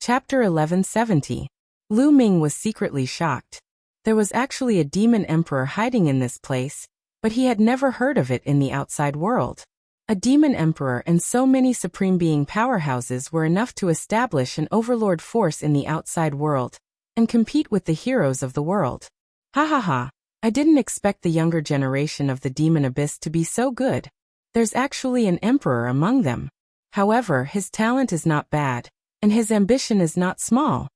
Chapter 1170. Lu Ming was secretly shocked. There was actually a demon emperor hiding in this place, but he had never heard of it in the outside world. A demon emperor and so many supreme being powerhouses were enough to establish an overlord force in the outside world, and compete with the heroes of the world. Ha ha ha, I didn't expect the younger generation of the demon abyss to be so good. There's actually an emperor among them. However, his talent is not bad, and his ambition is not small.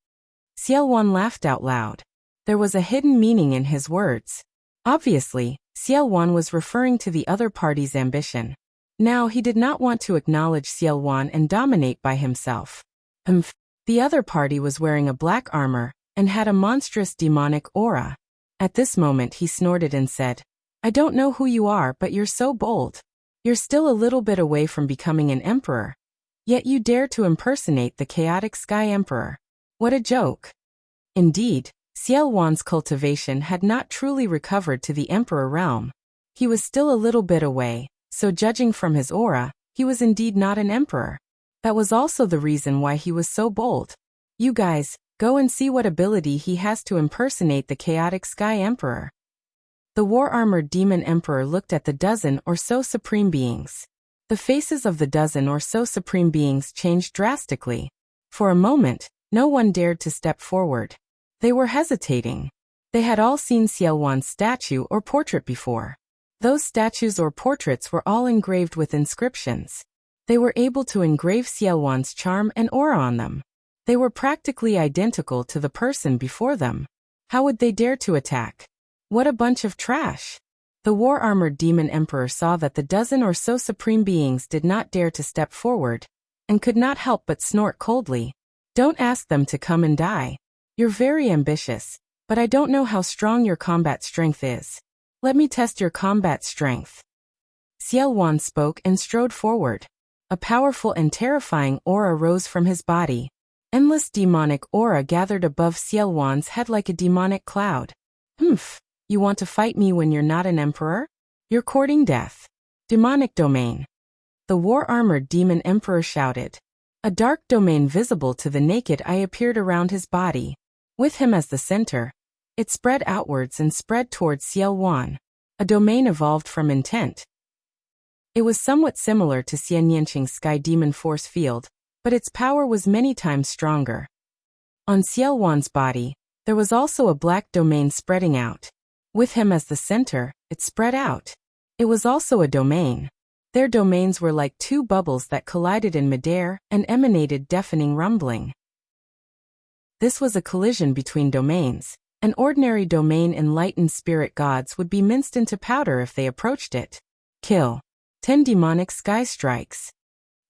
Xiaowan laughed out loud. There was a hidden meaning in his words. Obviously, Xiaowan was referring to the other party's ambition. Now he did not want to acknowledge Xiaowan and dominate by himself. The other party was wearing a black armor, and had a monstrous demonic aura. At this moment he snorted and said, I don't know who you are, but you're so bold. You're still a little bit away from becoming an emperor. Yet you dare to impersonate the chaotic Sky Emperor. What a joke. Indeed, Xiaowan's cultivation had not truly recovered to the emperor realm. He was still a little bit away, so judging from his aura, he was indeed not an emperor. That was also the reason why he was so bold. You guys, go and see what ability he has to impersonate the chaotic Sky Emperor. The war-armored demon emperor looked at the dozen or so supreme beings. The faces of the dozen or so supreme beings changed drastically. For a moment, no one dared to step forward. They were hesitating. They had all seen Xiaowan's statue or portrait before. Those statues or portraits were all engraved with inscriptions. They were able to engrave Xiaowan's charm and aura on them. They were practically identical to the person before them. How would they dare to attack? What a bunch of trash! The war-armored demon emperor saw that the dozen or so supreme beings did not dare to step forward, and could not help but snort coldly. Don't ask them to come and die. You're very ambitious, but I don't know how strong your combat strength is. Let me test your combat strength. Xiaowan spoke and strode forward. A powerful and terrifying aura rose from his body. Endless demonic aura gathered above Xiaowan's head like a demonic cloud. You want to fight me when you're not an emperor? You're courting death. Demonic domain. The war-armored demon emperor shouted. A dark domain visible to the naked eye appeared around his body. With him as the center, it spread outwards and spread towards Xiaowan. A domain evolved from intent. It was somewhat similar to Xian Yanqing's Sky Demon Force Field, but its power was many times stronger. On Xiaowan's body, there was also a black domain spreading out. With him as the center, it spread out. It was also a domain. Their domains were like two bubbles that collided in midair and emanated deafening rumbling. This was a collision between domains. An ordinary domain enlightened spirit gods would be minced into powder if they approached it. Kill. 10 demonic sky strikes.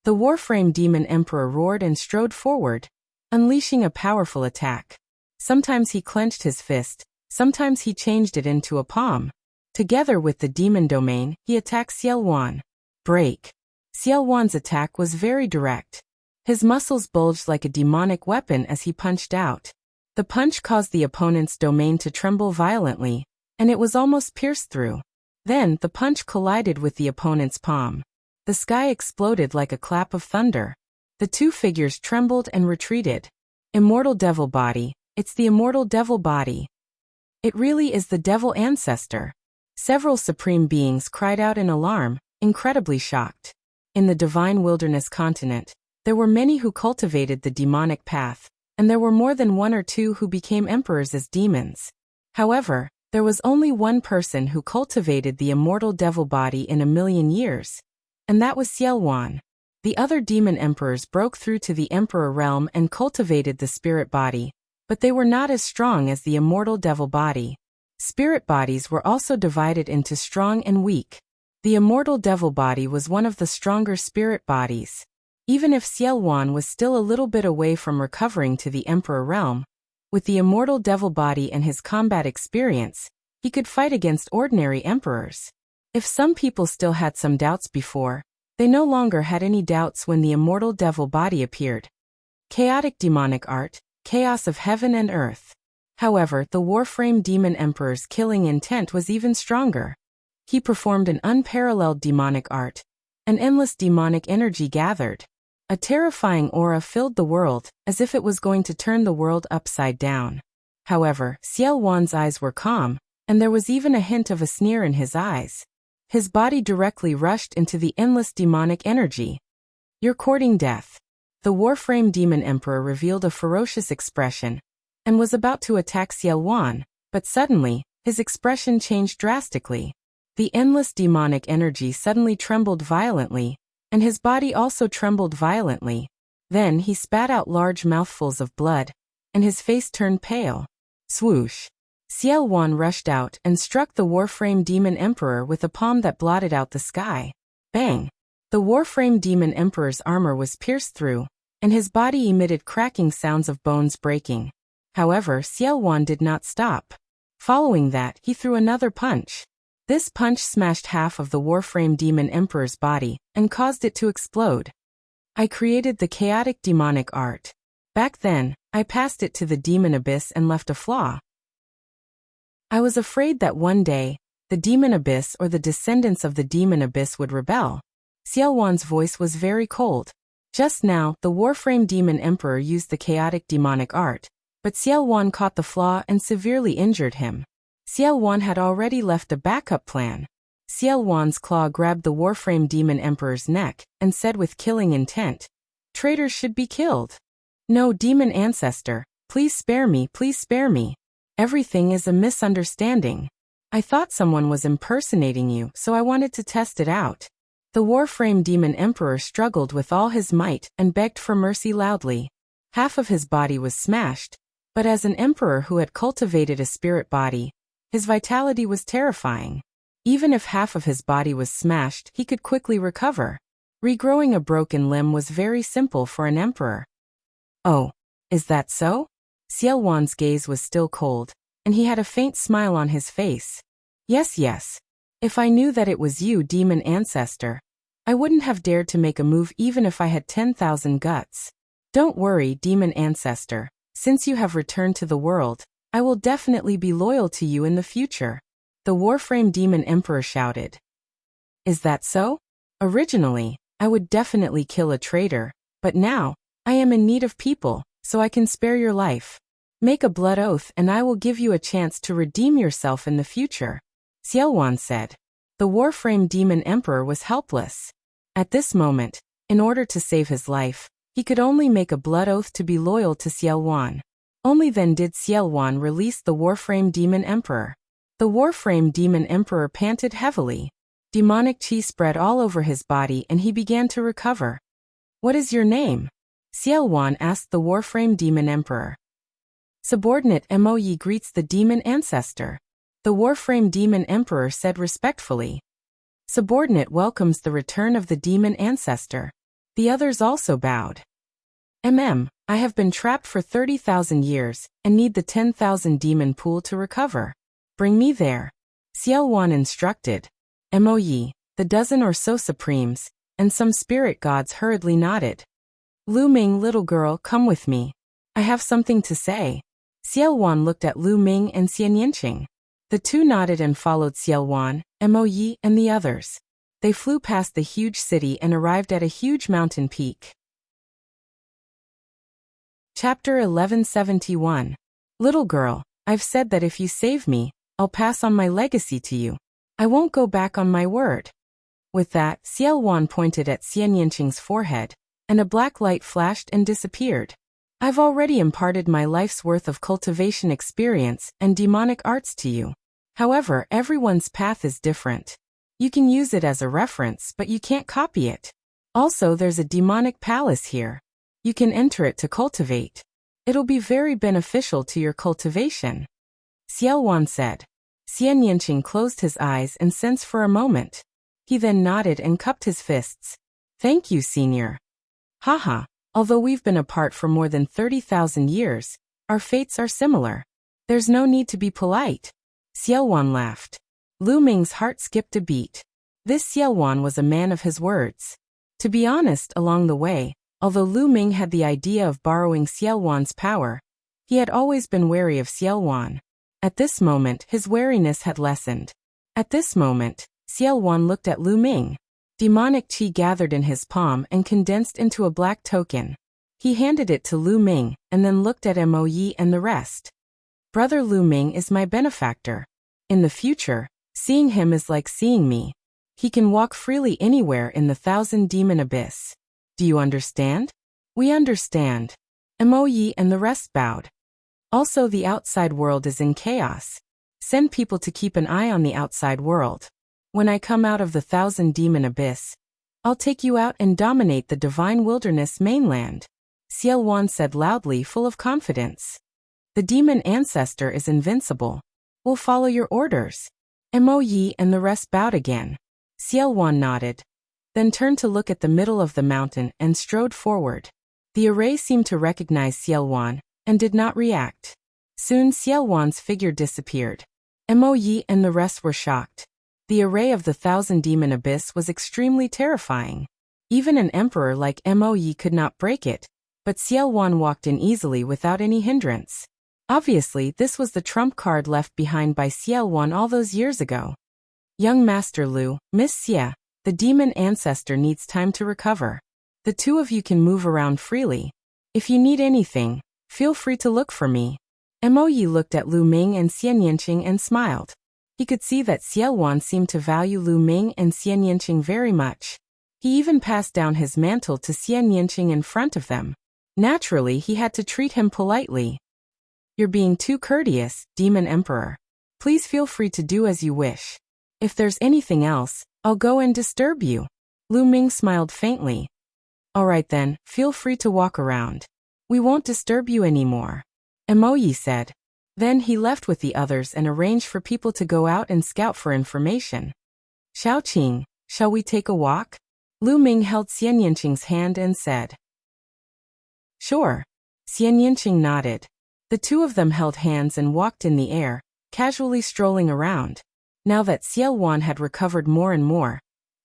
The Warframe Demon Emperor roared and strode forward, unleashing a powerful attack. Sometimes he clenched his fist, sometimes he changed it into a palm. Together with the demon domain, he attacked Xiaowan. Break. Xiaowan's attack was very direct. His muscles bulged like a demonic weapon as he punched out. The punch caused the opponent's domain to tremble violently, and it was almost pierced through. Then, the punch collided with the opponent's palm. The sky exploded like a clap of thunder. The two figures trembled and retreated. Immortal devil body. It's the immortal devil body. It really is the devil ancestor. Several supreme beings cried out in alarm, incredibly shocked. In the divine wilderness continent, there were many who cultivated the demonic path, and there were more than one or two who became emperors as demons. However, there was only one person who cultivated the immortal devil body in 1,000,000 years, and that was Xiaowan. The other demon emperors broke through to the emperor realm and cultivated the spirit body, but they were not as strong as the immortal devil body. Spirit bodies were also divided into strong and weak. The immortal devil body was one of the stronger spirit bodies. Even if Xiaowan was still a little bit away from recovering to the emperor realm, with the immortal devil body and his combat experience, he could fight against ordinary emperors. If some people still had some doubts before, they no longer had any doubts when the immortal devil body appeared. Chaotic demonic art, chaos of heaven and earth. However, the Warframe Demon Emperor's killing intent was even stronger. He performed an unparalleled demonic art. An endless demonic energy gathered. A terrifying aura filled the world, as if it was going to turn the world upside down. However, Xiao Wan's eyes were calm, and there was even a hint of a sneer in his eyes. His body directly rushed into the endless demonic energy. "You're courting death." The Warframe Demon Emperor revealed a ferocious expression, and was about to attack Xiao Wan, but suddenly, his expression changed drastically. The endless demonic energy suddenly trembled violently, and his body also trembled violently. Then he spat out large mouthfuls of blood, and his face turned pale. Swoosh! Xiao Wan rushed out and struck the Warframe Demon Emperor with a palm that blotted out the sky. Bang! The Warframe Demon Emperor's armor was pierced through, and his body emitted cracking sounds of bones breaking. However, Xiao Wan did not stop. Following that, he threw another punch. This punch smashed half of the Warframe Demon Emperor's body and caused it to explode. I created the chaotic demonic art. Back then, I passed it to the demon abyss and left a flaw. I was afraid that one day, the demon abyss or the descendants of the demon abyss would rebel. Xiao Wan's voice was very cold. Just now, the Warframe Demon Emperor used the chaotic demonic art, but Xiao Wan caught the flaw and severely injured him. Xiao Wan had already left a backup plan. Xiao Wan's claw grabbed the Warframe Demon Emperor's neck and said with killing intent, "Traitors should be killed. No, demon ancestor, please spare me, please spare me. Everything is a misunderstanding. I thought someone was impersonating you, so I wanted to test it out." The Warframe Demon Emperor struggled with all his might and begged for mercy loudly. Half of his body was smashed, but as an emperor who had cultivated a spirit body, his vitality was terrifying. Even if half of his body was smashed, he could quickly recover. Regrowing a broken limb was very simple for an emperor. "Oh, is that so?" Xiao Wan's gaze was still cold, and he had a faint smile on his face. Yes. If I knew that it was you, demon ancestor, I wouldn't have dared to make a move even if I had 10,000 guts. Don't worry, demon ancestor. Since you have returned to the world, I will definitely be loyal to you in the future." The Warframe Demon Emperor shouted. "Is that so? Originally, I would definitely kill a traitor, but now, I am in need of people, so I can spare your life. Make a blood oath and I will give you a chance to redeem yourself in the future," Xiao Wan said. The Warframe Demon Emperor was helpless. At this moment, in order to save his life, he could only make a blood oath to be loyal to Xiao Wan. Only then did Xiao Wan release the Warframe Demon Emperor. The Warframe Demon Emperor panted heavily. Demonic chi spread all over his body and he began to recover. "What is your name?" Xiao Wan asked the Warframe Demon Emperor. "Subordinate Moe greets the demon ancestor," the Warframe Demon Emperor said respectfully. "Subordinate welcomes the return of the demon ancestor." The others also bowed. I have been trapped for 30,000 years and need the 10,000 demon pool to recover. Bring me there," Xiao Wan instructed. Moe, the dozen or so supremes, and some spirit gods hurriedly nodded. "Lu Ming, little girl, come with me. I have something to say." Xiao Wan looked at Lu Ming and Xian Yinqing. The two nodded and followed Xiao Wan, Moe, and the others. They flew past the huge city and arrived at a huge mountain peak. Chapter 1171. Little girl, I've said that if you save me, I'll pass on my legacy to you. I won't go back on my word. With that, Xiao Wan pointed at Xian Yinqing's forehead, and a black light flashed and disappeared. I've already imparted my life's worth of cultivation experience and demonic arts to you. However, everyone's path is different. You can use it as a reference, but you can't copy it. Also, there's a demonic palace here. You can enter it to cultivate. It'll be very beneficial to your cultivation," Xiao Wan said. Xian Yinqing closed his eyes and sensed for a moment. He then nodded and cupped his fists. "Thank you, senior." "Haha, although we've been apart for more than 30,000 years, our fates are similar. There's no need to be polite," Xiao Wan laughed. Lu Ming's heart skipped a beat. This Xiao Wan was a man of his words. To be honest, along the way, although Lu Ming had the idea of borrowing Xiao Wan's power, he had always been wary of Xiao Wan. At this moment, his wariness had lessened. At this moment, Xiao Wan looked at Lu Ming. Demonic qi gathered in his palm and condensed into a black token. He handed it to Lu Ming, and then looked at Mo Yi and the rest. Brother Lu Ming is my benefactor. In the future, seeing him is like seeing me. He can walk freely anywhere in the 1,000 demon abyss. Do you understand? We understand. Mo Yi and the rest bowed. Also, the outside world is in chaos. Send people to keep an eye on the outside world. When I come out of the 1,000 demon abyss, I'll take you out and dominate the divine wilderness mainland. Xiao Wan said loudly, full of confidence. The demon ancestor is invincible. We'll follow your orders. Mo Yi and the rest bowed again. Xiao Wan nodded, then turned to look at the middle of the mountain and strode forward. The array seemed to recognize Xiao Wan, and did not react. Soon Xiao Wan's figure disappeared. Mo Yi and the rest were shocked. The array of the 1,000 demon abyss was extremely terrifying. Even an emperor like Mo Yi could not break it, but Xiao Wan walked in easily without any hindrance. Obviously, this was the trump card left behind by Xiao Wan all those years ago. Young Master Lu, Miss Xia, the demon ancestor needs time to recover. The two of you can move around freely. If you need anything, feel free to look for me. Mo Yi looked at Lu Ming and Xian Yanqing and smiled. He could see that Xiao Wan seemed to value Lu Ming and Xian Yanqing very much. He even passed down his mantle to Xian Yanqing in front of them. Naturally, he had to treat him politely. You're being too courteous, Demon Emperor. Please feel free to do as you wish. If there's anything else, I'll go and disturb you. Lu Ming smiled faintly. All right then, feel free to walk around. We won't disturb you anymore. Mo Yi said. Then he left with the others and arranged for people to go out and scout for information. Xiaoqing, shall we take a walk? Lu Ming held Xian Yanqing's hand and said. Sure. Xian Yanqing nodded. The two of them held hands and walked in the air, casually strolling around. Now that Xiao Wan had recovered more and more,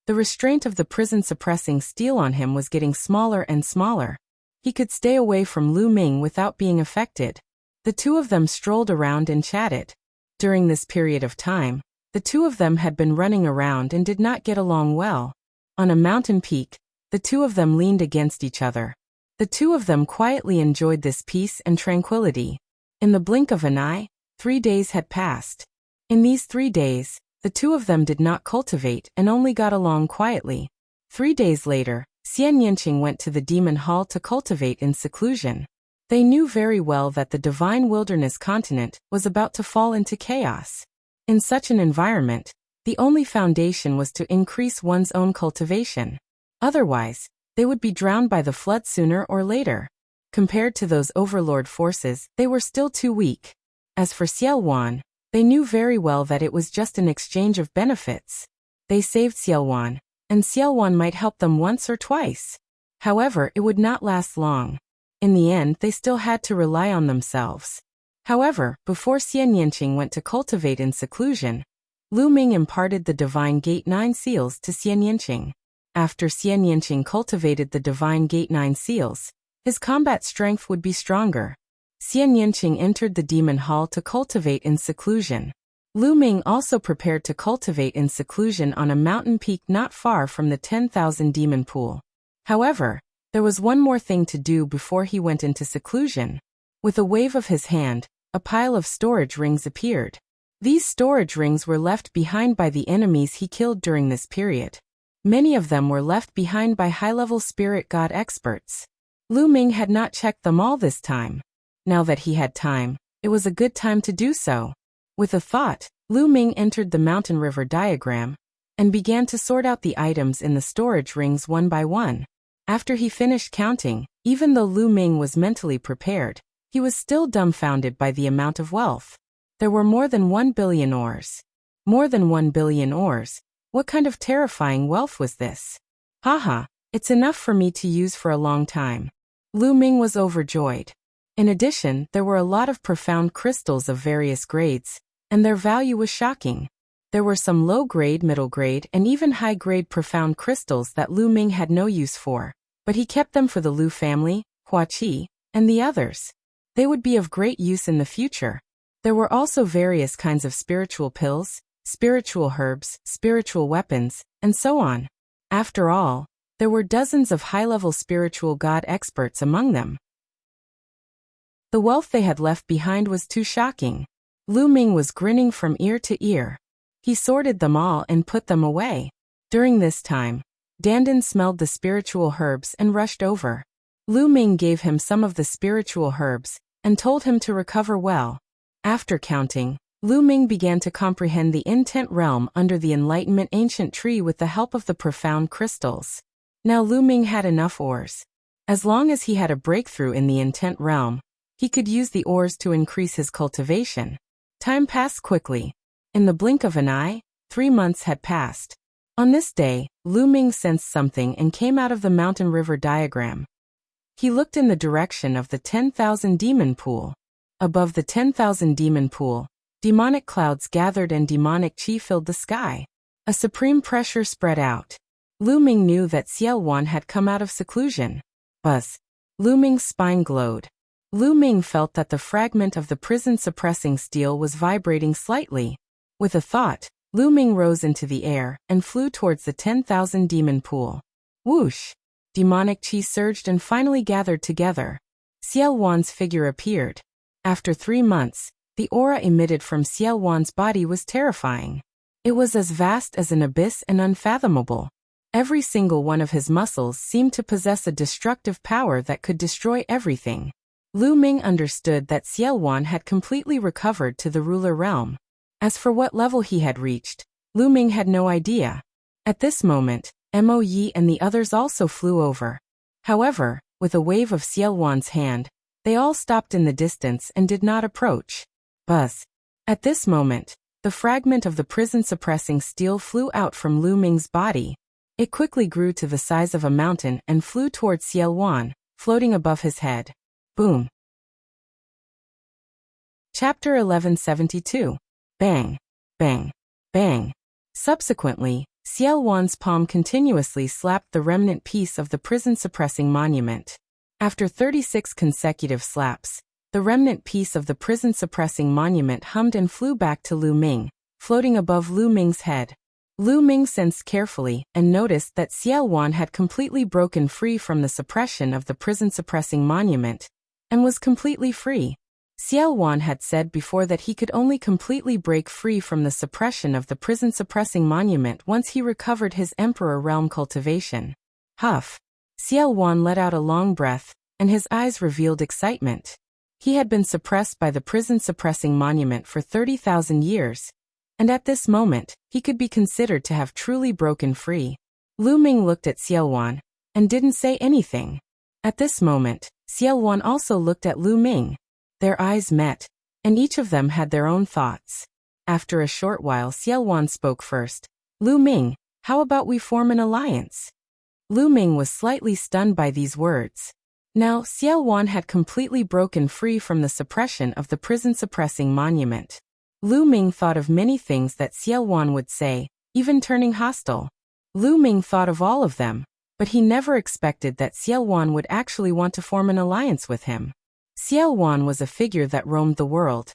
the restraint of the prison suppressing steel on him was getting smaller and smaller. He could stay away from Lu Ming without being affected. The two of them strolled around and chatted. During this period of time, the two of them had been running around and did not get along well. On a mountain peak, the two of them leaned against each other. The two of them quietly enjoyed this peace and tranquility. In the blink of an eye, 3 days had passed. In these 3 days, the two of them did not cultivate and only got along quietly. 3 days later, Xian Yanqing went to the demon hall to cultivate in seclusion. They knew very well that the divine wilderness continent was about to fall into chaos. In such an environment, the only foundation was to increase one's own cultivation. Otherwise, they would be drowned by the flood sooner or later. Compared to those overlord forces, they were still too weak. As for Xiao Wan, they knew very well that it was just an exchange of benefits. They saved Xiao Wan, and Xiao Wan might help them once or twice. However, it would not last long. In the end, they still had to rely on themselves. However, before Xian Yanqing went to cultivate in seclusion, Lu Ming imparted the Divine Gate 9 seals to Xian Yanqing. After Xian Yanqing cultivated the Divine Gate 9 seals, his combat strength would be stronger. Xian Yanqing entered the demon hall to cultivate in seclusion. Lu Ming also prepared to cultivate in seclusion on a mountain peak not far from the 10,000 demon pool. However, there was one more thing to do before he went into seclusion. With a wave of his hand, a pile of storage rings appeared. These storage rings were left behind by the enemies he killed during this period. Many of them were left behind by high-level spirit god experts. Lu Ming had not checked them all this time. Now that he had time, it was a good time to do so. With a thought, Lu Ming entered the mountain river diagram and began to sort out the items in the storage rings one by one. After he finished counting, even though Lu Ming was mentally prepared, he was still dumbfounded by the amount of wealth. There were more than 1 billion ores. More than 1 billion ores. What kind of terrifying wealth was this? Haha, it's enough for me to use for a long time. Lu Ming was overjoyed. In addition, there were a lot of profound crystals of various grades, and their value was shocking. There were some low-grade, middle-grade, and even high-grade profound crystals that Lu Ming had no use for, but he kept them for the Lu family, Hua Qi, and the others. They would be of great use in the future. There were also various kinds of spiritual pills, spiritual herbs, spiritual weapons, and so on. After all, there were dozens of high-level spiritual god experts among them. The wealth they had left behind was too shocking. Lu Ming was grinning from ear to ear. He sorted them all and put them away. During this time, Dandan smelled the spiritual herbs and rushed over. Lu Ming gave him some of the spiritual herbs and told him to recover well. After counting, Lu Ming began to comprehend the intent realm under the Enlightenment ancient tree with the help of the profound crystals. Now Lu Ming had enough ores. As long as he had a breakthrough in the intent realm, he could use the ores to increase his cultivation. Time passed quickly. In the blink of an eye, 3 months had passed. On this day, Lu Ming sensed something and came out of the mountain river diagram. He looked in the direction of the 10,000 demon pool. Above the 10,000 demon pool, demonic clouds gathered and demonic chi filled the sky. A supreme pressure spread out. Lu Ming knew that Xiao Wan had come out of seclusion. Buzz. Lu Ming's spine glowed. Lu Ming felt that the fragment of the prison-suppressing steel was vibrating slightly. With a thought, Lu Ming rose into the air and flew towards the 10,000 demon pool. Whoosh! Demonic chi surged and finally gathered together. Xiao Wan's figure appeared. After 3 months, the aura emitted from Xiao Wan's body was terrifying. It was as vast as an abyss and unfathomable. Every single one of his muscles seemed to possess a destructive power that could destroy everything. Lu Ming understood that Xiao Wan had completely recovered to the ruler realm. As for what level he had reached, Lu Ming had no idea. At this moment, Mo Yi and the others also flew over. However, with a wave of Xiao Wan's hand, they all stopped in the distance and did not approach. Buzz. At this moment, the fragment of the prison-suppressing steel flew out from Lu Ming's body. It quickly grew to the size of a mountain and flew towards Xiao Wan, floating above his head. Boom. Chapter 1172. Bang. Bang. Bang. Subsequently, Xiao Wan's palm continuously slapped the remnant piece of the prison-suppressing monument. After 36 consecutive slaps, the remnant piece of the prison-suppressing monument hummed and flew back to Lu Ming, floating above Lu Ming's head. Lu Ming sensed carefully and noticed that Xiao Wan had completely broken free from the suppression of the prison-suppressing monument and was completely free. Xiao Wan had said before that he could only completely break free from the suppression of the prison-suppressing monument once he recovered his Emperor realm cultivation. Huff. Xiao Wan let out a long breath, and his eyes revealed excitement. He had been suppressed by the prison-suppressing monument for 30,000 years, and at this moment, he could be considered to have truly broken free. Lu Ming looked at Xiao Wan and didn't say anything. At this moment, Xiao Wan also looked at Lu Ming. Their eyes met, and each of them had their own thoughts. After a short while, Xiao Wan spoke first. Lu Ming, how about we form an alliance? Lu Ming was slightly stunned by these words. Now, Xiao Wan had completely broken free from the suppression of the prison-suppressing monument. Lu Ming thought of many things that Xiao Wan would say, even turning hostile. Lu Ming thought of all of them, but he never expected that Xiao Wan would actually want to form an alliance with him. Xiao Wan was a figure that roamed the world,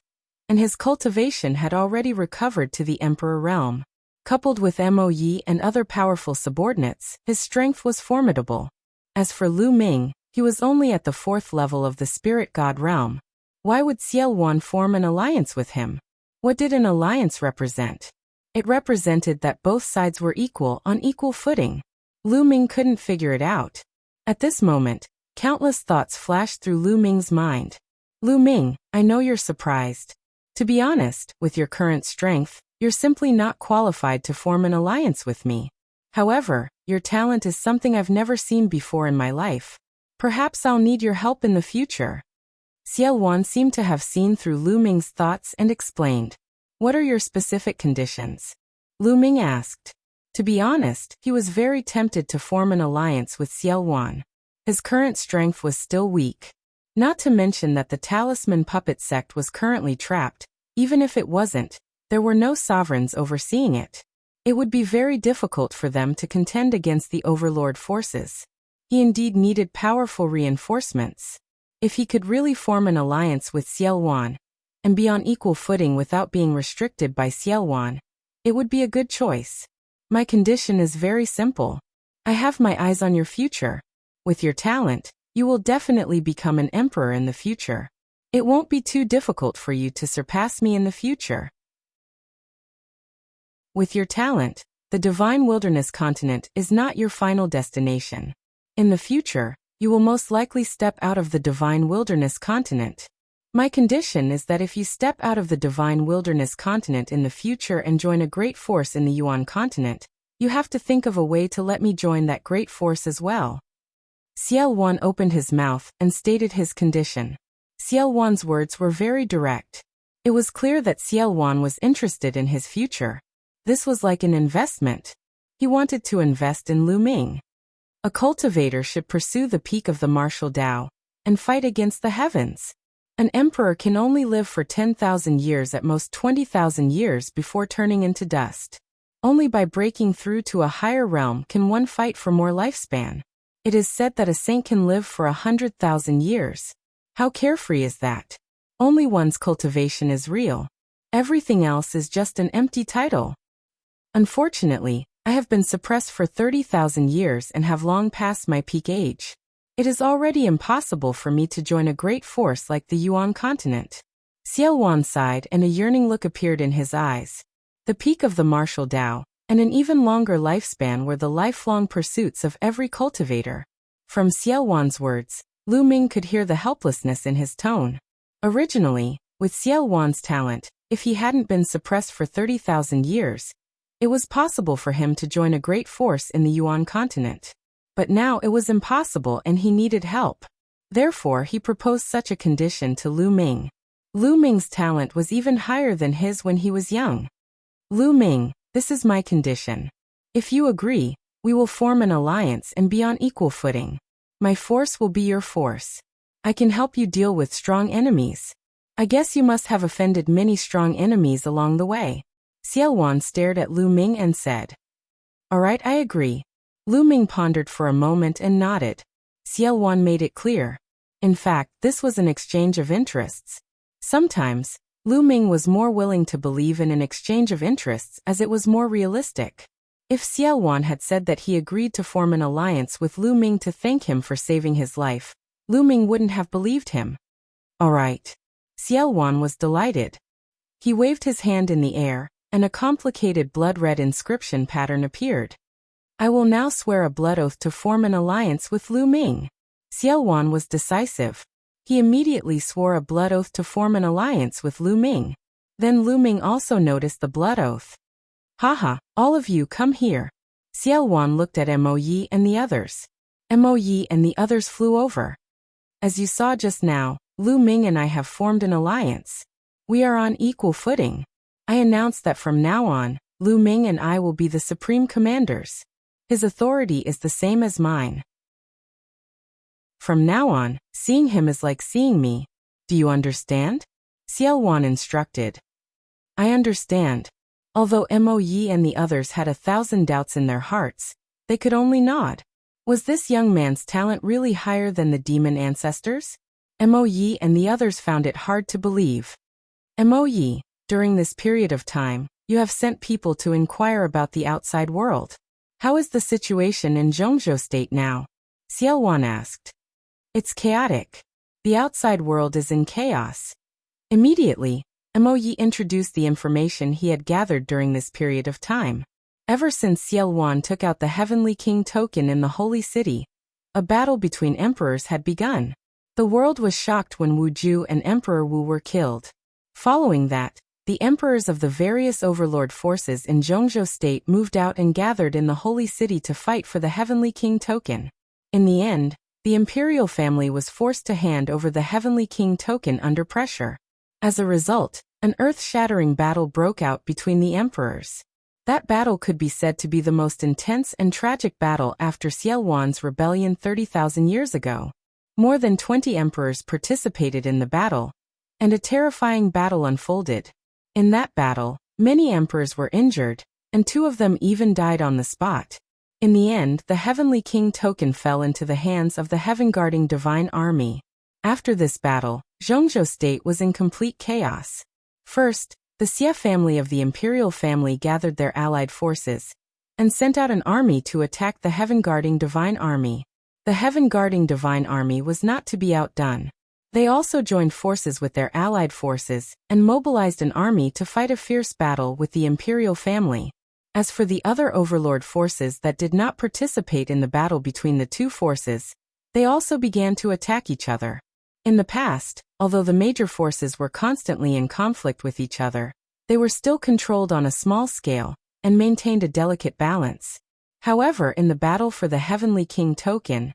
and his cultivation had already recovered to the Emperor realm. Coupled with Mo Yi and other powerful subordinates, his strength was formidable. As for Lu Ming, he was only at the 4th level of the spirit god realm. Why would Xiao Wan form an alliance with him? What did an alliance represent? It represented that both sides were equal on equal footing. Lu Ming couldn't figure it out. At this moment, countless thoughts flashed through Lu Ming's mind. Lu Ming, I know you're surprised. To be honest, with your current strength, you're simply not qualified to form an alliance with me. However, your talent is something I've never seen before in my life. Perhaps I'll need your help in the future. Xiao Wan seemed to have seen through Lu Ming's thoughts and explained. What are your specific conditions? Lu Ming asked. To be honest, he was very tempted to form an alliance with Xiao Wan. His current strength was still weak. Not to mention that the Talisman Puppet sect was currently trapped. Even if it wasn't, there were no sovereigns overseeing it. It would be very difficult for them to contend against the overlord forces. He indeed needed powerful reinforcements. If he could really form an alliance with Xiao Wan, and be on equal footing without being restricted by Xiao Wan, it would be a good choice. My condition is very simple. I have my eyes on your future. With your talent, you will definitely become an emperor in the future. It won't be too difficult for you to surpass me in the future. With your talent, the divine wilderness continent is not your final destination. In the future, you will most likely step out of the divine wilderness continent. My condition is that if you step out of the divine wilderness continent in the future and join a great force in the Yuan continent, you have to think of a way to let me join that great force as well. Ciel Wan opened his mouth and stated his condition. Ciel Wan's words were very direct. It was clear that Ciel Wan was interested in his future. This was like an investment. He wanted to invest in Lu Ming. A cultivator should pursue the peak of the martial Tao and fight against the heavens. An emperor can only live for 10,000 years, at most 20,000 years, before turning into dust. Only by breaking through to a higher realm can one fight for more lifespan. It is said that a saint can live for 100,000 years. How carefree is that? Only one's cultivation is real. Everything else is just an empty title. Unfortunately, I have been suppressed for 30,000 years and have long passed my peak age. It is already impossible for me to join a great force like the Yuan continent. Ciel Wan sighed and a yearning look appeared in his eyes. The peak of the martial Tao and an even longer lifespan were the lifelong pursuits of every cultivator. From Ciel Wan's words, Lu Ming could hear the helplessness in his tone. Originally, with Ciel Wan's talent, if he hadn't been suppressed for 30,000 years, it was possible for him to join a great force in the Yuan continent. But now it was impossible and he needed help. Therefore, he proposed such a condition to Lu Ming. Lu Ming's talent was even higher than his when he was young. Lu Ming, this is my condition. If you agree, we will form an alliance and be on equal footing. My force will be your force. I can help you deal with strong enemies. I guess you must have offended many strong enemies along the way. Ciel Wan stared at Lu Ming and said, "All right, I agree." Lu Ming pondered for a moment and nodded. Ciel Wan made it clear. In fact, this was an exchange of interests. Sometimes, Lu Ming was more willing to believe in an exchange of interests as it was more realistic. If Ciel Wan had said that he agreed to form an alliance with Lu Ming to thank him for saving his life, Lu Ming wouldn't have believed him. All right. Ciel Wan was delighted. He waved his hand in the air, and a complicated blood-red inscription pattern appeared. I will now swear a blood oath to form an alliance with Lu Ming. Ciel Wan was decisive. He immediately swore a blood oath to form an alliance with Lu Ming. Then Lu Ming also noticed the blood oath. Haha, all of you come here. Ciel Wan looked at Mo Yi and the others. Mo Yi and the others flew over. As you saw just now, Lu Ming and I have formed an alliance. We are on equal footing. I announce that from now on, Lu Ming and I will be the supreme commanders. His authority is the same as mine. From now on, seeing him is like seeing me. Do you understand? Ciel Wan instructed. I understand. Although Mo Yi and the others had 1,000 doubts in their hearts, they could only nod. Was this young man's talent really higher than the demon ancestors? Mo Yi and the others found it hard to believe. Mo Yi, during this period of time, you have sent people to inquire about the outside world. How is the situation in Zhongzhou State now? Ciel Wan asked. It's chaotic. The outside world is in chaos. Immediately, Mo Yi introduced the information he had gathered during this period of time. Ever since Ciel Wan took out the Heavenly King token in the Holy City, a battle between emperors had begun. The world was shocked when Wu Ju and Emperor Wu were killed. Following that, the emperors of the various overlord forces in Zhongzhou State moved out and gathered in the Holy City to fight for the Heavenly King token. In the end, the imperial family was forced to hand over the Heavenly King token under pressure. As a result, an earth-shattering battle broke out between the emperors. That battle could be said to be the most intense and tragic battle after Ciel Wan's rebellion 30,000 years ago. More than 20 emperors participated in the battle, and a terrifying battle unfolded. In that battle, many emperors were injured, and 2 of them even died on the spot. In the end, the Heavenly King token fell into the hands of the heaven-guarding divine army. After this battle, Zhongzhou State was in complete chaos. First, the Xie family of the imperial family gathered their allied forces, and sent out an army to attack the heaven-guarding divine army. The heaven-guarding divine army was not to be outdone. They also joined forces with their allied forces and mobilized an army to fight a fierce battle with the imperial family. As for the other overlord forces that did not participate in the battle between the two forces, they also began to attack each other. In the past, although the major forces were constantly in conflict with each other, they were still controlled on a small scale and maintained a delicate balance. However, in the battle for the Heavenly King token,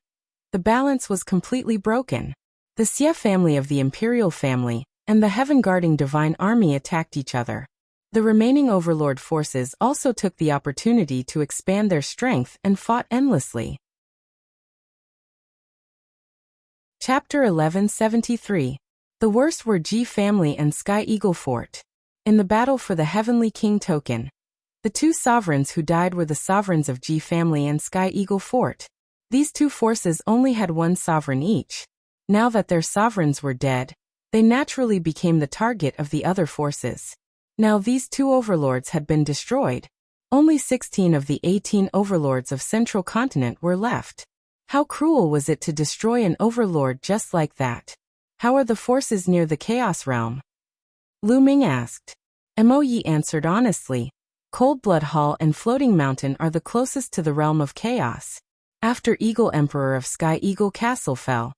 the balance was completely broken. The Xie family of the imperial family and the heaven-guarding divine army attacked each other. The remaining overlord forces also took the opportunity to expand their strength and fought endlessly. Chapter 1173. The worst were Ji family and Sky Eagle Fort. In the battle for the Heavenly King token, the two sovereigns who died were the sovereigns of Ji family and Sky Eagle Fort. These two forces only had one sovereign each. Now that their sovereigns were dead, they naturally became the target of the other forces. Now these two overlords had been destroyed. Only 16 of the 18 overlords of Central Continent were left. How cruel was it to destroy an overlord just like that? How are the forces near the Chaos Realm? Lu Ming asked. Mo Yi answered honestly. Cold Blood Hall and Floating Mountain are the closest to the realm of chaos. After Eagle Emperor of Sky Eagle Castle fell,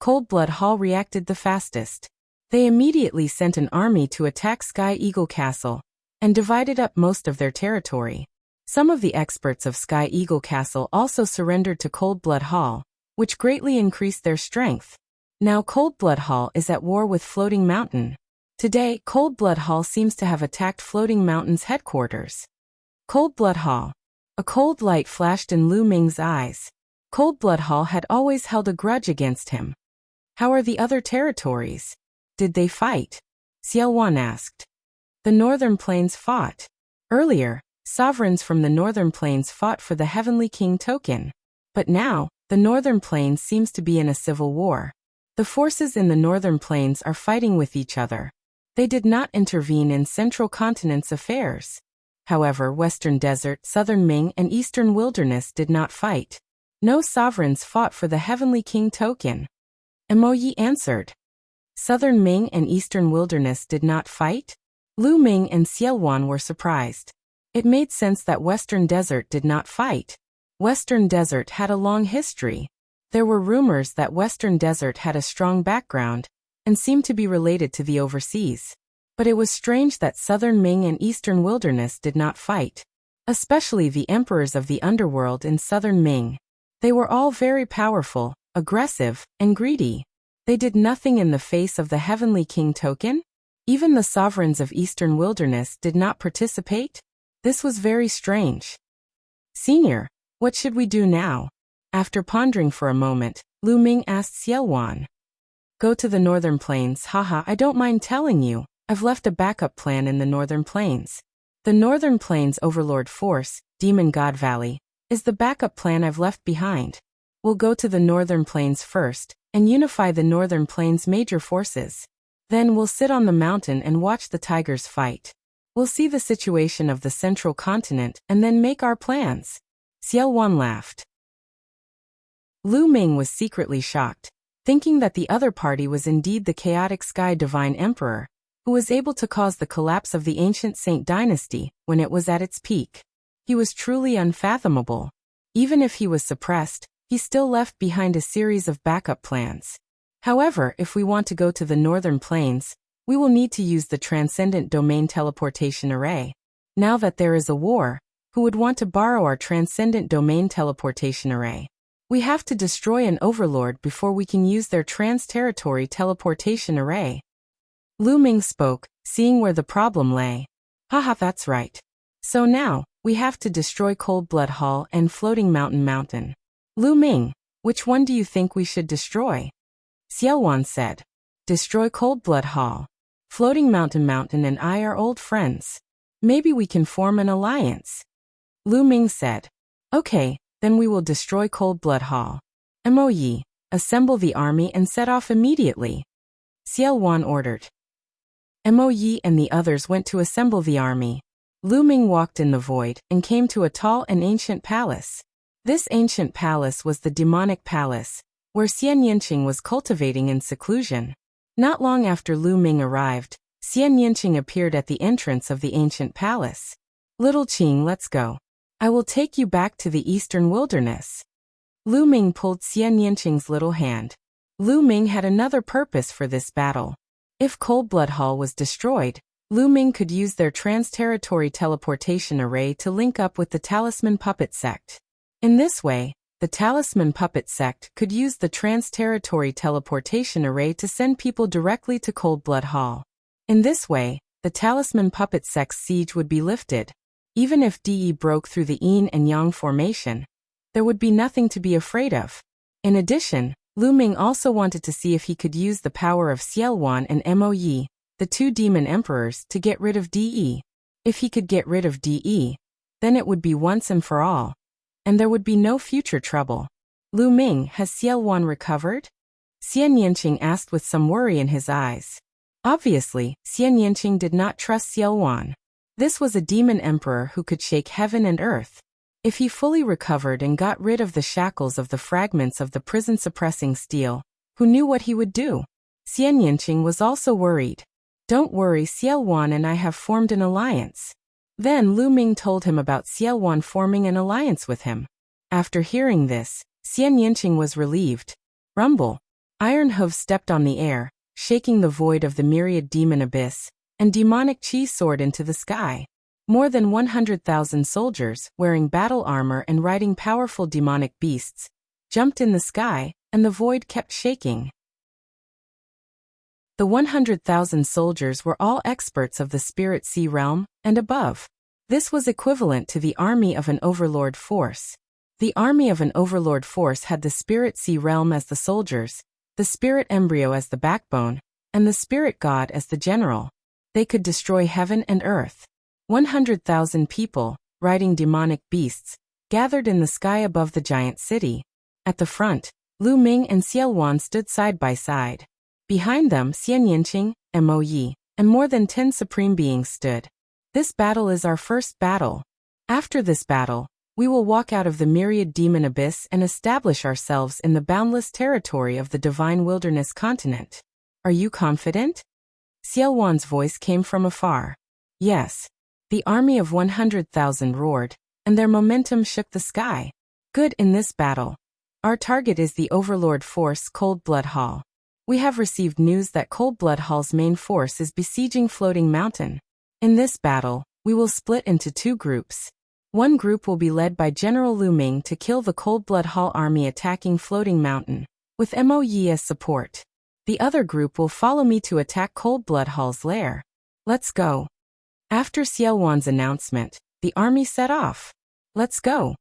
Cold Blood Hall reacted the fastest. They immediately sent an army to attack Sky Eagle Castle and divided up most of their territory. Some of the experts of Sky Eagle Castle also surrendered to Cold Blood Hall, which greatly increased their strength. Now Cold Blood Hall is at war with Floating Mountain. Today, Cold Blood Hall seems to have attacked Floating Mountain's headquarters. Cold Blood Hall. A cold light flashed in Lu Ming's eyes. Cold Blood Hall had always held a grudge against him. How are the other territories? Did they fight? Xiaowan asked. The Northern Plains fought. Earlier, sovereigns from the Northern Plains fought for the Heavenly King token. But now, the Northern Plains seems to be in a civil war. The forces in the Northern Plains are fighting with each other. They did not intervene in Central Continent's affairs. However, Western Desert, Southern Ming, and Eastern Wilderness did not fight. No sovereigns fought for the Heavenly King token. Mo Yi answered. Southern Ming and Eastern Wilderness did not fight? Lu Ming and Xiaowan were surprised. It made sense that Western Desert did not fight. Western Desert had a long history. There were rumors that Western Desert had a strong background and seemed to be related to the overseas. But it was strange that Southern Ming and Eastern Wilderness did not fight. Especially the emperors of the underworld in Southern Ming. They were all very powerful, aggressive, and greedy. They did nothing in the face of the Heavenly King token? Even the sovereigns of Eastern Wilderness did not participate? This was very strange. Senior, what should we do now? After pondering for a moment, Lu Ming asked Xiaowan. Go to the Northern Plains. Haha, I don't mind telling you, I've left a backup plan in the Northern Plains. The Northern Plains Overlord Force, Demon God Valley, is the backup plan I've left behind. We'll go to the Northern Plains first, and unify the Northern Plains major forces. Then we'll sit on the mountain and watch the tigers fight. We'll see the situation of the Central Continent and then make our plans. Xiaowan laughed. Lu Ming was secretly shocked, thinking that the other party was indeed the chaotic Sky Divine Emperor, who was able to cause the collapse of the ancient Saint dynasty when it was at its peak. He was truly unfathomable. Even if he was suppressed, he still left behind a series of backup plans. However, if we want to go to the Northern Plains, we will need to use the Transcendent Domain Teleportation Array. Now that there is a war, who would want to borrow our Transcendent Domain Teleportation Array? We have to destroy an overlord before we can use their Trans-Territory Teleportation Array. Lu Ming spoke, seeing where the problem lay. Haha, that's right. So now, we have to destroy Cold Blood Hall and Floating Mountain. Lu Ming, which one do you think we should destroy? Xiaowan said. Destroy Cold Blood Hall. Floating Mountain and I are old friends. Maybe we can form an alliance. Lu Ming said. Okay, then we will destroy Cold Blood Hall. Mo Yi, assemble the army and set off immediately. Xiaowan ordered. Mo Yi and the others went to assemble the army. Lu Ming walked in the void and came to a tall and ancient palace. This ancient palace was the demonic palace, where Xian Yinqing was cultivating in seclusion. Not long after Lu Ming arrived, Xian Yinqing appeared at the entrance of the ancient palace. "Little Qing, let's go. I will take you back to the eastern wilderness." Lu Ming pulled Xian Yinqing's little hand. Lu Ming had another purpose for this battle. If Cold Blood Hall was destroyed, Lu Ming could use their trans-territory teleportation array to link up with the Talisman Puppet Sect. In this way, the Talisman Puppet Sect could use the trans-territory teleportation array to send people directly to Cold Blood Hall. In this way, the Talisman Puppet Sect's siege would be lifted. Even if DE broke through the Yin and Yang formation, there would be nothing to be afraid of. In addition, Lu Ming also wanted to see if he could use the power of Xiaowan and Mo Yi, the two demon emperors, to get rid of DE. If he could get rid of DE, then it would be once and for all, and there would be no future trouble. "Lu Ming, has Xiaowan recovered?" Xian Yinqing asked with some worry in his eyes. Obviously, Xian Yinqing did not trust Xiaowan. This was a demon emperor who could shake heaven and earth. If he fully recovered and got rid of the shackles of the fragments of the prison-suppressing steel, who knew what he would do? Xian Yinqing was also worried. "Don't worry, Xiaowan and I have formed an alliance." Then Lu Ming told him about Xiaowan forming an alliance with him. After hearing this, Xian Yinqing was relieved. Rumble. Iron hooves stepped on the air, shaking the void of the myriad demon abyss, and demonic chi soared into the sky. More than 100,000 soldiers, wearing battle armor and riding powerful demonic beasts, jumped in the sky, and the void kept shaking. The 100,000 soldiers were all experts of the Spirit Sea realm, and above. This was equivalent to the army of an overlord force. The army of an overlord force had the Spirit Sea realm as the soldiers, the Spirit Embryo as the backbone, and the Spirit God as the general. They could destroy heaven and earth. 100,000 people, riding demonic beasts, gathered in the sky above the giant city. At the front, Lu Ming and Xiaowan stood side by side. Behind them, Xian Yinqing, Mo Yi, and more than 10 supreme beings stood. "This battle is our first battle. After this battle, we will walk out of the myriad demon abyss and establish ourselves in the boundless territory of the divine wilderness continent. Are you confident?" Xiaowan's voice came from afar. "Yes." The army of 100,000 roared, and their momentum shook the sky. "Good. In this battle, our target is the overlord force Cold Blood Hall. We have received news that Cold Blood Hall's main force is besieging Floating Mountain. In this battle, we will split into two groups. One group will be led by General Lu Ming to kill the Cold Blood Hall army attacking Floating Mountain, with Mo Yi as support. The other group will follow me to attack Cold Blood Hall's lair. Let's go." After Xiaowan's announcement, the army set off. "Let's go."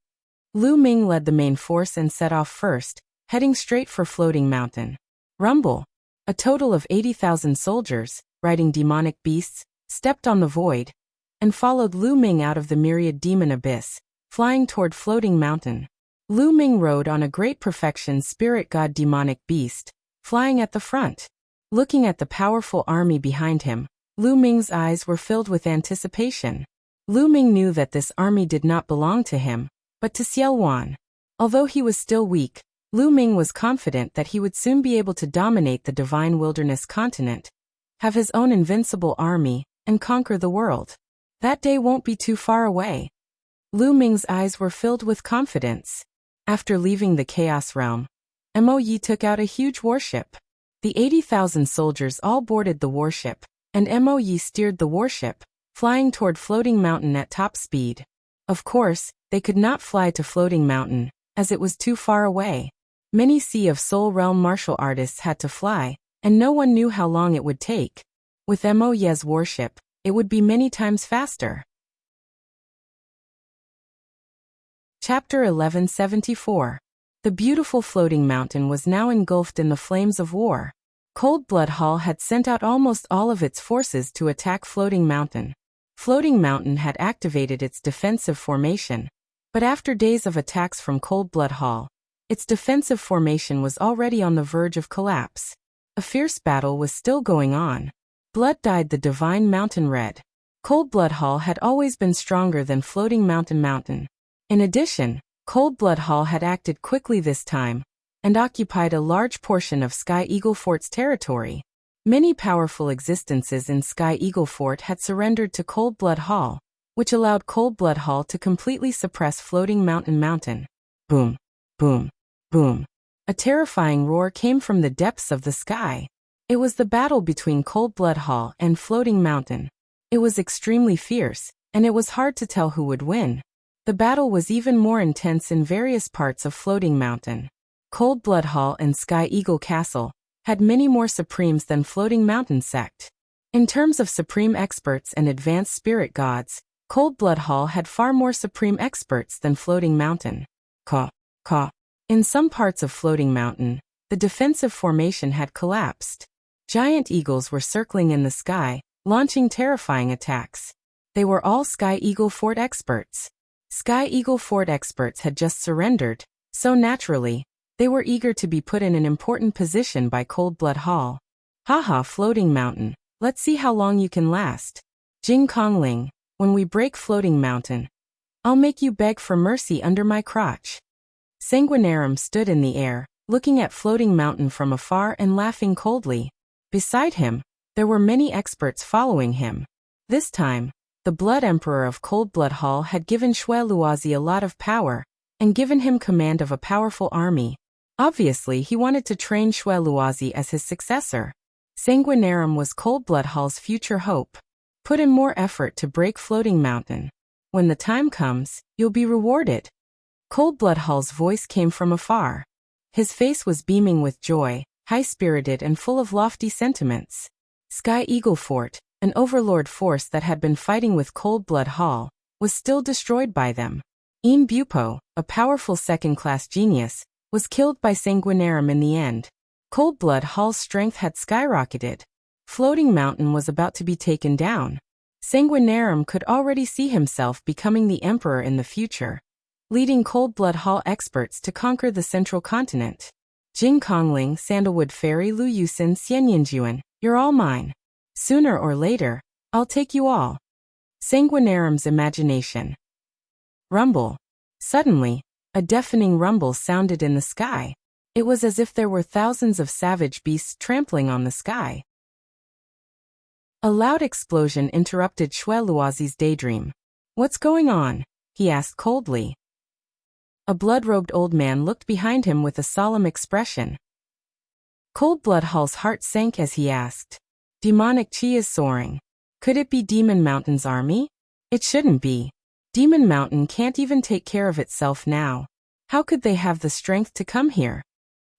Lu Ming led the main force and set off first, heading straight for Floating Mountain. Rumble. A total of 80,000 soldiers, riding demonic beasts, stepped on the void, and followed Lu Ming out of the myriad demon abyss, flying toward Floating Mountain. Lu Ming rode on a great perfection spirit god demonic beast, flying at the front. Looking at the powerful army behind him, Lu Ming's eyes were filled with anticipation. Lu Ming knew that this army did not belong to him, but to Xiaowan. Although he was still weak, Lu Ming was confident that he would soon be able to dominate the divine wilderness continent, have his own invincible army, and conquer the world. That day won't be too far away. Lu Ming's eyes were filled with confidence. After leaving the Chaos Realm, Mo Yi took out a huge warship. The 80,000 soldiers all boarded the warship, and Mo Yi steered the warship, flying toward Floating Mountain at top speed. Of course, they could not fly to Floating Mountain, as it was too far away. Many Sea of Soul Realm martial artists had to fly, and no one knew how long it would take. With Mo Yi's warship, it would be many times faster. Chapter 1174. The beautiful Floating Mountain was now engulfed in the flames of war. Cold Blood Hall had sent out almost all of its forces to attack Floating Mountain. Floating Mountain had activated its defensive formation, but after days of attacks from Cold Blood Hall, its defensive formation was already on the verge of collapse. A fierce battle was still going on. Blood dyed the divine mountain red. Cold Blood Hall had always been stronger than Floating Mountain. In addition, Cold Blood Hall had acted quickly this time, and occupied a large portion of Sky Eagle Fort's territory. Many powerful existences in Sky Eagle Fort had surrendered to Cold Blood Hall, which allowed Cold Blood Hall to completely suppress Floating Mountain. Boom, boom, boom. A terrifying roar came from the depths of the sky. It was the battle between Cold Blood Hall and Floating Mountain. It was extremely fierce, and it was hard to tell who would win. The battle was even more intense in various parts of Floating Mountain. Cold Blood Hall and Sky Eagle Castle had many more Supremes than Floating Mountain sect. In terms of Supreme experts and advanced spirit gods, Cold Blood Hall had far more Supreme experts than Floating Mountain. Caw. In some parts of Floating Mountain, the defensive formation had collapsed. Giant eagles were circling in the sky, launching terrifying attacks. They were all Sky Eagle Fort experts. Sky Eagle Fort experts had just surrendered, so naturally, they were eager to be put in an important position by Cold Blood Hall. Haha, Floating Mountain, let's see how long you can last. Jing Kongling, when we break Floating Mountain, I'll make you beg for mercy under my crotch. Sanguinarum stood in the air, looking at Floating Mountain from afar and laughing coldly. Beside him, there were many experts following him. This time, the Blood Emperor of Cold Blood Hall had given Shui Luozi a lot of power, and given him command of a powerful army. Obviously, he wanted to train Shui Luozi as his successor. Sanguinarum was Cold Blood Hall's future hope. Put in more effort to break Floating Mountain. When the time comes, you'll be rewarded. Cold Blood Hall's voice came from afar. His face was beaming with joy, high-spirited and full of lofty sentiments. Sky Eagle Fort, an overlord force that had been fighting with Cold Blood Hall, was still destroyed by them. Een Bupo, a powerful second-class genius, was killed by Sanguinarum in the end. Cold Blood Hall's strength had skyrocketed. Floating Mountain was about to be taken down. Sanguinarum could already see himself becoming the emperor in the future, leading Cold Blood Hall experts to conquer the central continent. Jing Kongling, Sandalwood Fairy, Lu Yusin, Xianyinjuan, you're all mine. Sooner or later, I'll take you all. Sanguinarum's imagination. Rumble. Suddenly, a deafening rumble sounded in the sky. It was as if there were thousands of savage beasts trampling on the sky. A loud explosion interrupted Shui Luozi's daydream. What's going on? He asked coldly. A blood-robed old man looked behind him with a solemn expression. Cold Blood Hall's heart sank as he asked. Demonic chi is soaring. Could it be Demon Mountain's army? It shouldn't be. Demon Mountain can't even take care of itself now. How could they have the strength to come here?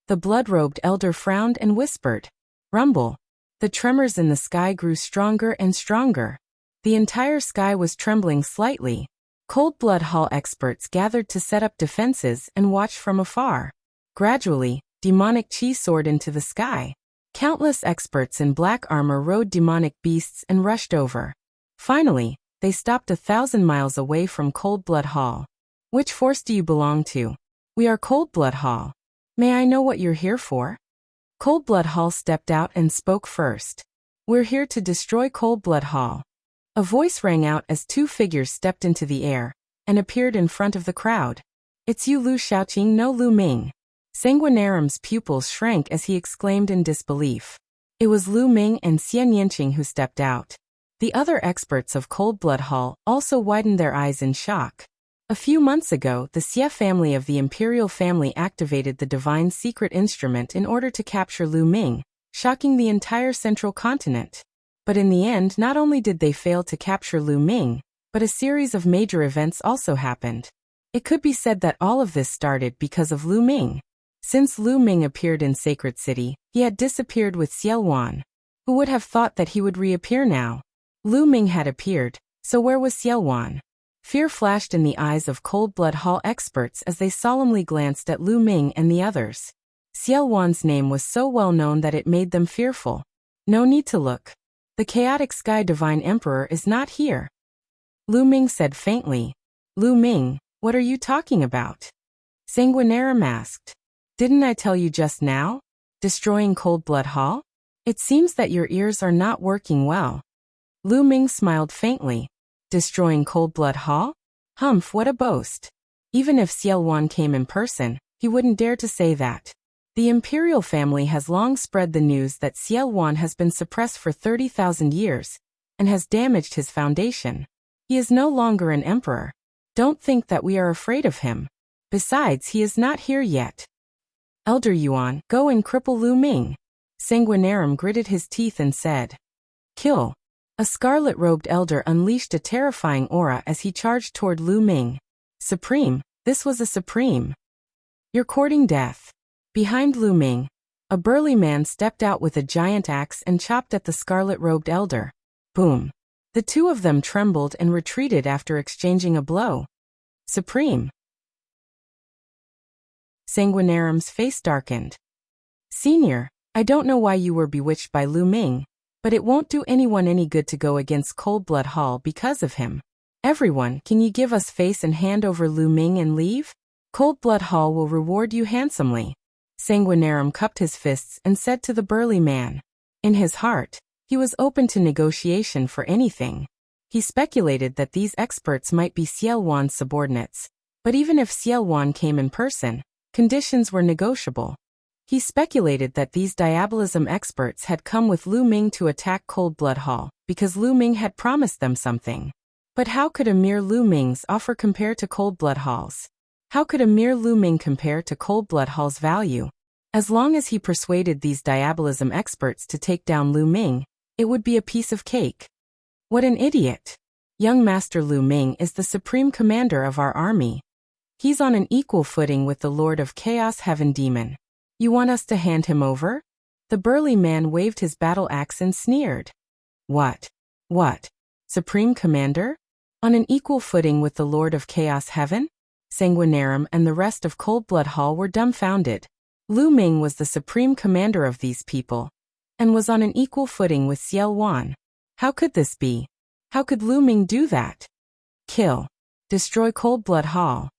The blood-robed elder frowned and whispered. Rumble. The tremors in the sky grew stronger and stronger. The entire sky was trembling slightly. Cold Blood Hall experts gathered to set up defenses and watched from afar. Gradually, demonic chi soared into the sky. Countless experts in black armor rode demonic beasts and rushed over. Finally, they stopped 1,000 miles away from Cold Blood Hall. Which force do you belong to? We are Cold Blood Hall. May I know what you're here for? Cold Blood Hall stepped out and spoke first. We're here to destroy Cold Blood Hall. A voice rang out as two figures stepped into the air and appeared in front of the crowd. It's you, Lu Xiaoqing, no Lu Ming. Sanguinarum's pupils shrank as he exclaimed in disbelief. It was Lu Ming and Xian Yanqing who stepped out. The other experts of Cold Blood Hall also widened their eyes in shock. A few months ago, the Xie family of the Imperial family activated the divine secret instrument in order to capture Lu Ming, shocking the entire central continent. But in the end, not only did they fail to capture Lu Ming, but a series of major events also happened. It could be said that all of this started because of Lu Ming. Since Lu Ming appeared in Sacred City, he had disappeared with Xielwan. Who would have thought that he would reappear now? Lu Ming had appeared, so where was Xielwan? Fear flashed in the eyes of Cold Blood Hall experts as they solemnly glanced at Lu Ming and the others. Xielwan's name was so well known that it made them fearful. No need to look. The chaotic Sky Divine Emperor is not here. Lu Ming said faintly. Lu Ming, what are you talking about? Sanguinarum asked. Didn't I tell you just now? Destroying Cold Blood Hall? It seems that your ears are not working well. Lu Ming smiled faintly. Destroying Cold Blood Hall? Humph, what a boast. Even if Xiao Wan came in person, he wouldn't dare to say that. The imperial family has long spread the news that Xiao Wan has been suppressed for 30,000 years, and has damaged his foundation. He is no longer an emperor. Don't think that we are afraid of him. Besides, he is not here yet. Elder Yuan, go and cripple Lu Ming. Sanguinarum gritted his teeth and said. Kill. A scarlet-robed elder unleashed a terrifying aura as he charged toward Lu Ming. Supreme, this was a supreme. You're courting death. Behind Lu Ming, a burly man stepped out with a giant axe and chopped at the scarlet-robed elder. Boom. The two of them trembled and retreated after exchanging a blow. Supreme. Sanguinarum's face darkened. Senior, I don't know why you were bewitched by Lu Ming, but it won't do anyone any good to go against Cold Blood Hall because of him. Everyone, can you give us face and hand over Lu Ming and leave? Cold Blood Hall will reward you handsomely. Sanguinarum cupped his fists and said to the burly man. In his heart, he was open to negotiation for anything. He speculated that these experts might be Xiao Wan's subordinates, but even if Xiao Wan came in person, conditions were negotiable. He speculated that these diabolism experts had come with Lu Ming to attack Cold Blood Hall, because Lu Ming had promised them something. But how could a mere Lu Ming's offer compare to Cold Blood Hall's? How could a mere Lu Ming compare to Cold Blood Hall's value? As long as he persuaded these diabolism experts to take down Lu Ming, it would be a piece of cake. What an idiot. Young Master Lu Ming is the supreme commander of our army. He's on an equal footing with the Lord of Chaos Heaven Demon. You want us to hand him over? The burly man waved his battle axe and sneered. What? What? Supreme Commander? On an equal footing with the Lord of Chaos Heaven? Sanguinarum and the rest of Cold Blood Hall were dumbfounded. Lu Ming was the supreme commander of these people, and was on an equal footing with Xiao Wan. How could this be? How could Lu Ming do that? Kill. Destroy Cold Blood Hall.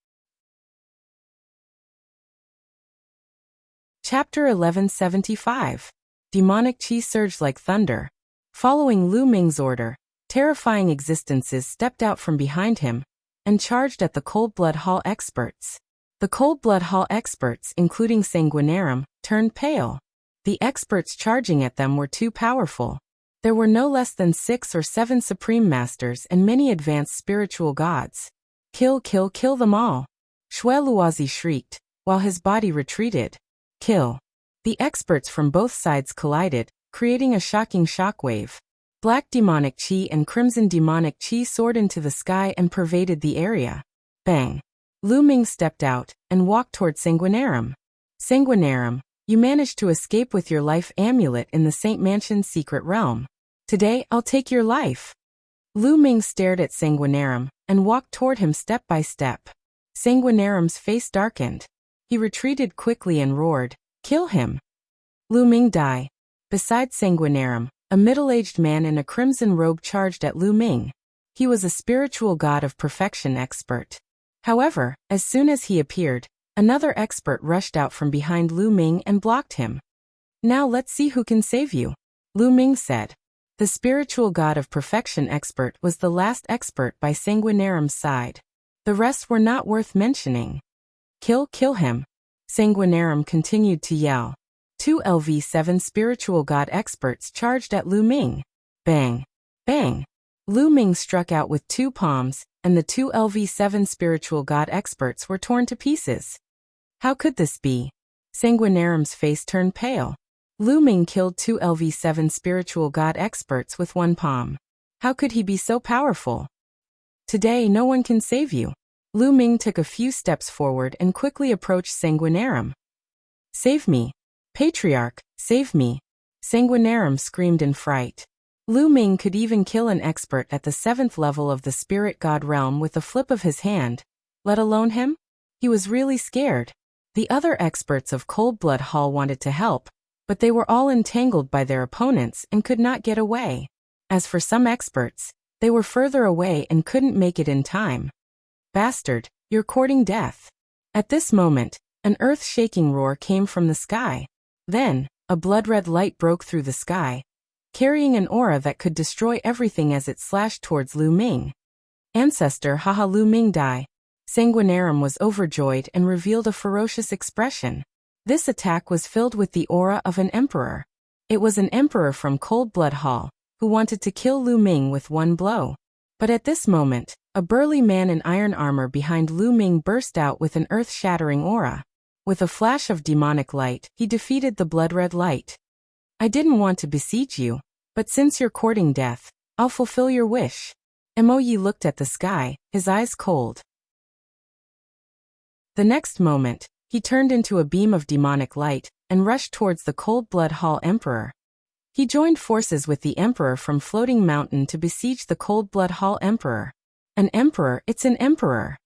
Chapter 1175. Demonic Qi surged like thunder. Following Lu Ming's order, terrifying existences stepped out from behind him and charged at the Cold Blood Hall experts. The Cold Blood Hall experts, including Sanguinarum, turned pale. The experts charging at them were too powerful. There were no less than 6 or 7 supreme masters and many advanced spiritual gods. Kill, kill, kill them all. Shui Luozi shrieked, while his body retreated. Kill. The experts from both sides collided, creating a shocking shockwave. Black demonic qi and crimson demonic qi soared into the sky and pervaded the area. Bang. Lu Ming stepped out and walked toward Sanguinarum. Sanguinarum, you managed to escape with your life amulet in the Saint Mansion's secret realm. Today, I'll take your life. Lu Ming stared at Sanguinarum and walked toward him step by step. Sanguinarum's face darkened. He retreated quickly and roared, "Kill him!" Lu Ming died. Beside Sanguinarum, a middle-aged man in a crimson robe charged at Lu Ming. He was a spiritual god of perfection expert. However, as soon as he appeared, another expert rushed out from behind Lu Ming and blocked him. Now let's see who can save you, Lu Ming said. The spiritual god of perfection expert was the last expert by Sanguinarum's side. The rest were not worth mentioning. Kill him. Sanguinarum continued to yell. 2 LV7 spiritual god experts charged at Lu Ming. Bang. Bang. Lu Ming struck out with 2 palms, and the 2 LV7 spiritual god experts were torn to pieces. How could this be? Sanguinarum's face turned pale. Lu Ming killed 2 LV7 spiritual god experts with 1 palm. How could he be so powerful? Today no one can save you. Lu Ming took a few steps forward and quickly approached Sanguinarum. Save me. Patriarch, save me. Sanguinarum screamed in fright. Lu Ming could even kill an expert at the 7th level of the spirit god realm with a flip of his hand, let alone him? He was really scared. The other experts of Cold Blood Hall wanted to help, but they were all entangled by their opponents and could not get away. As for some experts, they were further away and couldn't make it in time. Bastard, you're courting death. At this moment, an earth-shaking roar came from the sky. Then, a blood-red light broke through the sky. carrying an aura that could destroy everything as it slashed towards Lu Ming. Ancestor, haha, Lu Ming die. Sanguinarum was overjoyed and revealed a ferocious expression. This attack was filled with the aura of an emperor. It was an emperor from Cold Blood Hall, who wanted to kill Lu Ming with one blow. But at this moment, a burly man in iron armor behind Lu Ming burst out with an earth-shattering aura. With a flash of demonic light, he defeated the blood-red light. I didn't want to besiege you, but since you're courting death, I'll fulfill your wish. Mo Yi looked at the sky, his eyes cold. The next moment, he turned into a beam of demonic light and rushed towards the Cold Blood Hall Emperor. He joined forces with the Emperor from Floating Mountain to besiege the Cold Blood Hall Emperor. An emperor, it's an emperor.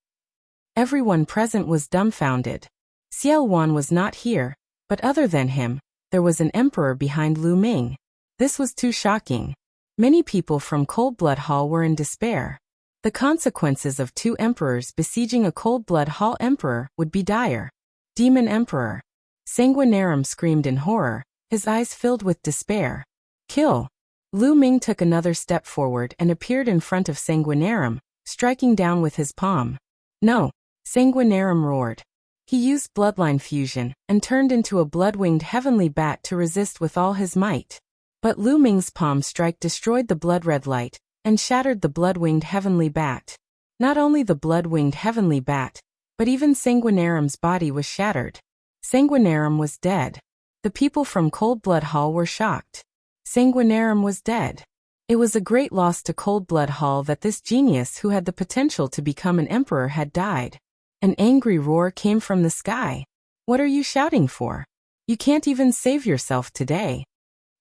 Everyone present was dumbfounded. Xiao Wan was not here, but other than him, there was an emperor behind Lu Ming. This was too shocking. Many people from Cold Blood Hall were in despair. The consequences of two emperors besieging a Cold Blood Hall emperor would be dire. Demon Emperor. Sanguinarum screamed in horror, his eyes filled with despair. Kill. Lu Ming took another step forward and appeared in front of Sanguinarum, striking down with his palm. No. Sanguinarum roared. He used bloodline fusion and turned into a blood-winged heavenly bat to resist with all his might. But Lu Ming's palm strike destroyed the blood-red light and shattered the blood-winged heavenly bat. Not only the blood-winged heavenly bat, but even Sanguinarum's body was shattered. Sanguinarum was dead. The people from Cold Blood Hall were shocked. Sanguinarum was dead. It was a great loss to Cold Blood Hall that this genius who had the potential to become an emperor had died. An angry roar came from the sky. What are you shouting for? You can't even save yourself today.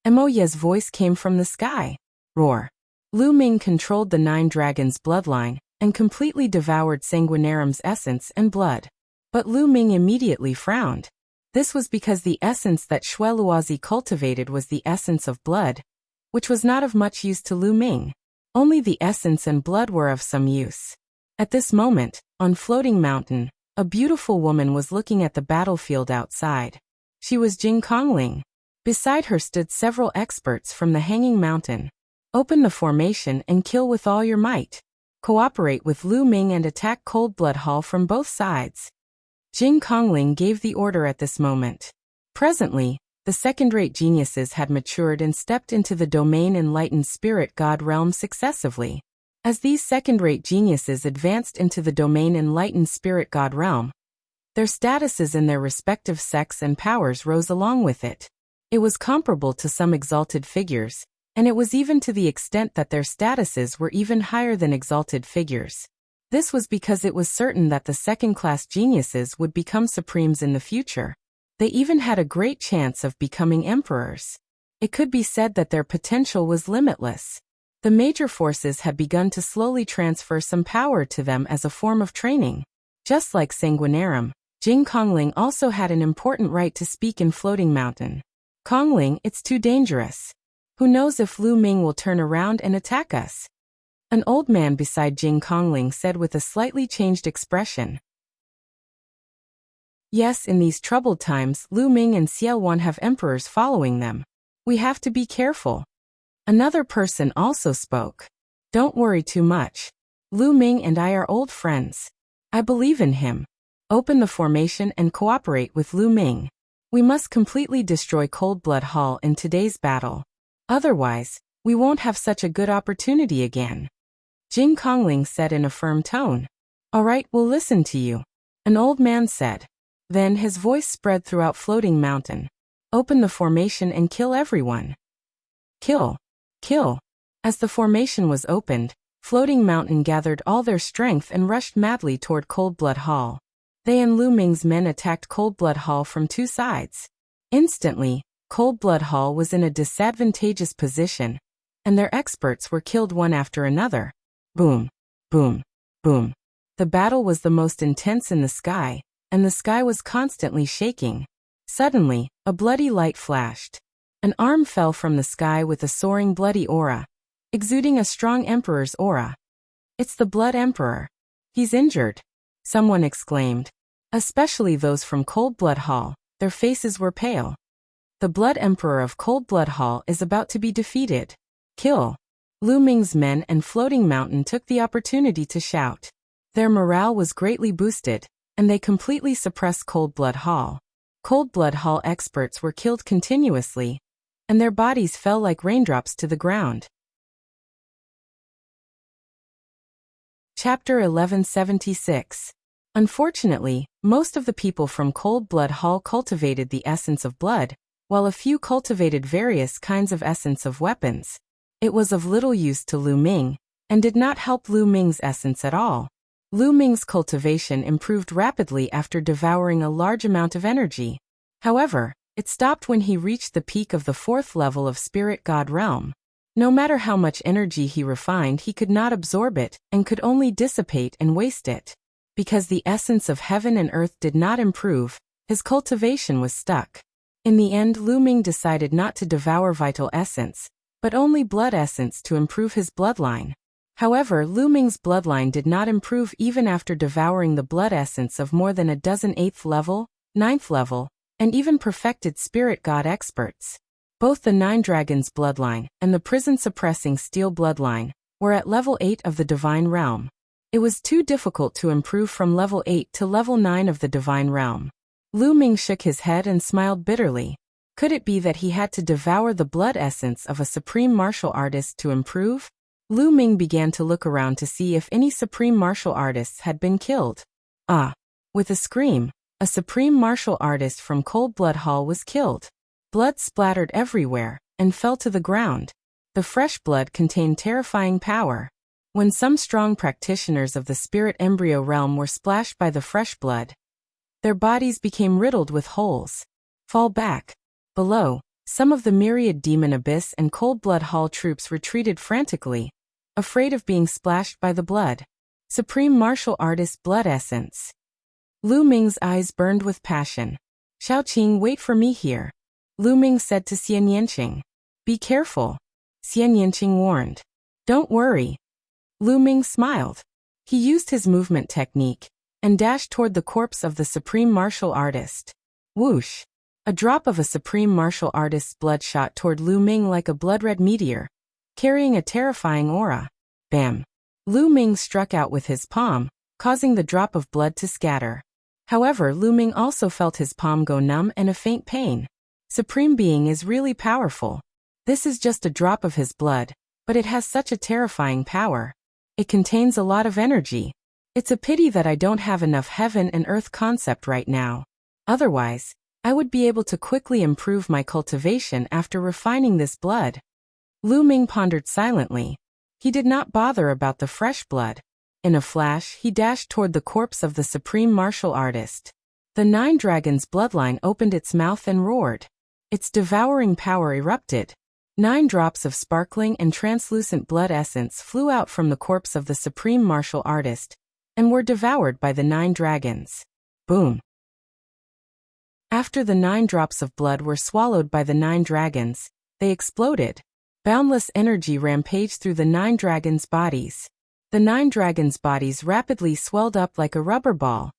Mo Ye's voice came from the sky. Roar. Lu Ming controlled the 9 dragons' bloodline and completely devoured Sanguinarum's essence and blood. But Lu Ming immediately frowned. This was because the essence that Xue Luozi cultivated was the essence of blood, which was not of much use to Lu Ming. Only the essence and blood were of some use. At this moment, on Floating Mountain, a beautiful woman was looking at the battlefield outside. She was Jing Kongling. Beside her stood several experts from the Hanging Mountain. Open the formation and kill with all your might. Cooperate with Lu Ming and attack Cold Blood Hall from both sides. Jing Kongling gave the order at this moment. Presently, the second-rate geniuses had matured and stepped into the domain enlightened spirit god realm successively. As these second-rate geniuses advanced into the domain enlightened spirit god realm, their statuses in their respective sects and powers rose along with it. It was comparable to some exalted figures, and it was even to the extent that their statuses were even higher than exalted figures. This was because it was certain that the second-class geniuses would become supremes in the future. They even had a great chance of becoming emperors. It could be said that their potential was limitless. The major forces had begun to slowly transfer some power to them as a form of training. Just like Sanguinarum, Jing Kongling also had an important right to speak in Floating Mountain. Kongling, it's too dangerous. Who knows if Lu Ming will turn around and attack us? An old man beside Jing Kongling said with a slightly changed expression. Yes, in these troubled times, Lu Ming and Xiao Wan have emperors following them. We have to be careful. Another person also spoke. Don't worry too much. Lu Ming and I are old friends. I believe in him. Open the formation and cooperate with Lu Ming. We must completely destroy Cold Blood Hall in today's battle. Otherwise, we won't have such a good opportunity again. Jing Kongling said in a firm tone. All right, we'll listen to you. An old man said. Then his voice spread throughout Floating Mountain. Open the formation and kill everyone. Kill. Kill. As the formation was opened, Floating Mountain gathered all their strength and rushed madly toward Cold Blood Hall. They and Lu Ming's men attacked Cold Blood Hall from 2 sides. Instantly, Cold Blood Hall was in a disadvantageous position, and their experts were killed one after another. Boom, boom, boom. The battle was the most intense in the sky, and the sky was constantly shaking. Suddenly, a bloody light flashed. An arm fell from the sky with a soaring bloody aura, exuding a strong emperor's aura. It's the Blood Emperor. He's injured, someone exclaimed. Especially those from Cold Blood Hall, their faces were pale. The Blood Emperor of Cold Blood Hall is about to be defeated. Kill. Lu Ming's men and Floating Mountain took the opportunity to shout. Their morale was greatly boosted, and they completely suppressed Cold Blood Hall. Cold Blood Hall experts were killed continuously, and their bodies fell like raindrops to the ground. Chapter 1176. Unfortunately, most of the people from Cold Blood Hall cultivated the essence of blood, while a few cultivated various kinds of essence of weapons. It was of little use to Lu Ming, and did not help Lu Ming's essence at all. Lu Ming's cultivation improved rapidly after devouring a large amount of energy. However, it stopped when he reached the peak of the 4th level of Spirit God Realm. No matter how much energy he refined, he could not absorb it, and could only dissipate and waste it. Because the essence of heaven and earth did not improve, his cultivation was stuck. In the end, Lu Ming decided not to devour vital essence, but only blood essence to improve his bloodline. However, Lu Ming's bloodline did not improve even after devouring the blood essence of more than a dozen 8th level, 9th level, and even perfected spirit god experts. Both the Nine Dragons bloodline and the prison-suppressing Steel bloodline were at level 8 of the Divine Realm. It was too difficult to improve from level 8 to level 9 of the Divine Realm. Lu Ming shook his head and smiled bitterly. Could it be that he had to devour the blood essence of a supreme martial artist to improve? Lu Ming began to look around to see if any supreme martial artists had been killed. Ah! With a scream, a supreme martial artist from Cold Blood Hall was killed. Blood splattered everywhere, and fell to the ground. The fresh blood contained terrifying power. When some strong practitioners of the spirit embryo realm were splashed by the fresh blood, their bodies became riddled with holes. Fall back. Below, some of the myriad Demon Abyss and Cold Blood Hall troops retreated frantically, afraid of being splashed by the blood. Supreme Martial Artist Blood Essence. Lu Ming's eyes burned with passion. Xiaoqing, wait for me here. Lu Ming said to Xian Yanqing. Be careful. Xian Yanqing warned. Don't worry. Lu Ming smiled. He used his movement technique, and dashed toward the corpse of the Supreme Martial Artist. Whoosh! A drop of a Supreme Martial Artist's blood shot toward Lu Ming like a blood-red meteor, carrying a terrifying aura. Bam! Lu Ming struck out with his palm, causing the drop of blood to scatter. However, Lu Ming also felt his palm go numb and a faint pain. Supreme Being is really powerful. This is just a drop of his blood, but it has such a terrifying power. It contains a lot of energy. It's a pity that I don't have enough heaven and earth concept right now. Otherwise, I would be able to quickly improve my cultivation after refining this blood. Lu Ming pondered silently. He did not bother about the fresh blood. In a flash, he dashed toward the corpse of the Supreme Martial Artist. The Nine Dragons bloodline opened its mouth and roared. Its devouring power erupted. 9 drops of sparkling and translucent blood essence flew out from the corpse of the Supreme Martial Artist, and were devoured by the 9 dragons. Boom! After the 9 drops of blood were swallowed by the 9 dragons, they exploded. Boundless energy rampaged through the 9 dragons' bodies. The 9 dragons' bodies rapidly swelled up like a rubber ball,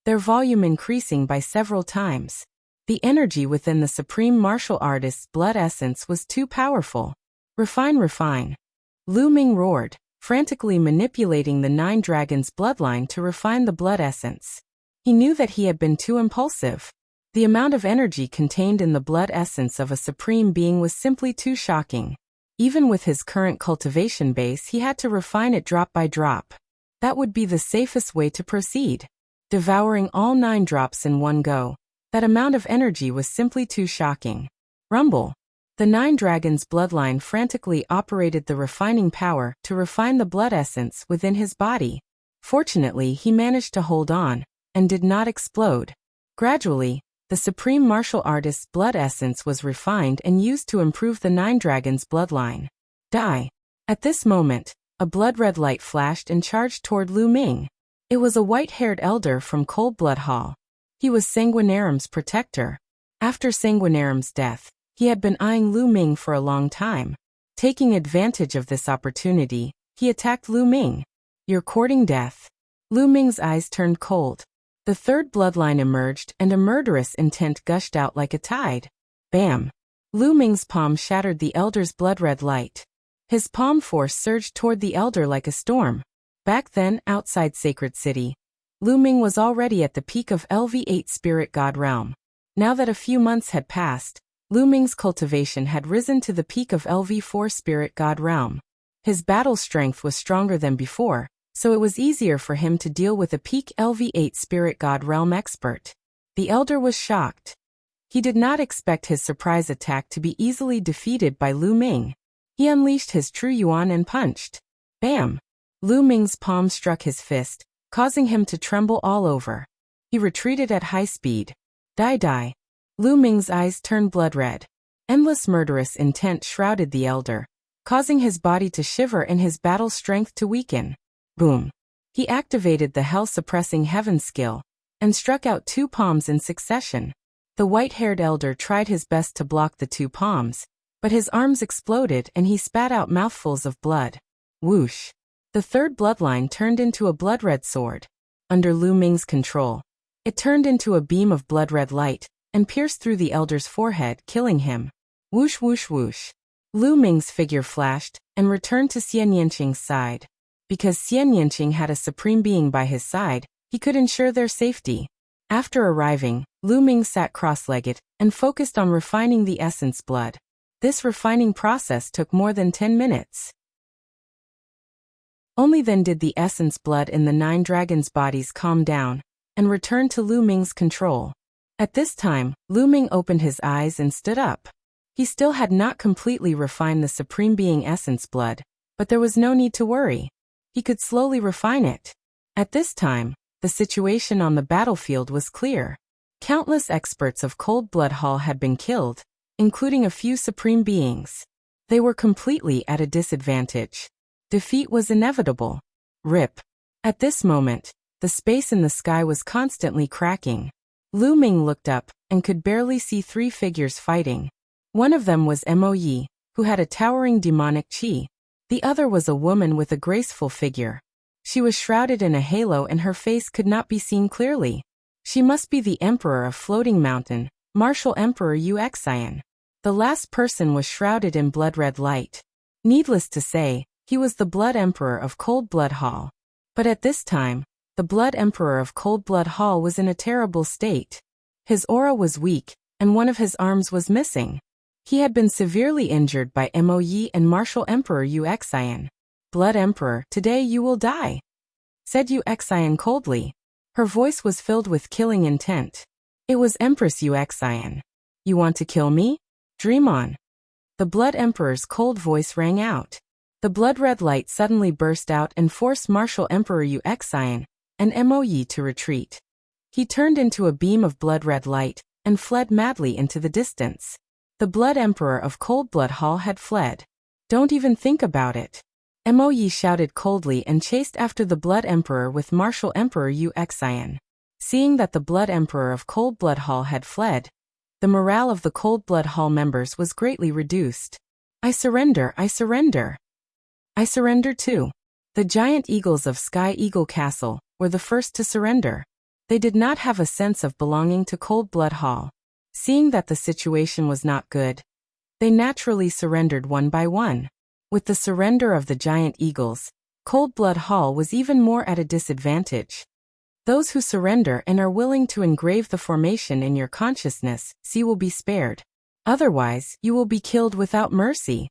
their volume increasing by several times. The energy within the Supreme Martial Artist's blood essence was too powerful. Refine, refine. Lu Ming roared, frantically manipulating the 9 dragons' bloodline to refine the blood essence. He knew that he had been too impulsive. The amount of energy contained in the blood essence of a supreme being was simply too shocking. Even with his current cultivation base, he had to refine it drop by drop. That would be the safest way to proceed. Devouring all 9 drops in one go, that amount of energy was simply too shocking. Rumble! The 9 dragons' bloodline frantically operated the refining power to refine the blood essence within his body. Fortunately, he managed to hold on, and did not explode. Gradually, the Supreme Martial Artist's blood essence was refined and used to improve the 9 dragons' bloodline. Die! At this moment, a blood-red light flashed and charged toward Lu Ming. It was a white-haired elder from Cold Blood Hall. He was Sanguinarum's protector. After Sanguinarum's death, he had been eyeing Lu Ming for a long time. Taking advantage of this opportunity, he attacked Lu Ming. You're courting death. Lu Ming's eyes turned cold. The 3rd bloodline emerged and a murderous intent gushed out like a tide. Bam! Lu Ming's palm shattered the elder's blood-red light. His palm force surged toward the elder like a storm. Back then, outside Sacred City, Lu Ming was already at the peak of LV8 Spirit God realm. Now that a few months had passed, Lu Ming's cultivation had risen to the peak of LV4 Spirit God realm. His battle strength was stronger than before, so it was easier for him to deal with a peak LV8 Spirit God realm expert. The elder was shocked. He did not expect his surprise attack to be easily defeated by Lu Ming. He unleashed his true yuan and punched. Bam! Lu Ming's palm struck his fist, causing him to tremble all over. He retreated at high speed. Die. Lu Ming's eyes turned blood-red. Endless murderous intent shrouded the elder, causing his body to shiver and his battle strength to weaken. Boom! He activated the hell-suppressing heaven skill, and struck out 2 palms in succession. The white-haired elder tried his best to block the 2 palms, but his arms exploded and he spat out mouthfuls of blood. Whoosh! The third bloodline turned into a blood-red sword. Under Lu Ming's control, it turned into a beam of blood-red light, and pierced through the elder's forehead, killing him. Whoosh whoosh whoosh. Lu Ming's figure flashed, and returned to Xian Yanqing's side. Because Xian Yanqing had a supreme being by his side, he could ensure their safety. After arriving, Lu Ming sat cross-legged, and focused on refining the essence blood. This refining process took more than 10 minutes. Only then did the essence blood in the 9 dragons' bodies calm down, and return to Lu Ming's control. At this time, Lu Ming opened his eyes and stood up. He still had not completely refined the Supreme Being essence blood, but there was no need to worry. He could slowly refine it. At this time, the situation on the battlefield was clear. Countless experts of Cold Blood Hall had been killed, including a few Supreme Beings. They were completely at a disadvantage. Defeat was inevitable. RIP. At this moment, the space in the sky was constantly cracking. Lu Ming looked up, and could barely see 3 figures fighting. One of them was Mo Yi, who had a towering demonic qi. The other was a woman with a graceful figure. She was shrouded in a halo and her face could not be seen clearly. She must be the Emperor of Floating Mountain, Martial Emperor Wuxia. The last person was shrouded in blood-red light. Needless to say, he was the Blood Emperor of Cold Blood Hall. But at this time, the Blood Emperor of Cold Blood Hall was in a terrible state. His aura was weak, and one of his arms was missing. He had been severely injured by Mo Yi and Martial Emperor Wuxia. Blood Emperor, today you will die, said Wuxia coldly. Her voice was filled with killing intent. It was Empress Wuxia. You want to kill me? Dream on. The Blood Emperor's cold voice rang out. The blood-red light suddenly burst out and forced Martial Emperor Wuxia and Mo Yi to retreat. He turned into a beam of blood-red light and fled madly into the distance. The Blood Emperor of Cold Blood Hall had fled. Don't even think about it. Mo Yi shouted coldly and chased after the Blood Emperor with Martial Emperor Wuxia. Seeing that the Blood Emperor of Cold Blood Hall had fled, the morale of the Cold Blood Hall members was greatly reduced. I surrender, I surrender. I surrender too. The giant eagles of Sky Eagle Castle were the first to surrender. They did not have a sense of belonging to Cold Blood Hall. Seeing that the situation was not good, they naturally surrendered one by one. With the surrender of the giant eagles, Cold Blood Hall was even more at a disadvantage. Those who surrender and are willing to engrave the formation in your consciousness, will be spared. Otherwise, you will be killed without mercy.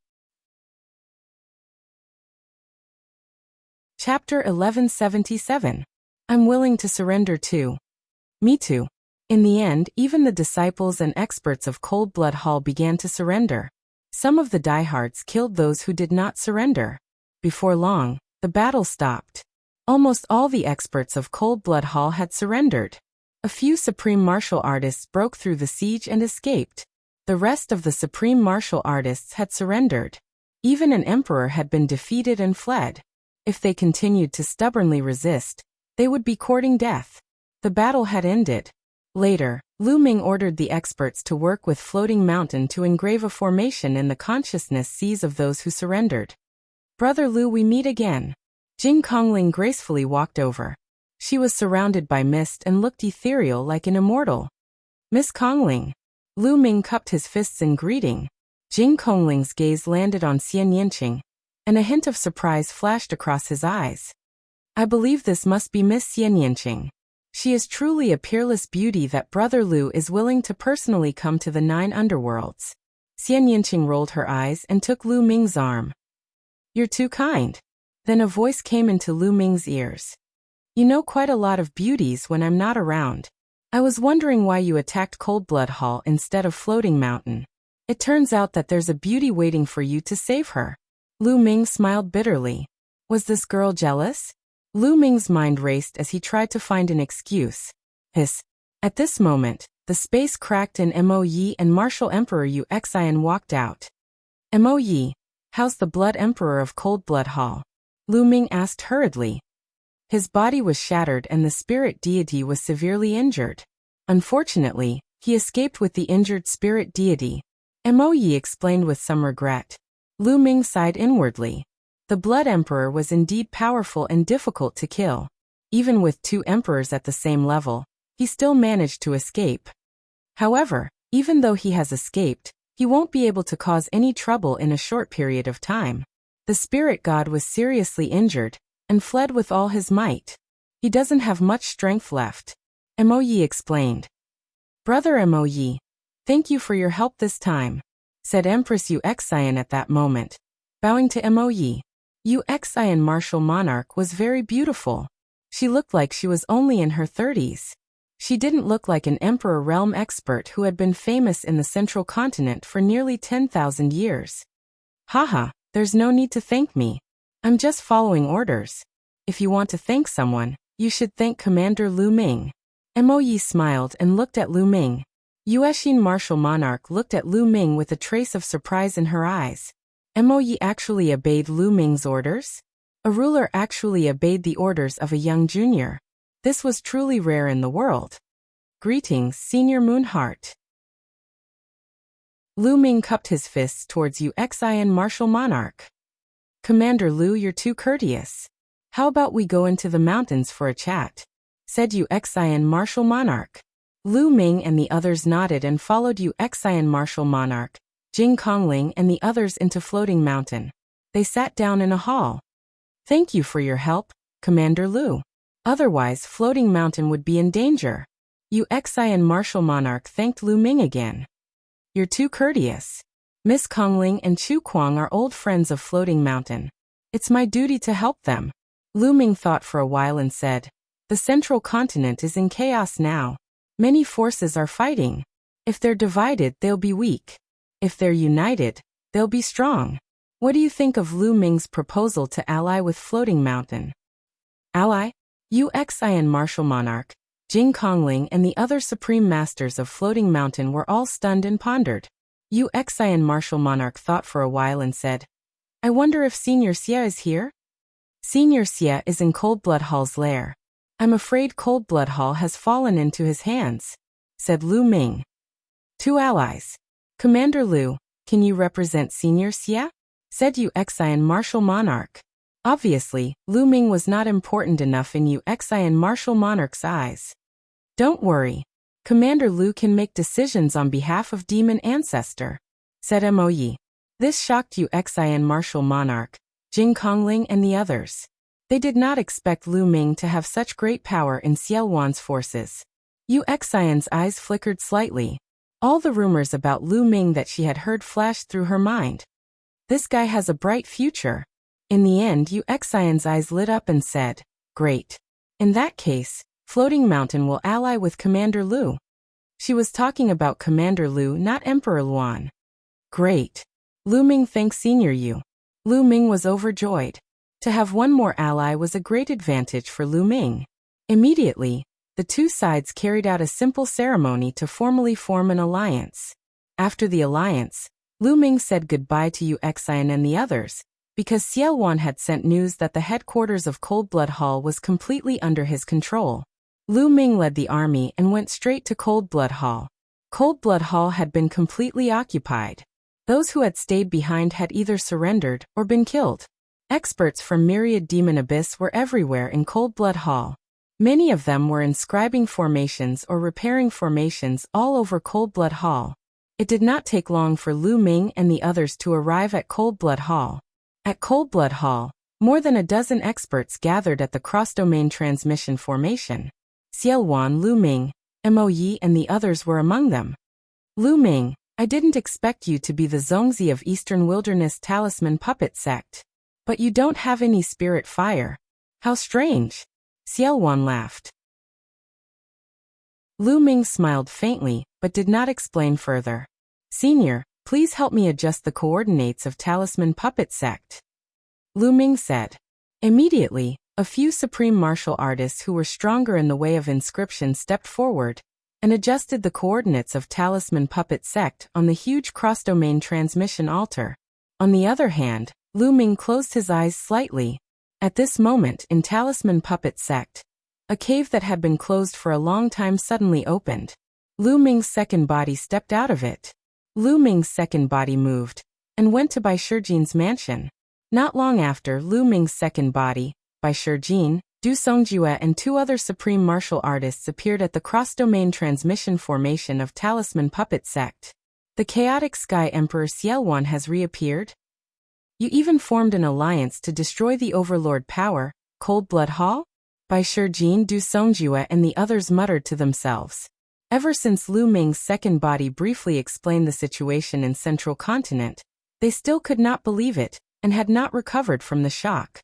Chapter 1177. I'm willing to surrender too. Me too. In the end, even the disciples and experts of Cold Blood Hall began to surrender. Some of the diehards killed those who did not surrender. Before long, the battle stopped. Almost all the experts of Cold Blood Hall had surrendered. A few supreme martial artists broke through the siege and escaped. The rest of the supreme martial artists had surrendered. Even an emperor had been defeated and fled. If they continued to stubbornly resist, they would be courting death. The battle had ended. Later, Lu Ming ordered the experts to work with Floating Mountain to engrave a formation in the consciousness seas of those who surrendered. Brother Lu, we meet again. Jing Kongling gracefully walked over. She was surrounded by mist and looked ethereal like an immortal. Miss Kongling. Lu Ming cupped his fists in greeting. Jing Kongling's gaze landed on Xian Yinqing, and a hint of surprise flashed across his eyes. I believe this must be Miss Xian Yinqing. She is truly a peerless beauty that Brother Lu is willing to personally come to the 9 underworlds. Xian Yinqing rolled her eyes and took Lu Ming's arm. You're too kind. Then a voice came into Lu Ming's ears. You know quite a lot of beauties when I'm not around. I was wondering why you attacked Coldblood Hall instead of Floating Mountain. It turns out that there's a beauty waiting for you to save her. Lu Ming smiled bitterly. Was this girl jealous? Lu Ming's mind raced as he tried to find an excuse. Hiss. At this moment, the space cracked and Mo Yi and Martial Emperor Yu Xian walked out. Mo Yi, how's the Blood Emperor of Coldblood Hall? Lu Ming asked hurriedly. His body was shattered and the spirit deity was severely injured. Unfortunately, he escaped with the injured spirit deity. Mo Yi explained with some regret. Lu Ming sighed inwardly. The Blood Emperor was indeed powerful and difficult to kill. Even with 2 emperors at the same level, he still managed to escape. However, even though he has escaped, he won't be able to cause any trouble in a short period of time. The spirit god was seriously injured, and fled with all his might. He doesn't have much strength left. Mo Yi explained. Brother Mo Yi, thank you for your help this time, said Empress Yu Xian at that moment. Bowing to Mo Yi, Yu Xian martial monarch was very beautiful. She looked like she was only in her 30s. She didn't look like an emperor realm expert who had been famous in the central continent for nearly 10,000 years. Haha, there's no need to thank me. I'm just following orders. If you want to thank someone, you should thank Commander Lu Ming. Mo Yi smiled and looked at Lu Ming. Yu Xian martial monarch looked at Lu Ming with a trace of surprise in her eyes. Mo Yi actually obeyed Lu Ming's orders? A ruler actually obeyed the orders of a young junior. This was truly rare in the world. Greetings, Senior Moonheart. Lu Ming cupped his fists towards Yu Xian martial monarch. Commander Lu, you're too courteous. How about we go into the mountains for a chat? Said Yu Xian martial monarch. Lu Ming and the others nodded and followed Yu Xian martial monarch, Jing Kongling and the others into Floating Mountain. They sat down in a hall. Thank you for your help, Commander Lu. Otherwise, Floating Mountain would be in danger. Yu Xian martial monarch thanked Lu Ming again. You're too courteous. Miss Kongling and Chu Kuang are old friends of Floating Mountain. It's my duty to help them. Lu Ming thought for a while and said, the central continent is in chaos now. Many forces are fighting. If they're divided, they'll be weak. If they're united, they'll be strong. What do you think of Lu Ming's proposal to ally with Floating Mountain? Ally? Yu Xian martial monarch, Jing Kongling and the other supreme masters of Floating Mountain were all stunned and pondered. Yu Xian martial monarch thought for a while and said, I wonder if Senior Xia is here? Senior Xia is in Coldblood Hall's lair. I'm afraid Coldblood Hall has fallen into his hands, said Lu Ming. 2 allies. Commander Lu, can you represent Senior Xia? Said Yu Xian martial monarch. Obviously, Lu Ming was not important enough in Yu Xian martial monarch's eyes. Don't worry. Commander Lu can make decisions on behalf of Demon Ancestor, said Mo Yi. This shocked Yu Xian martial monarch, Jing Kongling and the others. They did not expect Lu Ming to have such great power in Xiaowan's forces. Yu Xian's eyes flickered slightly. All the rumors about Lu Ming that she had heard flashed through her mind. This guy has a bright future. In the end, Yu Xian's eyes lit up and said, Great. In that case, Floating Mountain will ally with Commander Lu. She was talking about Commander Lu, not Emperor Luan. Great. Lu Ming thanks Senior Yu. Lu Ming was overjoyed. To have one more ally was a great advantage for Lu Ming. Immediately, the 2 sides carried out a simple ceremony to formally form an alliance. After the alliance, Lu Ming said goodbye to Yu Xian and the others, because Xiaowan had sent news that the headquarters of Coldblood Hall was completely under his control. Lu Ming led the army and went straight to Coldblood Hall. Coldblood Hall had been completely occupied. Those who had stayed behind had either surrendered or been killed. Experts from Myriad Demon Abyss were everywhere in Coldblood Hall. Many of them were inscribing formations or repairing formations all over Coldblood Hall. It did not take long for Lu Ming and the others to arrive at Cold Blood Hall. At Cold Blood Hall, more than a dozen experts gathered at the cross-domain transmission formation. Xiaowan, Lu Ming, Mo Yi and the others were among them. Lu Ming, I didn't expect you to be the Zongzi of Eastern Wilderness Talisman Puppet Sect. But you don't have any spirit fire. How strange. Xiaowan laughed. Lu Ming smiled faintly, but did not explain further. Senior, please help me adjust the coordinates of Talisman Puppet Sect. Lu Ming said. Immediately, a few supreme martial artists who were stronger in the way of inscription stepped forward and adjusted the coordinates of Talisman Puppet Sect on the huge cross-domain transmission altar. On the other hand, Lu Ming closed his eyes slightly. At this moment in Talisman Puppet Sect, a cave that had been closed for a long time suddenly opened. Lu Ming's second body stepped out of it. Lu Ming's second body moved and went to Bai Shijin's mansion. Not long after Lu Ming's second body, Bai Shijin, Du Songjue and two other supreme martial artists appeared at the cross-domain transmission formation of Talisman Puppet Sect. The chaotic Sky Emperor Xiaowan has reappeared? You even formed an alliance to destroy the Overlord power, Cold Blood Hall? Bai Shijin, Du Songjue and the others muttered to themselves. Ever since Lu Ming's second body briefly explained the situation in Central Continent, they still could not believe it and had not recovered from the shock.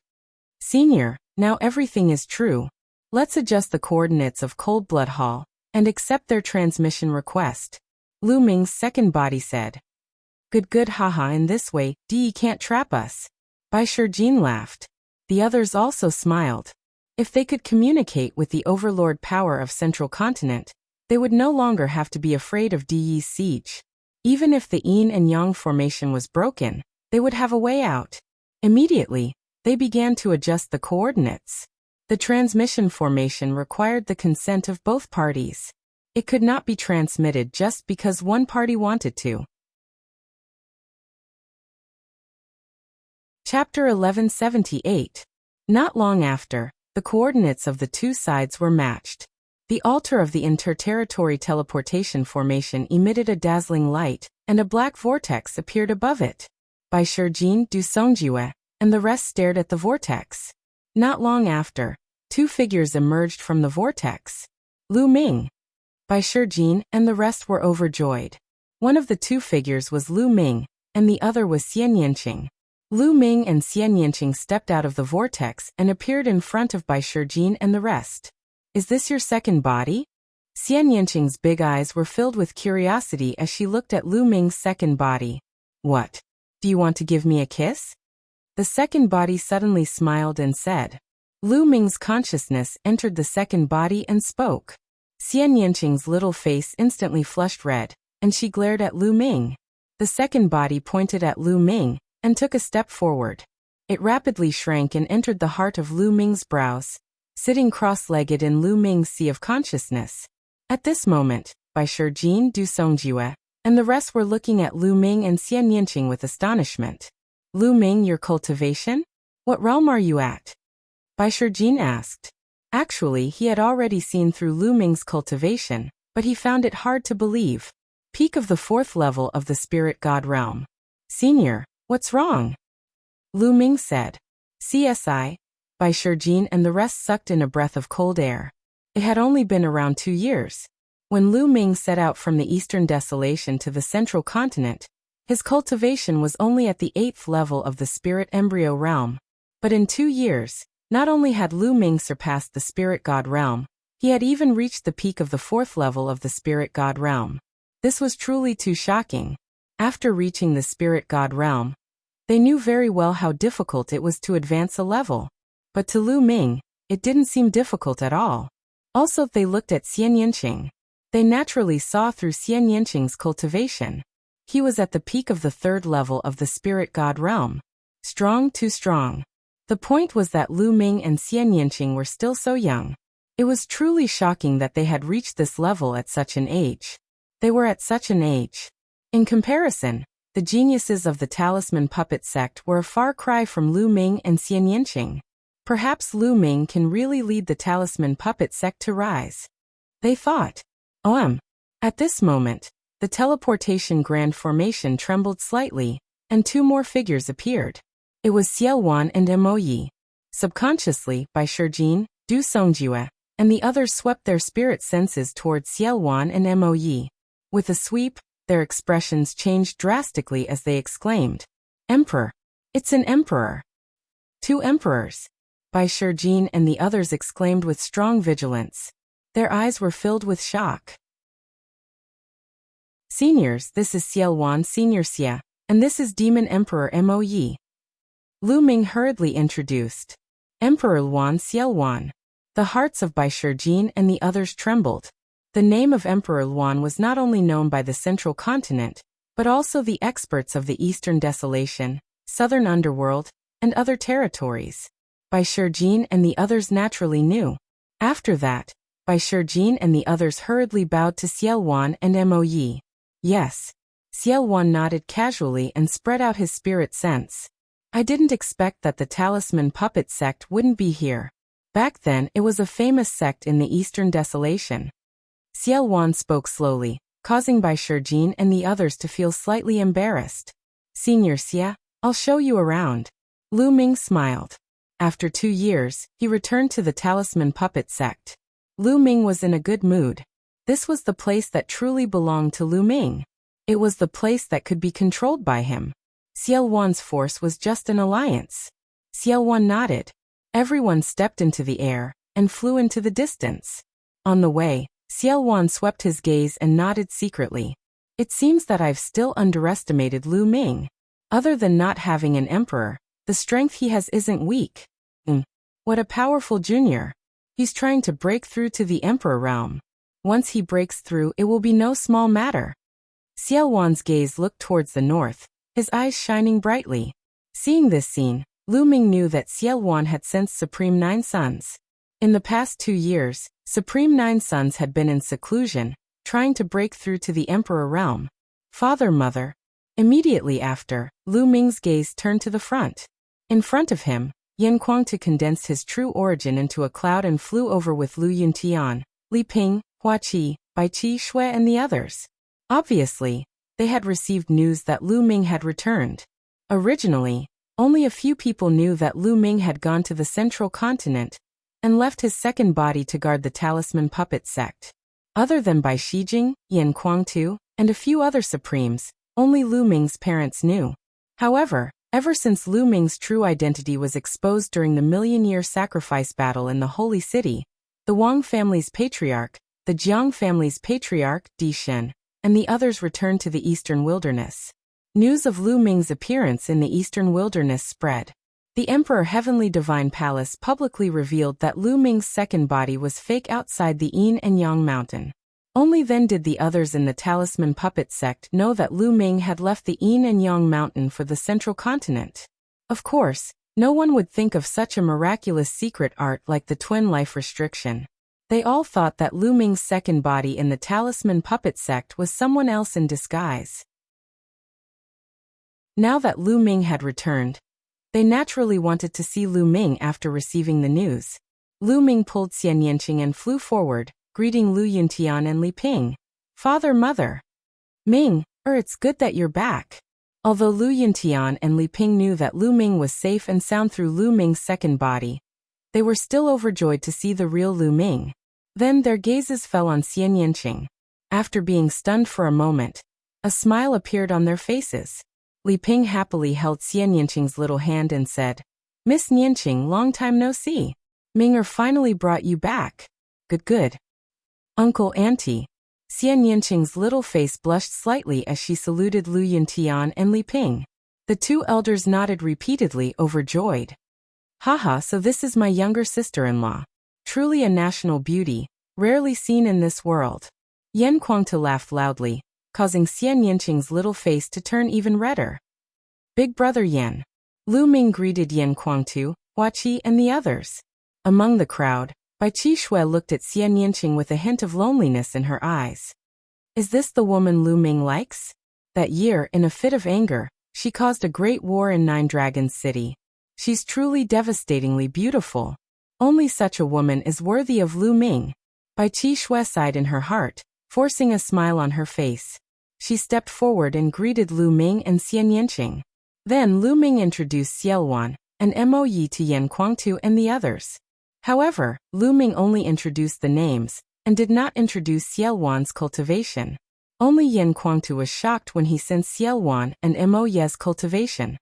Senior, now everything is true. Let's adjust the coordinates of Cold Blood Hall and accept their transmission request. Lu Ming's second body said. Good haha, in this way, Di can't trap us. Bai Shijin laughed. The others also smiled. If they could communicate with the overlord power of Central Continent, they would no longer have to be afraid of Di's siege. Even if the Yin and Yang formation was broken, they would have a way out. Immediately, they began to adjust the coordinates. The transmission formation required the consent of both parties. It could not be transmitted just because one party wanted to. Chapter 1178. Not long after, the coordinates of the two sides were matched. The altar of the interterritory teleportation formation emitted a dazzling light, and a black vortex appeared above it. Bai Shijin, Du Songjue, and the rest stared at the vortex. Not long after, two figures emerged from the vortex. Lu Ming, Bai Shijin, and the rest were overjoyed. One of the two figures was Lu Ming, and the other was Xian Yanqing. Lu Ming and Xian Yanqing stepped out of the vortex and appeared in front of Bai Shijin and the rest. Is this your second body? Xian Yanqing's big eyes were filled with curiosity as she looked at Lu Ming's second body. What? Do you want to give me a kiss? The second body suddenly smiled and said. Lu Ming's consciousness entered the second body and spoke. Xian Yanqing's little face instantly flushed red, and she glared at Lu Ming. The second body pointed at Lu Ming and took a step forward. It rapidly shrank and entered the heart of Lu Ming's brows, sitting cross-legged in Lu Ming's sea of consciousness. At this moment, Bai Shijin, Du Songjue, and the rest were looking at Lu Ming and Xian Yanqing with astonishment. Lu Ming, your cultivation? What realm are you at? Bai Shijin asked. Actually, he had already seen through Lu Ming's cultivation, but he found it hard to believe. Peak of the 4th level of the Spirit God realm. Senior, what's wrong? Lu Ming said. CSI. Bai Shijin and the rest sucked in a breath of cold air. It had only been around 2 years. When Lu Ming set out from the Eastern Desolation to the Central Continent, his cultivation was only at the 8th level of the Spirit Embryo realm. But in 2 years, not only had Lu Ming surpassed the Spirit God realm, he had even reached the peak of the 4th level of the Spirit God realm. This was truly too shocking. After reaching the Spirit God realm, they knew very well how difficult it was to advance a level. But to Lu Ming, it didn't seem difficult at all. Also, they looked at Xian Yanqing. They naturally saw through Xian Yanqing's cultivation. He was at the peak of the 3rd level of the Spirit God realm. Strong, too strong. The point was that Lu Ming and Xian Yanqing were still so young. It was truly shocking that they had reached this level at such an age. They were at such an age. In comparison, the geniuses of the Talisman Puppet Sect were a far cry from Lu Ming and Xian Yanqing. Perhaps Lu Ming can really lead the Talisman Puppet Sect to rise. They thought. At this moment, the teleportation grand formation trembled slightly, and two more figures appeared. It was Xiaowan and Moyi. Subconsciously, Bai Shijin, Du Songjue, and the others swept their spirit senses towards Xiaowan and Moyi. With a sweep, their expressions changed drastically as they exclaimed, "Emperor! It's an emperor!" Two emperors! Bai Shijin and the others exclaimed with strong vigilance. Their eyes were filled with shock. Seniors, this is Xiaowan Senior Xia, and this is Demon Emperor Moyi. Lu Ming hurriedly introduced. Emperor Luan Xiaowan. The hearts of Bai Shijin and the others trembled. The name of Emperor Luan was not only known by the central continent, but also the experts of the Eastern Desolation, Southern Underworld, and other territories. Bai Shijin and the others naturally knew. After that, Bai Shijin and the others hurriedly bowed to Xiaowan and Moyi. Yes. Xiaowan nodded casually and spread out his spirit sense. I didn't expect that the Talisman Puppet sect wouldn't be here. Back then, it was a famous sect in the Eastern Desolation. Xiaowan spoke slowly, causing Bai Shijin and the others to feel slightly embarrassed. Senior Xia, I'll show you around. Lu Ming smiled. After 2 years, he returned to the Talisman Puppet sect. Lu Ming was in a good mood. This was the place that truly belonged to Lu Ming. It was the place that could be controlled by him. Xiaowan's force was just an alliance. Xiaowan nodded. Everyone stepped into the air and flew into the distance. On the way, Xiaowan swept his gaze and nodded secretly. It seems that I've still underestimated Lu Ming. Other than not having an emperor, the strength he has isn't weak. What a powerful junior. He's trying to break through to the emperor realm. Once he breaks through, it will be no small matter. Xiaowan's gaze looked towards the north, his eyes shining brightly. Seeing this scene, Lu Ming knew that Xiaowan had sensed Supreme Nine Sons. In the past 2 years, Supreme Nine Sons had been in seclusion, trying to break through to the Emperor realm. Father, mother. Immediately after, Lu Ming's gaze turned to the front. In front of him, Yan Kuangtu condensed his true origin into a cloud and flew over with Lu Yuntian, Li Ping, Hua Qi, Bai Qi Shui and the others. Obviously, they had received news that Lu Ming had returned. Originally, only a few people knew that Lu Ming had gone to the central continent and left his second body to guard the Talisman Puppet sect. Other than Bai Shijing, Yan Kuangtu, and a few other supremes, only Lu Ming's parents knew. However, ever since Lu Ming's true identity was exposed during the million-year sacrifice battle in the Holy City, the Wang family's patriarch, the Jiang family's patriarch, Di Shen, and the others returned to the Eastern Wilderness. News of Lu Ming's appearance in the Eastern Wilderness spread. The Emperor Heavenly Divine Palace publicly revealed that Lu Ming's second body was fake outside the Yin and Yang mountain. Only then did the others in the Talisman Puppet sect know that Lu Ming had left the Yin and Yang mountain for the central continent. Of course, no one would think of such a miraculous secret art like the twin life restriction. They all thought that Lu Ming's second body in the Talisman Puppet sect was someone else in disguise. Now that Lu Ming had returned, they naturally wanted to see Lu Ming after receiving the news. Lu Ming pulled Xian Yanqing and flew forward, greeting Lu Yuntian and Li Ping. Father, mother. Ming, it's good that you're back. Although Lu Yuntian and Li Ping knew that Lu Ming was safe and sound through Lu Ming's second body, they were still overjoyed to see the real Lu Ming. Then their gazes fell on Xian Yanqing. After being stunned for a moment, a smile appeared on their faces. Li Ping happily held Xian Yanqing's little hand and said, Miss Yanqing, long time no see. Ming finally brought you back. Good. Uncle, Auntie. Xian Yanqing's little face blushed slightly as she saluted Lu Yuntian and Li Ping. The two elders nodded repeatedly, overjoyed. Haha, so this is my younger sister-in-law. Truly a national beauty, rarely seen in this world. Yan Kuangtu laughed loudly, causing Xian Yanqing's little face to turn even redder. Big brother Yan. Lu Ming greeted Yan Kuangtu, Hua Qi and the others. Among the crowd, Bai Qi Shui looked at Xian Yanqing with a hint of loneliness in her eyes. Is this the woman Lu Ming likes? That year, in a fit of anger, she caused a great war in Nine Dragons City. She's truly devastatingly beautiful. Only such a woman is worthy of Lu Ming. Bai Qi Shui sighed in her heart, forcing a smile on her face. She stepped forward and greeted Lu Ming and Xian Yanqing. Then Lu Ming introduced Xiaowan and Mo Yi to Yan Kuangtu and the others. However, Lu Ming only introduced the names and did not introduce Xiaowan's cultivation. Only Yan Kuangtu was shocked when he sensed Xiaowan and Mo Yi's cultivation.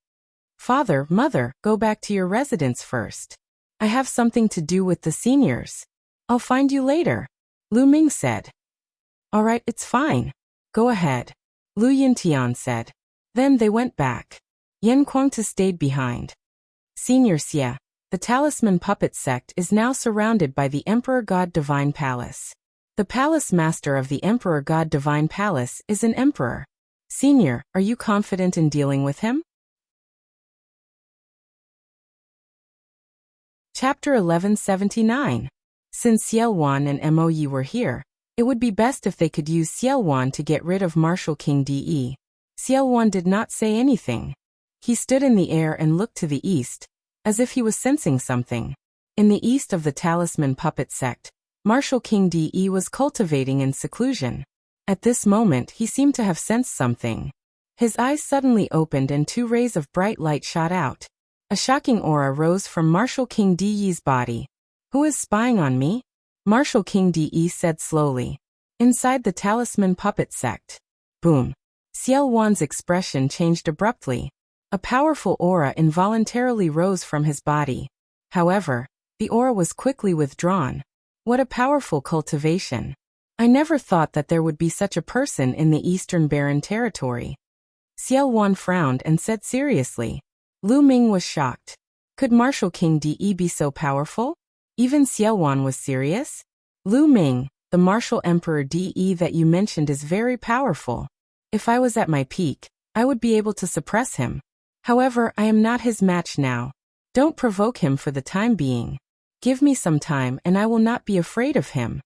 Father, mother, go back to your residence first. I have something to do with the seniors. I'll find you later, Lu Ming said. All right, it's fine. Go ahead, Lu Yintian said. Then they went back. Yan Kuangtu stayed behind. Senior Xia, the talisman puppet sect is now surrounded by the Emperor God Divine Palace. The palace master of the Emperor God Divine Palace is an emperor. Senior, are you confident in dealing with him? Chapter 1179. Since Xiaowan and Mo Yi were here, it would be best if they could use Xiaowan to get rid of Martial King De. Xiaowan did not say anything. He stood in the air and looked to the east, as if he was sensing something. In the east of the talisman puppet sect, Martial King De was cultivating in seclusion. At this moment he seemed to have sensed something. His eyes suddenly opened and 2 rays of bright light shot out. A shocking aura rose from Martial King De's body. Who is spying on me? Martial King De said slowly. Inside the talisman puppet sect. Boom. Xiaowan's expression changed abruptly. A powerful aura involuntarily rose from his body. However, the aura was quickly withdrawn. What a powerful cultivation. I never thought that there would be such a person in the Eastern Barren territory. Xiaowan frowned and said seriously. Lu Ming was shocked. Could Martial King De be so powerful? Even Xiaowan was serious? Lu Ming, the Martial Emperor De that you mentioned is very powerful. If I was at my peak, I would be able to suppress him. However, I am not his match now. Don't provoke him for the time being. Give me some time and I will not be afraid of him.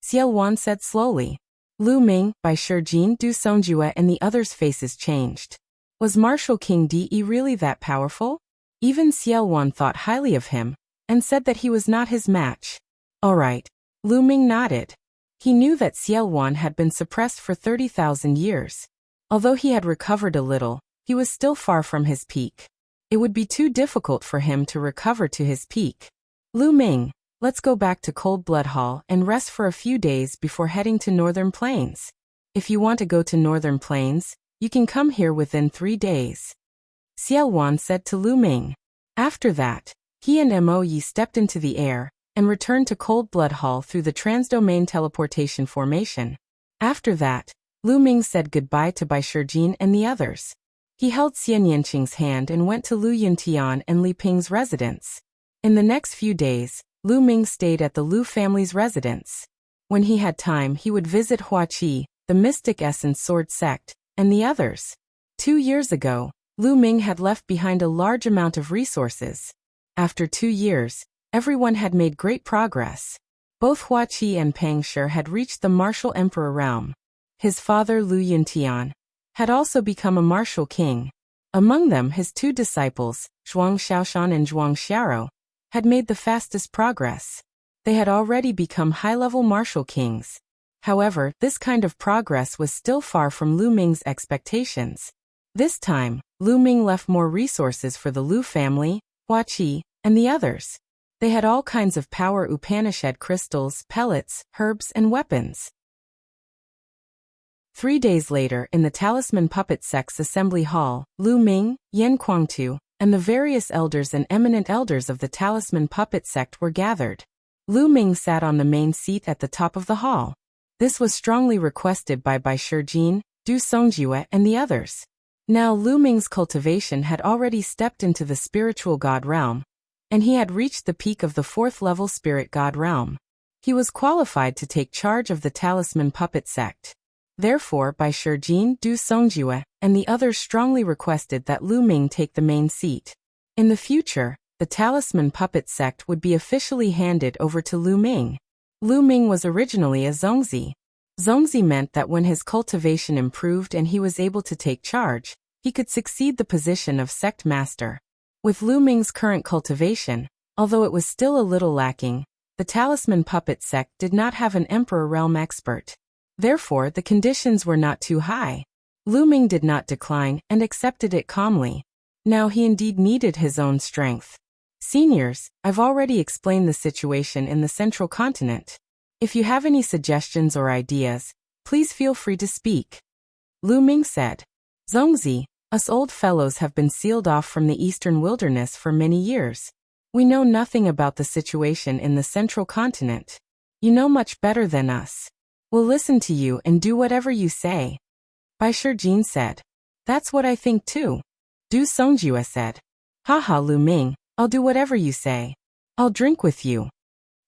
Xiaowan said slowly. Lu Ming, Bai Shijin, Du Songjue and the others' faces changed. Was Martial King De really that powerful? Even Xiaowan thought highly of him, and said that he was not his match. All right. Lu Ming nodded. He knew that Xiaowan had been suppressed for 30,000 years. Although he had recovered a little, he was still far from his peak. It would be too difficult for him to recover to his peak. Lu Ming, let's go back to Cold Blood Hall and rest for a few days before heading to Northern Plains. If you want to go to Northern Plains, you can come here within 3 days. Xiaowan said to Lu Ming. After that, he and Mo Yi stepped into the air and returned to Cold Blood Hall through the transdomain teleportation formation. After that, Lu Ming said goodbye to Bai Shijin and the others. He held Xian Yanqing's hand and went to Lu Yintian and Li Ping's residence. In the next few days, Lu Ming stayed at the Lu family's residence. When he had time, he would visit Huaqi, the Mystic Essence Sword sect, and the others. 2 years ago, Lu Ming had left behind a large amount of resources. After 2 years, everyone had made great progress. Both Huaqi and Pang Shi had reached the Martial Emperor realm. His father Lu Yintian had also become a martial king. Among them his 2 disciples, Zhuang Xiaoshan and Zhuang Xiaro, had made the fastest progress. They had already become high-level martial kings. However, this kind of progress was still far from Lu Ming's expectations. This time, Lu Ming left more resources for the Lu family, Huaqi, and the others. They had all kinds of power Upanishad crystals, pellets, herbs, and weapons. 3 days later, in the Talisman Puppet Sect's assembly hall, Lu Ming, Yan Kuangtu, and the various elders and eminent elders of the Talisman Puppet Sect were gathered. Lu Ming sat on the main seat at the top of the hall. This was strongly requested by Bai Shijin, Du Songjue, and the others. Now Lu Ming's cultivation had already stepped into the spiritual god realm, and he had reached the peak of the 4th level spirit god realm. He was qualified to take charge of the Talisman Puppet Sect. Therefore, Bai Shijin, Du Songjue, and the others strongly requested that Lu Ming take the main seat. In the future, the Talisman Puppet Sect would be officially handed over to Lu Ming. Lu Ming was originally a Zongzi. Zongzi meant that when his cultivation improved and he was able to take charge, he could succeed the position of sect master. With Lu Ming's current cultivation, although it was still a little lacking, the Talisman Puppet Sect did not have an Emperor Realm expert. Therefore, the conditions were not too high. Lu Ming did not decline and accepted it calmly. Now he indeed needed his own strength. Seniors, I've already explained the situation in the central continent. If you have any suggestions or ideas, please feel free to speak. Lu Ming said. Zongzi, us old fellows have been sealed off from the eastern wilderness for many years. We know nothing about the situation in the central continent. You know much better than us. We'll listen to you and do whatever you say. Bai Shijin said. That's what I think too. Du Songjue said. Haha Lu Ming, I'll do whatever you say. I'll drink with you.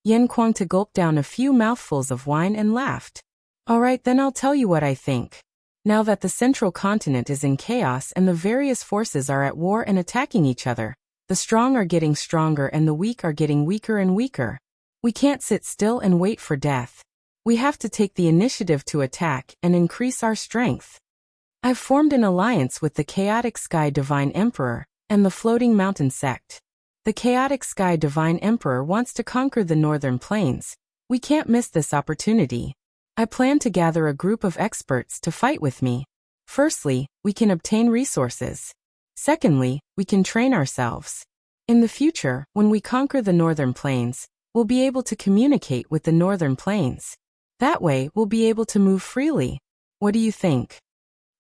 Yan Kuangta gulped down a few mouthfuls of wine and laughed. All right, then I'll tell you what I think. Now that the central continent is in chaos and the various forces are at war and attacking each other, the strong are getting stronger and the weak are getting weaker and weaker. We can't sit still and wait for death. We have to take the initiative to attack and increase our strength. I've formed an alliance with the Chaotic Sky Divine Emperor and the Floating Mountain Sect. The Chaotic Sky Divine Emperor wants to conquer the northern plains. We can't miss this opportunity. I plan to gather a group of experts to fight with me. Firstly, we can obtain resources. Secondly, we can train ourselves. In the future, when we conquer the northern plains, we'll be able to communicate with the northern plains. That way, we'll be able to move freely. What do you think?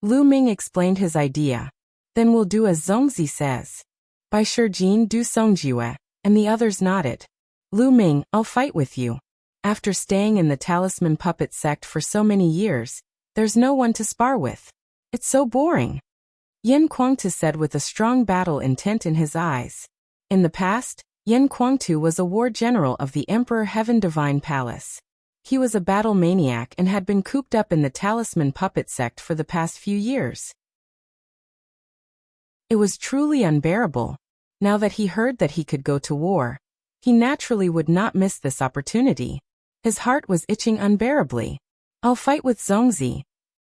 Lu Ming explained his idea. Then we'll do as Zongzi says. Bai Shijin Du Songjue, and the others nodded. Lu Ming, I'll fight with you. After staying in the Talisman Puppet Sect for so many years, there's no one to spar with. It's so boring. Yan Kuangtu said with a strong battle intent in his eyes. In the past, Yan Kuangtu was a war general of the Emperor Heaven Divine Palace. He was a battle maniac and had been cooped up in the Talisman Puppet Sect for the past few years. It was truly unbearable. Now that he heard that he could go to war, he naturally would not miss this opportunity. His heart was itching unbearably. I'll fight with Zongzi.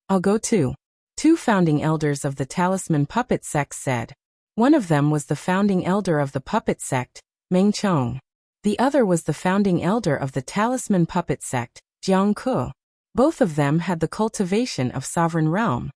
I'll go too. Two founding elders of the Talisman Puppet Sect said. One of them was the founding elder of the Puppet Sect, Meng Chong. The other was the founding elder of the Talisman Puppet Sect, Jiang Ke. Both of them had the cultivation of sovereign realm.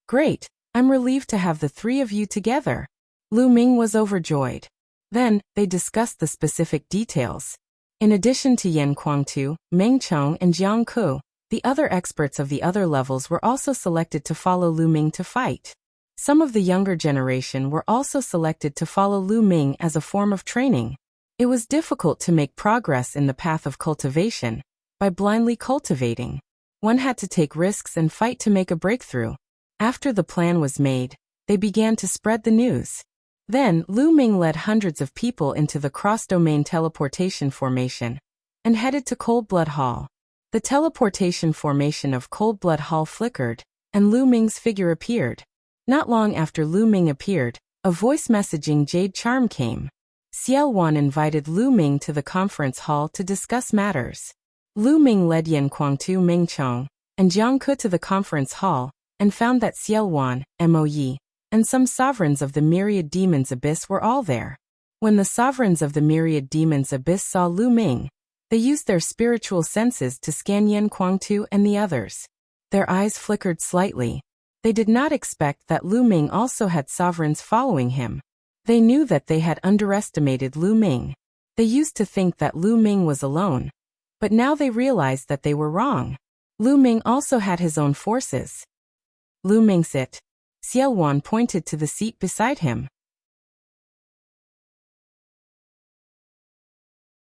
Great, I'm relieved to have the three of you together. Lu Ming was overjoyed. Then, they discussed the specific details. In addition to Yan Kuangtu, Meng Chong and Jiang Ke, the other experts of the other levels were also selected to follow Lu Ming to fight. Some of the younger generation were also selected to follow Lu Ming as a form of training. It was difficult to make progress in the path of cultivation. By blindly cultivating, one had to take risks and fight to make a breakthrough. After the plan was made, they began to spread the news. Then, Lu Ming led hundreds of people into the cross-domain teleportation formation and headed to Cold Blood Hall. The teleportation formation of Cold Blood Hall flickered, and Lu Ming's figure appeared. Not long after Lu Ming appeared, a voice messaging jade charm came. Xiao Wan invited Lu Ming to the conference hall to discuss matters. Lu Ming led Yan Kuangtu, Meng Chong, and Jiang Ke to the conference hall, and found that Xiao Wan, Mo Yi, and some sovereigns of the Myriad Demons Abyss were all there. When the sovereigns of the Myriad Demons Abyss saw Lu Ming, they used their spiritual senses to scan Yan Kuangtu and the others. Their eyes flickered slightly. They did not expect that Lu Ming also had sovereigns following him. They knew that they had underestimated Lu Ming. They used to think that Lu Ming was alone. But now they realized that they were wrong. Lu Ming also had his own forces. Lu Ming sit. Xiao Wan pointed to the seat beside him.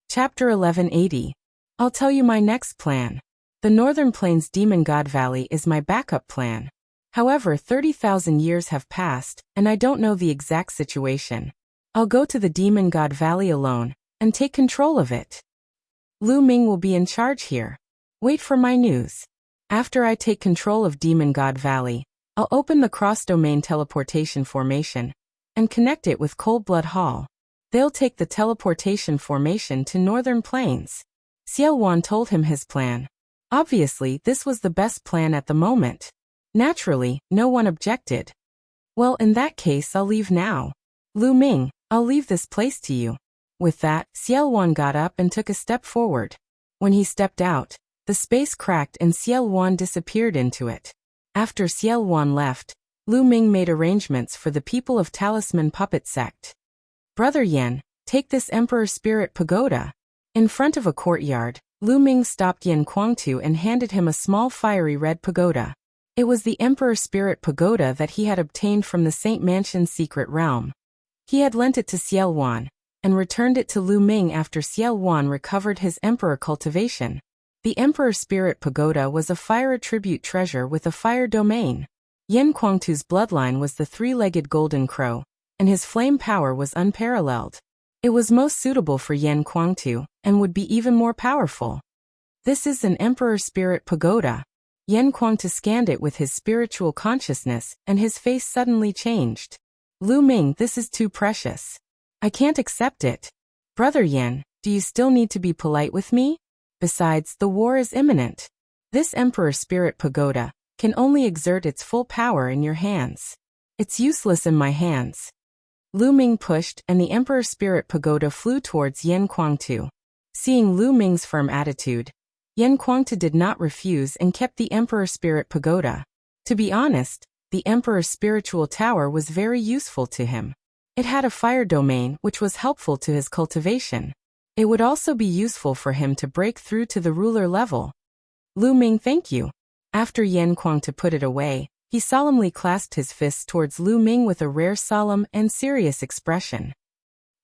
Chapter 1180. I'll tell you my next plan. The Northern Plains Demon God Valley is my backup plan. However, 30,000 years have passed, and I don't know the exact situation. I'll go to the Demon God Valley alone, and take control of it. Lu Ming will be in charge here. Wait for my news. After I take control of Demon God Valley, I'll open the cross-domain teleportation formation and connect it with Cold Blood Hall. They'll take the teleportation formation to Northern Plains. Xiao Wan told him his plan. Obviously, this was the best plan at the moment. Naturally, no one objected. Well, in that case, I'll leave now. Lu Ming, I'll leave this place to you. With that, Xiao Wan got up and took a step forward. When he stepped out, The space cracked and Xiao Wan disappeared into it. After Xiao Wan left, Lu Ming made arrangements for the people of Talisman Puppet Sect. Brother Yan, take this Emperor Spirit Pagoda. In front of a courtyard, Lu Ming stopped Yan Kuangtu and handed him a small fiery red pagoda. It was the Emperor Spirit Pagoda that he had obtained from the Saint Mansion's secret realm. He had lent it to Xiao Wan, and returned it to Lu Ming after Xiao Wan recovered his Emperor cultivation. The Emperor Spirit Pagoda was a fire attribute treasure with a fire domain. Yan Kuangtu's bloodline was the three-legged golden crow, and his flame power was unparalleled. It was most suitable for Yan Kuangtu, and would be even more powerful. This is an Emperor Spirit Pagoda. Yan Kuangtu scanned it with his spiritual consciousness, and his face suddenly changed. Lu Ming, this is too precious. I can't accept it. Brother Yan, do you still need to be polite with me? Besides, the war is imminent. This Emperor Spirit Pagoda can only exert its full power in your hands. It's useless in my hands. Lu Ming pushed, and the Emperor Spirit Pagoda flew towards Yan Kuangtu. Seeing Lu Ming's firm attitude, Yan Kuangtu did not refuse and kept the Emperor Spirit Pagoda. To be honest, the Emperor's spiritual tower was very useful to him. It had a fire domain which was helpful to his cultivation. It would also be useful for him to break through to the ruler level. Lu Ming, thank you. After Yan Kuangtu put it away, he solemnly clasped his fists towards Lu Ming with a rare solemn and serious expression.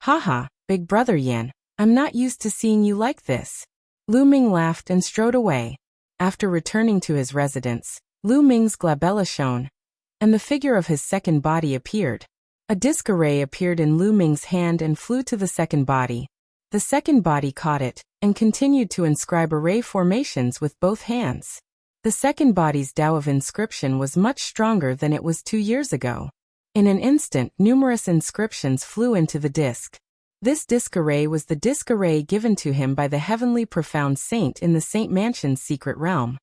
Haha, big brother Yan, I'm not used to seeing you like this. Lu Ming laughed and strode away. After returning to his residence, Lu Ming's glabella shone, and the figure of his second body appeared. A disc array appeared in Lu Ming's hand and flew to the second body. The second body caught it, and continued to inscribe array formations with both hands. The second body's Tao of inscription was much stronger than it was 2 years ago. In an instant, numerous inscriptions flew into the disc. This disc array was the disc array given to him by the heavenly profound saint in the Saint Mansion's secret realm.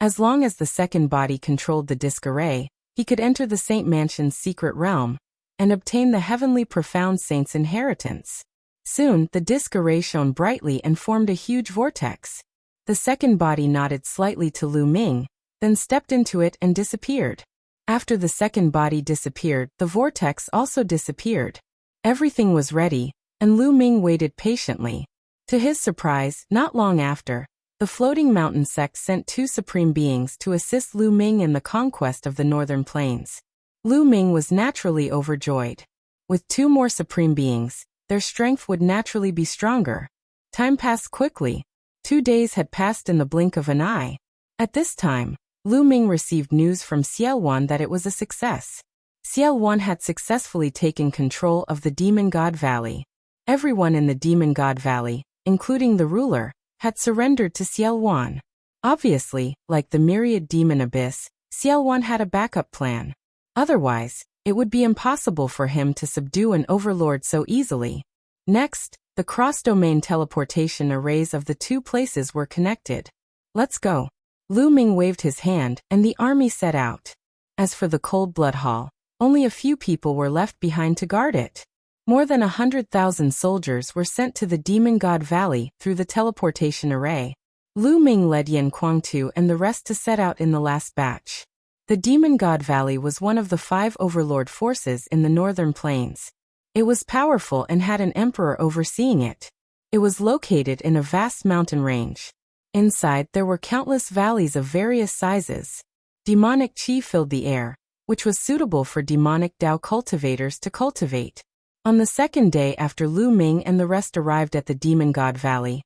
As long as the second body controlled the disc array, he could enter the Saint Mansion's secret realm and obtain the heavenly profound saint's inheritance. Soon, the disc array shone brightly and formed a huge vortex. The second body nodded slightly to Lu Ming, then stepped into it and disappeared. After the second body disappeared, the vortex also disappeared. Everything was ready, and Lu Ming waited patiently. To his surprise, not long after, the floating mountain sect sent 2 supreme beings to assist Lu Ming in the conquest of the northern plains. Lu Ming was naturally overjoyed. With 2 more supreme beings, their strength would naturally be stronger. Time passed quickly. 2 days had passed in the blink of an eye. At this time, Lu Ming received news from Xiao Wan that it was a success. Xiao Wan had successfully taken control of the Demon God Valley. Everyone in the Demon God Valley, including the ruler, had surrendered to Xiao Wan. Obviously, like the myriad demon abyss, Xiao Wan had a backup plan. Otherwise, it would be impossible for him to subdue an overlord so easily. Next, the cross-domain teleportation arrays of the 2 places were connected. Let's go. Lu Ming waved his hand, and the army set out. As for the Cold Blood Hall, only a few people were left behind to guard it. More than 100,000 soldiers were sent to the Demon God Valley through the teleportation array. Lu Ming led Yan Kuangtu and the rest to set out in the last batch. The Demon God Valley was one of the 5 overlord forces in the northern plains. It was powerful and had an emperor overseeing it. It was located in a vast mountain range. Inside, there were countless valleys of various sizes. Demonic chi filled the air, which was suitable for demonic Tao cultivators to cultivate. On the second day after Lu Ming and the rest arrived at the Demon God Valley,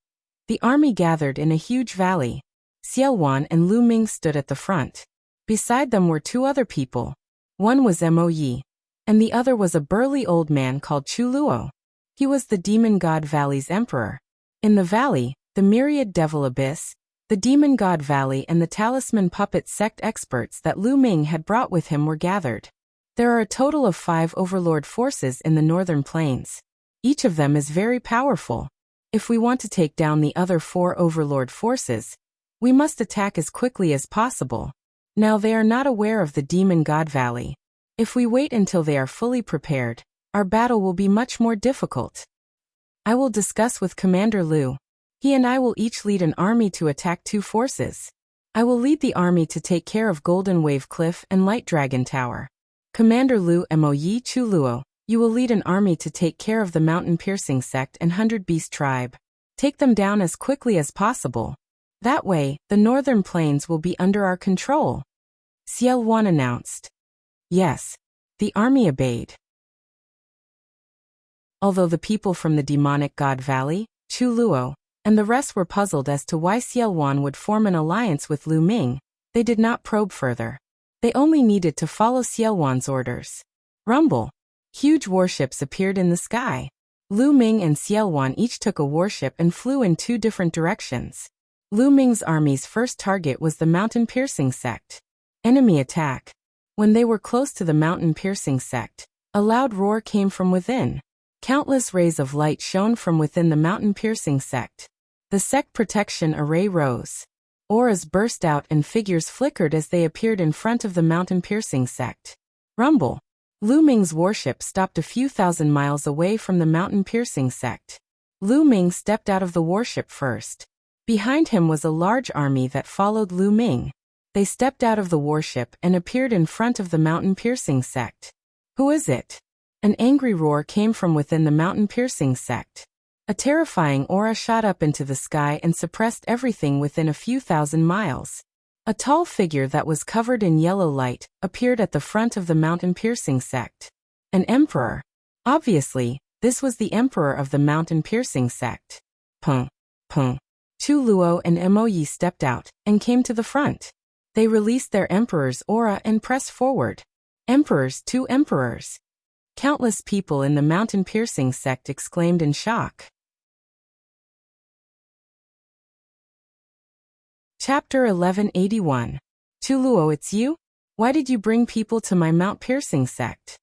the army gathered in a huge valley. Xiao Wan and Lu Ming stood at the front. Beside them were 2 other people. One was Mo Yi, and the other was a burly old man called Chu Luo. He was the Demon God Valley's emperor. In the valley, the myriad devil abyss, the Demon God Valley and the Talisman Puppet Sect experts that Lu Ming had brought with him were gathered. There are a total of 5 overlord forces in the northern plains. Each of them is very powerful. If we want to take down the other 4 overlord forces, we must attack as quickly as possible. Now they are not aware of the Demon God Valley. If we wait until they are fully prepared, our battle will be much more difficult. I will discuss with Commander Lu. He and I will each lead an army to attack two forces. I will lead the army to take care of Golden Wave Cliff and Light Dragon Tower. Commander Lu Mo Yi Chu Luo, you will lead an army to take care of the Mountain Piercing Sect and 100 Beast Tribe. Take them down as quickly as possible. That way, the northern plains will be under our control. Xiao Wan announced. Yes. The army obeyed. Although the people from the demonic god valley, Chu Luo, and the rest were puzzled as to why Xiao Wan would form an alliance with Lu Ming, they did not probe further. They only needed to follow Xiao Wan's orders. Rumble. Huge warships appeared in the sky. Lu Ming and Xiao Wan each took a warship and flew in two different directions. Lu Ming's army's first target was the Mountain Piercing Sect. Enemy attack. When they were close to the Mountain Piercing Sect, a loud roar came from within. Countless rays of light shone from within the Mountain Piercing Sect. The sect protection array rose. Auras burst out and figures flickered as they appeared in front of the Mountain Piercing Sect. Rumble. Lu Ming's warship stopped a few thousand miles away from the Mountain Piercing Sect. Lu Ming stepped out of the warship first. Behind him was a large army that followed Lu Ming. They stepped out of the warship and appeared in front of the Mountain Piercing Sect. Who is it? An angry roar came from within the Mountain Piercing Sect. A terrifying aura shot up into the sky and suppressed everything within a few thousand miles. A tall figure that was covered in yellow light appeared at the front of the Mountain Piercing Sect. An emperor. Obviously, this was the emperor of the Mountain Piercing Sect. Pung. Pung. Chu Luo and Mo Yi stepped out and came to the front. They released their emperor's aura and pressed forward. Emperors, two emperors. Countless people in the Mountain Piercing Sect exclaimed in shock. Chapter 1181. Chu Luo, it's you? Why did you bring people to my Mount Piercing Sect?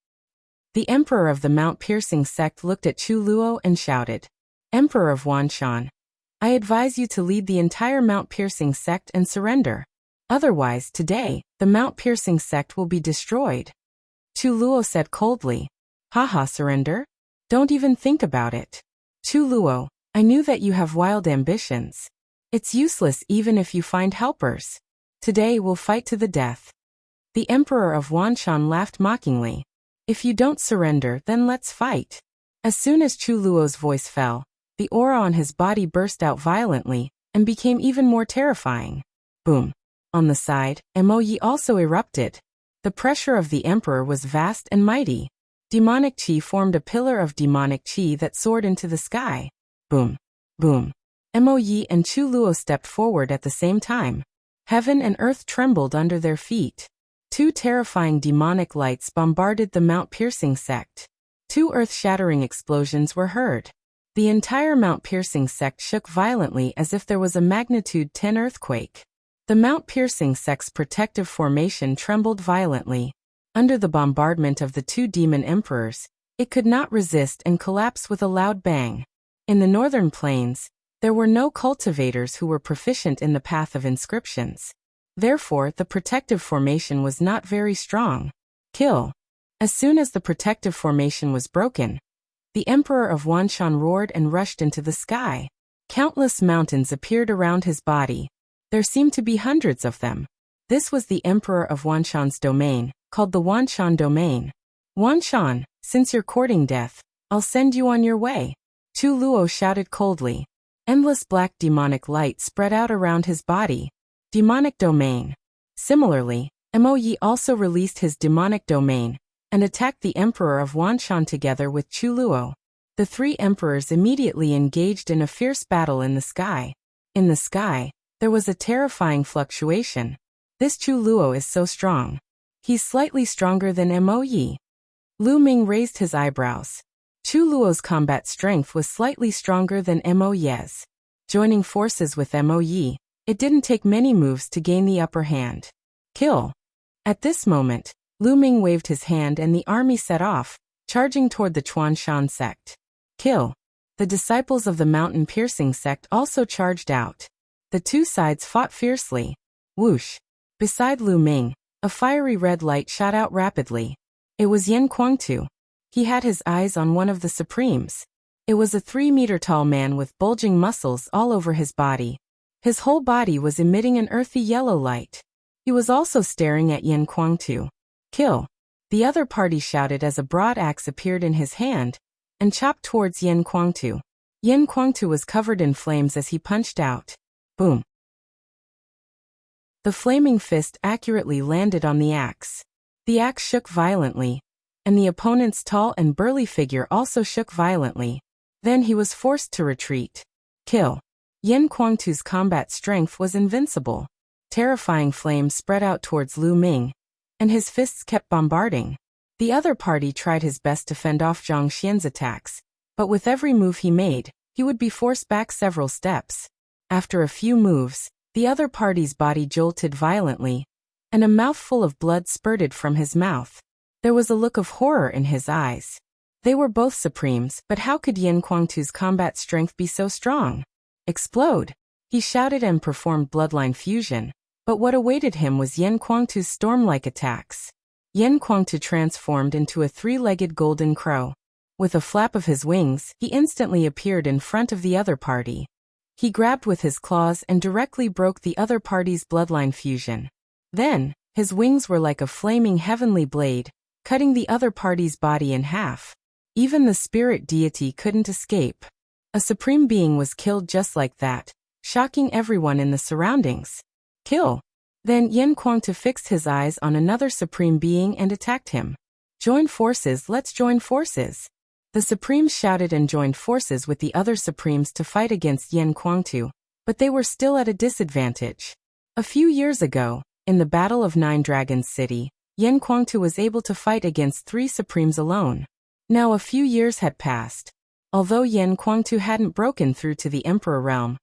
The emperor of the Mount Piercing Sect looked at Chu Luo and shouted. Emperor of Wanshan, I advise you to lead the entire Mount Piercing Sect and surrender. Otherwise, today, the Mount Piercing Sect will be destroyed. Chu Luo said coldly. Haha, surrender? Don't even think about it. Chu Luo, I knew that you have wild ambitions. It's useless even if you find helpers. Today we'll fight to the death. The Emperor of Wanshan laughed mockingly. If you don't surrender, then let's fight. As soon as Chu Luo's voice fell, the aura on his body burst out violently and became even more terrifying. Boom. On the side, Mo Yi also erupted. The pressure of the Emperor was vast and mighty. Demonic Qi formed a pillar of demonic Qi that soared into the sky. Boom. Boom. Mo Yi and Chu Luo stepped forward at the same time. Heaven and earth trembled under their feet. Two terrifying demonic lights bombarded the Mount Piercing Sect. Two earth-shattering explosions were heard. The entire Mount Piercing Sect shook violently as if there was a magnitude 10 earthquake. The Mount Piercing Sect's protective formation trembled violently. Under the bombardment of the two demon emperors, it could not resist and collapsed with a loud bang. In the northern plains, there were no cultivators who were proficient in the path of inscriptions. Therefore, the protective formation was not very strong. Kill. As soon as the protective formation was broken, the Emperor of Wanshan roared and rushed into the sky. Countless mountains appeared around his body. There seemed to be hundreds of them. This was the Emperor of Wanshan's domain, called the Wanshan Domain. Wanshan, since you're courting death, I'll send you on your way. Chu Luo shouted coldly. Endless black demonic light spread out around his body. Demonic Domain. Similarly, Mo Yi also released his demonic domain and attacked the Emperor of Wanshan together with Chu Luo. The three emperors immediately engaged in a fierce battle in the sky. In the sky, there was a terrifying fluctuation. This Chu Luo is so strong. He's slightly stronger than Mo Yi. Lu Ming raised his eyebrows. Chu Luo's combat strength was slightly stronger than Mo Yi's. Joining forces with Mo Yi, it didn't take many moves to gain the upper hand. Kill. At this moment, Lu Ming waved his hand and the army set off, charging toward the Chuanshan sect. Kill. The disciples of the Mountain Piercing sect also charged out. The two sides fought fiercely. Whoosh. Beside Lu Ming, a fiery red light shot out rapidly. It was Yen Kuangtu. He had his eyes on one of the Supremes. It was a 3-meter-tall man with bulging muscles all over his body. His whole body was emitting an earthy yellow light. He was also staring at Yan Kuangtu. Kill! The other party shouted as a broad axe appeared in his hand and chopped towards Yan Kuangtu. Yan Kuangtu was covered in flames as he punched out. Boom! The flaming fist accurately landed on the axe. The axe shook violently, and the opponent's tall and burly figure also shook violently. Then he was forced to retreat. Kill! Yan Kuangtu's combat strength was invincible. Terrifying flames spread out towards Lu Ming, and his fists kept bombarding. The other party tried his best to fend off Zhang Xian's attacks, but with every move he made, he would be forced back several steps. After a few moves, the other party's body jolted violently, and a mouthful of blood spurted from his mouth. There was a look of horror in his eyes. They were both supremes, but how could Yan Kuangtu's combat strength be so strong? Explode! He shouted and performed bloodline fusion, but what awaited him was Yan Kuangtu's storm-like attacks. Yan Kuangtu transformed into a 3-legged golden crow. With a flap of his wings, he instantly appeared in front of the other party. He grabbed with his claws and directly broke the other party's bloodline fusion. Then, his wings were like a flaming heavenly blade, cutting the other party's body in half. Even the spirit deity couldn't escape. A supreme being was killed just like that, shocking everyone in the surroundings. Kill! Then Yan Kuangtu fixed his eyes on another supreme being and attacked him. Join forces, let's join forces! The supremes shouted and joined forces with the other supremes to fight against Yan Kuangtu, but they were still at a disadvantage. A few years ago, in the Battle of 9 Dragons City, Yan Kuangtu was able to fight against 3 supremes alone. Now a few years had passed. Although Yan Kuangtu hadn't broken through to the Emperor realm,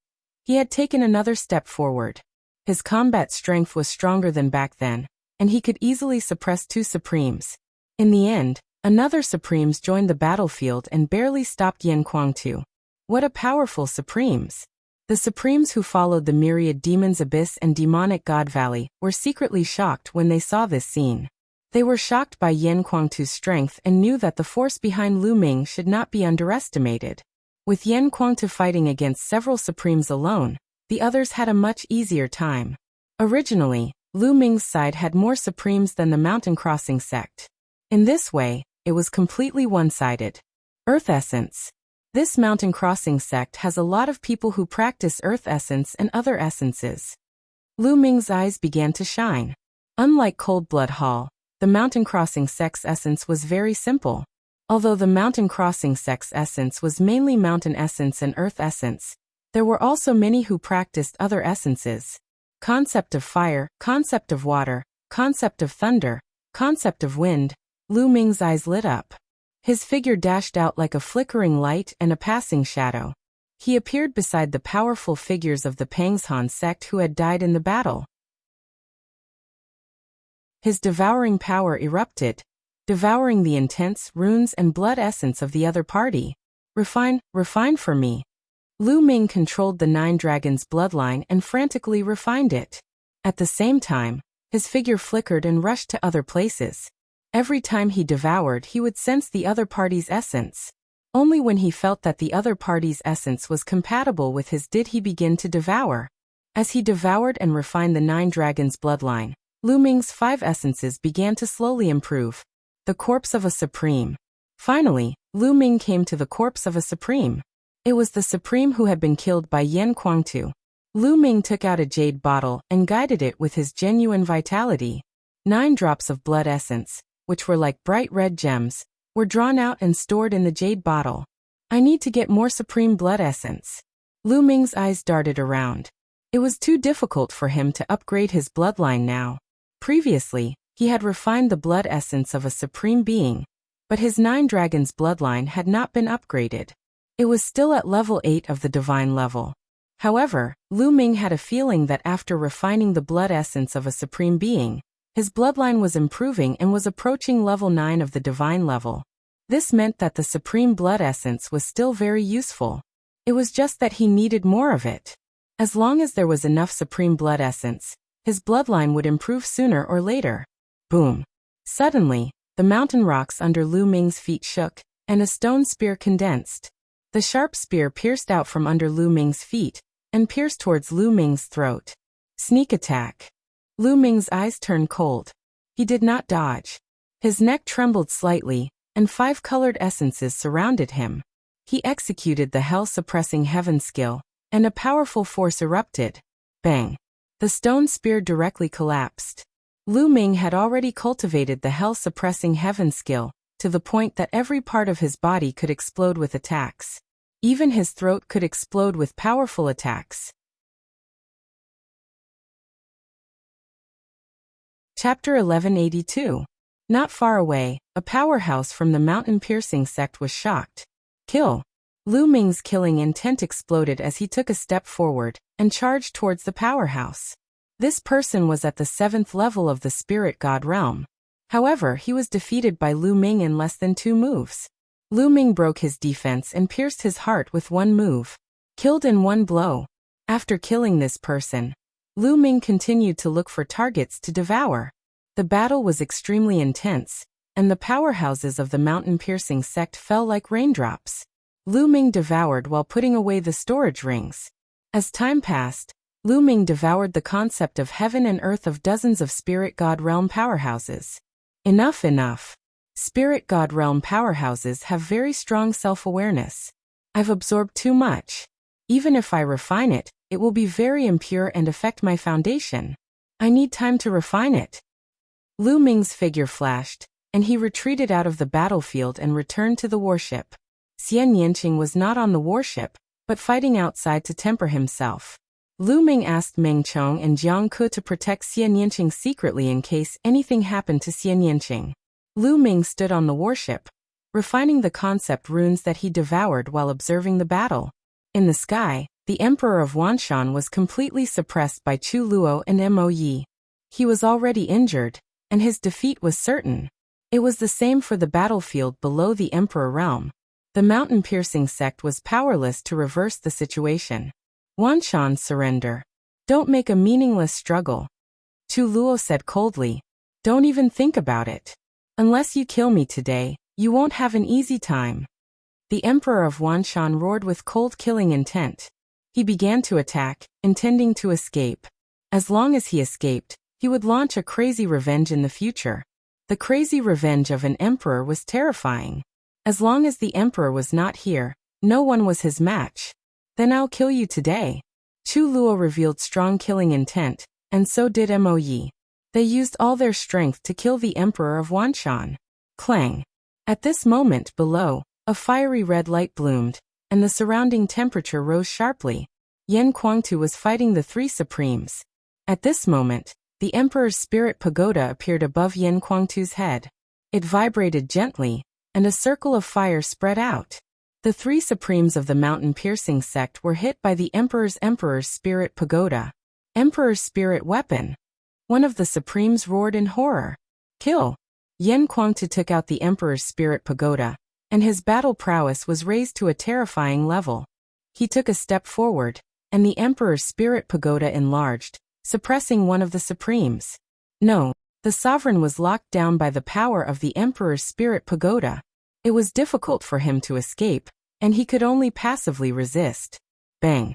he had taken another step forward. His combat strength was stronger than back then, and he could easily suppress 2 supremes. In the end, another supremes joined the battlefield and barely stopped Yan Kuangtu. What a powerful supremes! The supremes who followed the myriad demons Abyss and demonic God Valley were secretly shocked when they saw this scene. They were shocked by Yan Kuangtu's strength and knew that the force behind Lu Ming should not be underestimated. With Yan Kuangtu fighting against several supremes alone, the others had a much easier time. Originally, Lu Ming's side had more supremes than the Mountain Crossing sect. In this way, it was completely one-sided. Earth Essence. This Mountain Crossing sect has a lot of people who practice Earth Essence and other essences. Lu Ming's eyes began to shine. Unlike Cold Blood Hall, the Mountain Crossing sect's essence was very simple. Although the Mountain Crossing sect's essence was mainly Mountain Essence and Earth Essence, there were also many who practiced other essences. Concept of fire, concept of water, concept of thunder, concept of wind. Lu Ming's eyes lit up. His figure dashed out like a flickering light and a passing shadow. He appeared beside the powerful figures of the Pangshan sect who had died in the battle. His devouring power erupted, devouring the intense runes and blood essence of the other party. Refine for me. Lu Ming controlled the 9 Dragons bloodline and frantically refined it. At the same time, his figure flickered and rushed to other places. Every time he devoured, he would sense the other party's essence. Only when he felt that the other party's essence was compatible with his did he begin to devour. As he devoured and refined the 9 Dragons bloodline, Lu Ming's 5 essences began to slowly improve. The corpse of a supreme. Finally, Lu Ming came to the corpse of a supreme. It was the supreme who had been killed by Yan Kuangtu. Lu Ming took out a jade bottle and guided it with his genuine vitality. 9 drops of blood essence, which were like bright red gems, were drawn out and stored in the jade bottle. I need to get more supreme blood essence. Lu Ming's eyes darted around. It was too difficult for him to upgrade his bloodline now. Previously, he had refined the blood essence of a supreme being, but his 9 Dragons bloodline had not been upgraded. It was still at level 8 of the divine level. However, Lu Ming had a feeling that after refining the blood essence of a supreme being, his bloodline was improving and was approaching level 9 of the divine level. This meant that the supreme blood essence was still very useful. It was just that he needed more of it. As long as there was enough supreme blood essence, his bloodline would improve sooner or later. Boom! Suddenly, the mountain rocks under Lu Ming's feet shook, and a stone spear condensed. The sharp spear pierced out from under Lu Ming's feet and pierced towards Lu Ming's throat. Sneak attack. Lu Ming's eyes turned cold. He did not dodge. His neck trembled slightly, and 5 colored essences surrounded him. He executed the hell-suppressing heaven skill, and a powerful force erupted. Bang! The stone spear directly collapsed. Lu Ming had already cultivated the hell-suppressing heaven skill, to the point that every part of his body could explode with attacks. Even his throat could explode with powerful attacks. Chapter 1182. Not far away, a powerhouse from the mountain-piercing sect was shocked. Kill! Lu Ming's killing intent exploded as he took a step forward and charged towards the powerhouse. This person was at the 7th level of the spirit god realm. However, he was defeated by Lu Ming in less than 2 moves. Lu Ming broke his defense and pierced his heart with 1 move. Killed in 1 blow. After killing this person, Lu Ming continued to look for targets to devour. The battle was extremely intense, and the powerhouses of the mountain-piercing sect fell like raindrops. Lu Ming devoured while putting away the storage rings. As time passed, Lu Ming devoured the concept of heaven and earth of dozens of spirit god realm powerhouses. Enough. Spirit god realm powerhouses have very strong self-awareness. I've absorbed too much. Even if I refine it, it will be very impure and affect my foundation. I need time to refine it. Lu Ming's figure flashed, and he retreated out of the battlefield and returned to the warship. Xian Yanqing was not on the warship, but fighting outside to temper himself. Lu Ming asked Meng Chong and Jiang Ke to protect Xian Yanqing secretly in case anything happened to Xian Yanqing. Lu Ming stood on the warship, refining the concept runes that he devoured while observing the battle. In the sky, the Emperor of Wanshan was completely suppressed by Chu Luo and Mo Yi. He was already injured, and his defeat was certain. It was the same for the battlefield below the Emperor realm. The mountain-piercing sect was powerless to reverse the situation. Wanshan surrender. Don't make a meaningless struggle. Chu Luo said coldly. Don't even think about it. Unless you kill me today, you won't have an easy time. The Emperor of Wanshan roared with cold killing intent. He began to attack, intending to escape. As long as he escaped, he would launch a crazy revenge in the future. The crazy revenge of an emperor was terrifying. As long as the emperor was not here, no one was his match. Then I'll kill you today. Chu Luo revealed strong killing intent, and so did Mo Yi. They used all their strength to kill the Emperor of Wanshan. Clang. At this moment below, a fiery red light bloomed, and the surrounding temperature rose sharply. Yan Kuangtu was fighting the 3 Supremes. At this moment, the Emperor's spirit pagoda appeared above Yan Kuangtu's head. It vibrated gently, and a circle of fire spread out. The 3 Supremes of the mountain-piercing sect were hit by the Emperor's spirit pagoda. Emperor's spirit weapon. One of the Supremes roared in horror. Kill! Yan Kuangtu took out the Emperor's spirit pagoda, and his battle prowess was raised to a terrifying level. He took a step forward, and the Emperor's spirit pagoda enlarged, suppressing one of the Supremes. No, the sovereign was locked down by the power of the Emperor's spirit pagoda. It was difficult for him to escape, and he could only passively resist. Bang!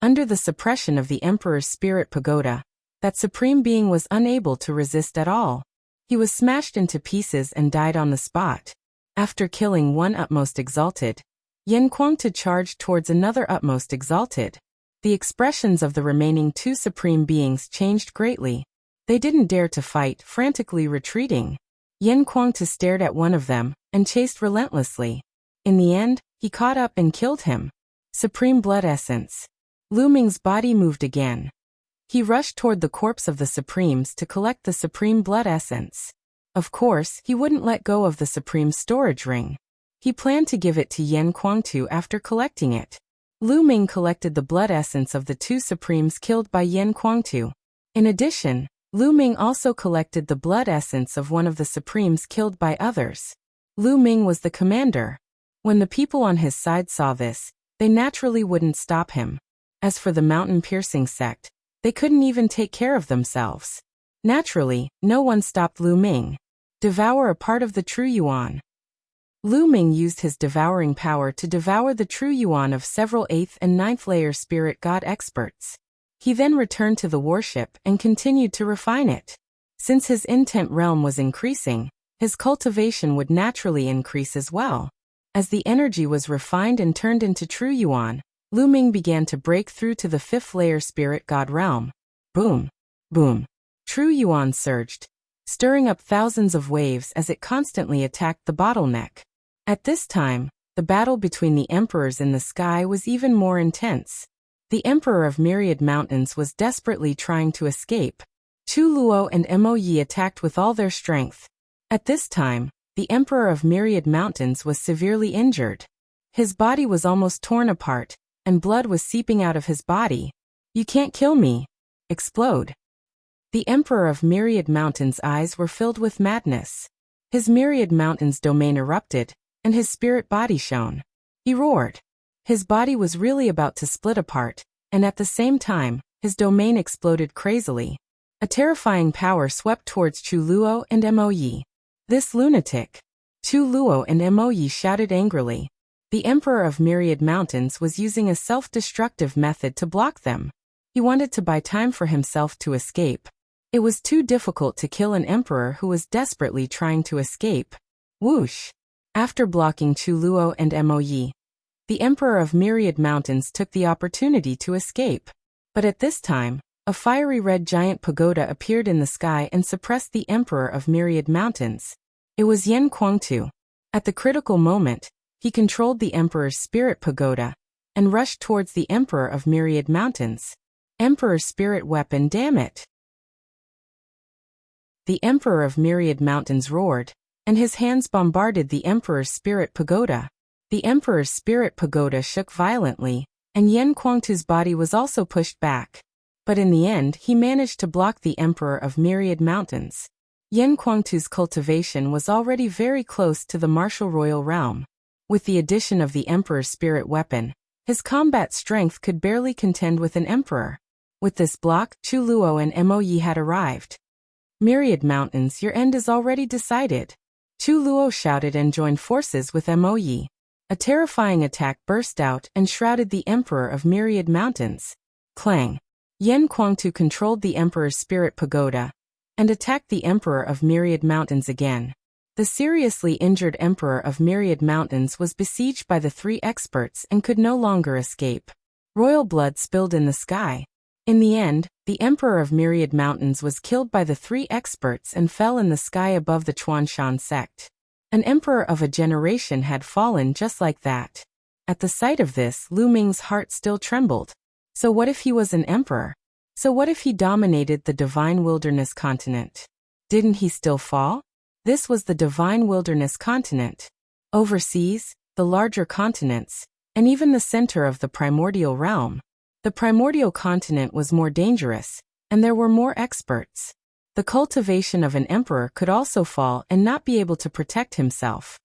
Under the suppression of the Emperor's spirit pagoda, that supreme being was unable to resist at all. He was smashed into pieces and died on the spot. After killing one utmost exalted, Yan Kuangtu charged towards another utmost exalted. The expressions of the remaining 2 supreme beings changed greatly. They didn't dare to fight, frantically retreating. Yan Kuangtu stared at one of them and chased relentlessly. In the end, he caught up and killed him. Supreme blood essence. Lu Ming's body moved again. He rushed toward the corpse of the Supremes to collect the supreme blood essence. Of course, he wouldn't let go of the supreme storage ring. He planned to give it to Yan Kuangtu after collecting it. Lu Ming collected the blood essence of the 2 Supremes killed by Yan Kuangtu. In addition, Lu Ming also collected the blood essence of one of the Supremes killed by others. Lu Ming was the commander. When the people on his side saw this, they naturally wouldn't stop him. As for the mountain-piercing sect, they couldn't even take care of themselves. Naturally, no one stopped Lu Ming. Devour a part of the true yuan. Lu Ming used his devouring power to devour the true yuan of several 8th and 9th layer spirit god experts. He then returned to the warship and continued to refine it. Since his intent realm was increasing, his cultivation would naturally increase as well. As the energy was refined and turned into true yuan, Lu Ming began to break through to the 5th layer spirit god realm. Boom! Boom! True yuan surged, stirring up thousands of waves as it constantly attacked the bottleneck. At this time, the battle between the emperors in the sky was even more intense. The Emperor of Myriad Mountains was desperately trying to escape. Chu Luo and Mo Yi attacked with all their strength. At this time, the Emperor of Myriad Mountains was severely injured. His body was almost torn apart, and blood was seeping out of his body. "You can't kill me!" Explode. The Emperor of Myriad Mountains' eyes were filled with madness. His Myriad Mountains domain erupted, and his spirit body shone. He roared. His body was really about to split apart, and at the same time, his domain exploded crazily. A terrifying power swept towards Chu Luo and Mo Yi. "This lunatic!" Chu Luo and Mo Yi shouted angrily. The Emperor of Myriad Mountains was using a self-destructive method to block them. He wanted to buy time for himself to escape. It was too difficult to kill an emperor who was desperately trying to escape. Whoosh! After blocking Chu Luo and Mo Yi, the Emperor of Myriad Mountains took the opportunity to escape. But at this time, a fiery red giant pagoda appeared in the sky and suppressed the Emperor of Myriad Mountains. It was Yan Kuangtu. At the critical moment, he controlled the Emperor's spirit pagoda and rushed towards the Emperor of Myriad Mountains. Emperor's spirit weapon, damn it! The Emperor of Myriad Mountains roared, and his hands bombarded the Emperor's spirit pagoda. The Emperor's spirit pagoda shook violently, and Yan Kuangtu's body was also pushed back. But in the end, he managed to block the Emperor of Myriad Mountains. Yan Kuangtu's cultivation was already very close to the martial royal realm. With the addition of the Emperor's spirit weapon, his combat strength could barely contend with an emperor. With this block, Chu Luo and Mo Yi had arrived. "Myriad Mountains, your end is already decided." Chu Luo shouted and joined forces with Mo Yi. A terrifying attack burst out and shrouded the Emperor of Myriad Mountains. Clang! Yan Kuangtu controlled the Emperor's spirit pagoda and attacked the Emperor of Myriad Mountains again. The seriously injured Emperor of Myriad Mountains was besieged by the 3 experts and could no longer escape. Royal blood spilled in the sky. In the end, the Emperor of Myriad Mountains was killed by the 3 experts and fell in the sky above the Chuanshan sect. An emperor of a generation had fallen just like that. At the sight of this, Lu Ming's heart still trembled. So what if he was an emperor? So what if he dominated the Divine Wilderness continent? Didn't he still fall? This was the Divine Wilderness continent. Overseas, the larger continents, and even the center of the primordial realm. The primordial continent was more dangerous, and there were more experts. The cultivation of an emperor could also fall and not be able to protect himself.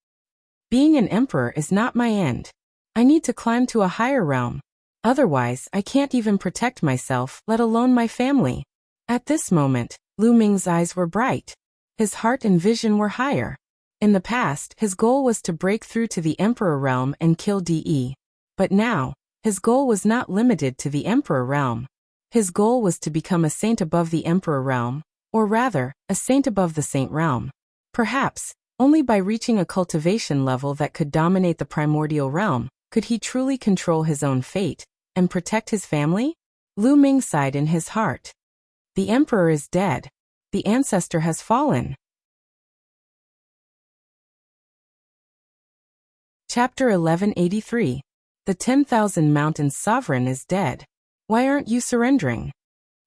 Being an emperor is not my end. I need to climb to a higher realm. Otherwise, I can't even protect myself, let alone my family. At this moment, Lu Ming's eyes were bright. His heart and vision were higher. In the past, his goal was to break through to the emperor realm and kill DE. But now, his goal was not limited to the emperor realm. His goal was to become a saint above the emperor realm, or rather, a saint above the saint realm. Perhaps, only by reaching a cultivation level that could dominate the primordial realm, could he truly control his own fate and protect his family? Lu Ming sighed in his heart. The emperor is dead. The ancestor has fallen. Chapter 1183. The 10,000 Mountains Sovereign is dead. Why aren't you surrendering?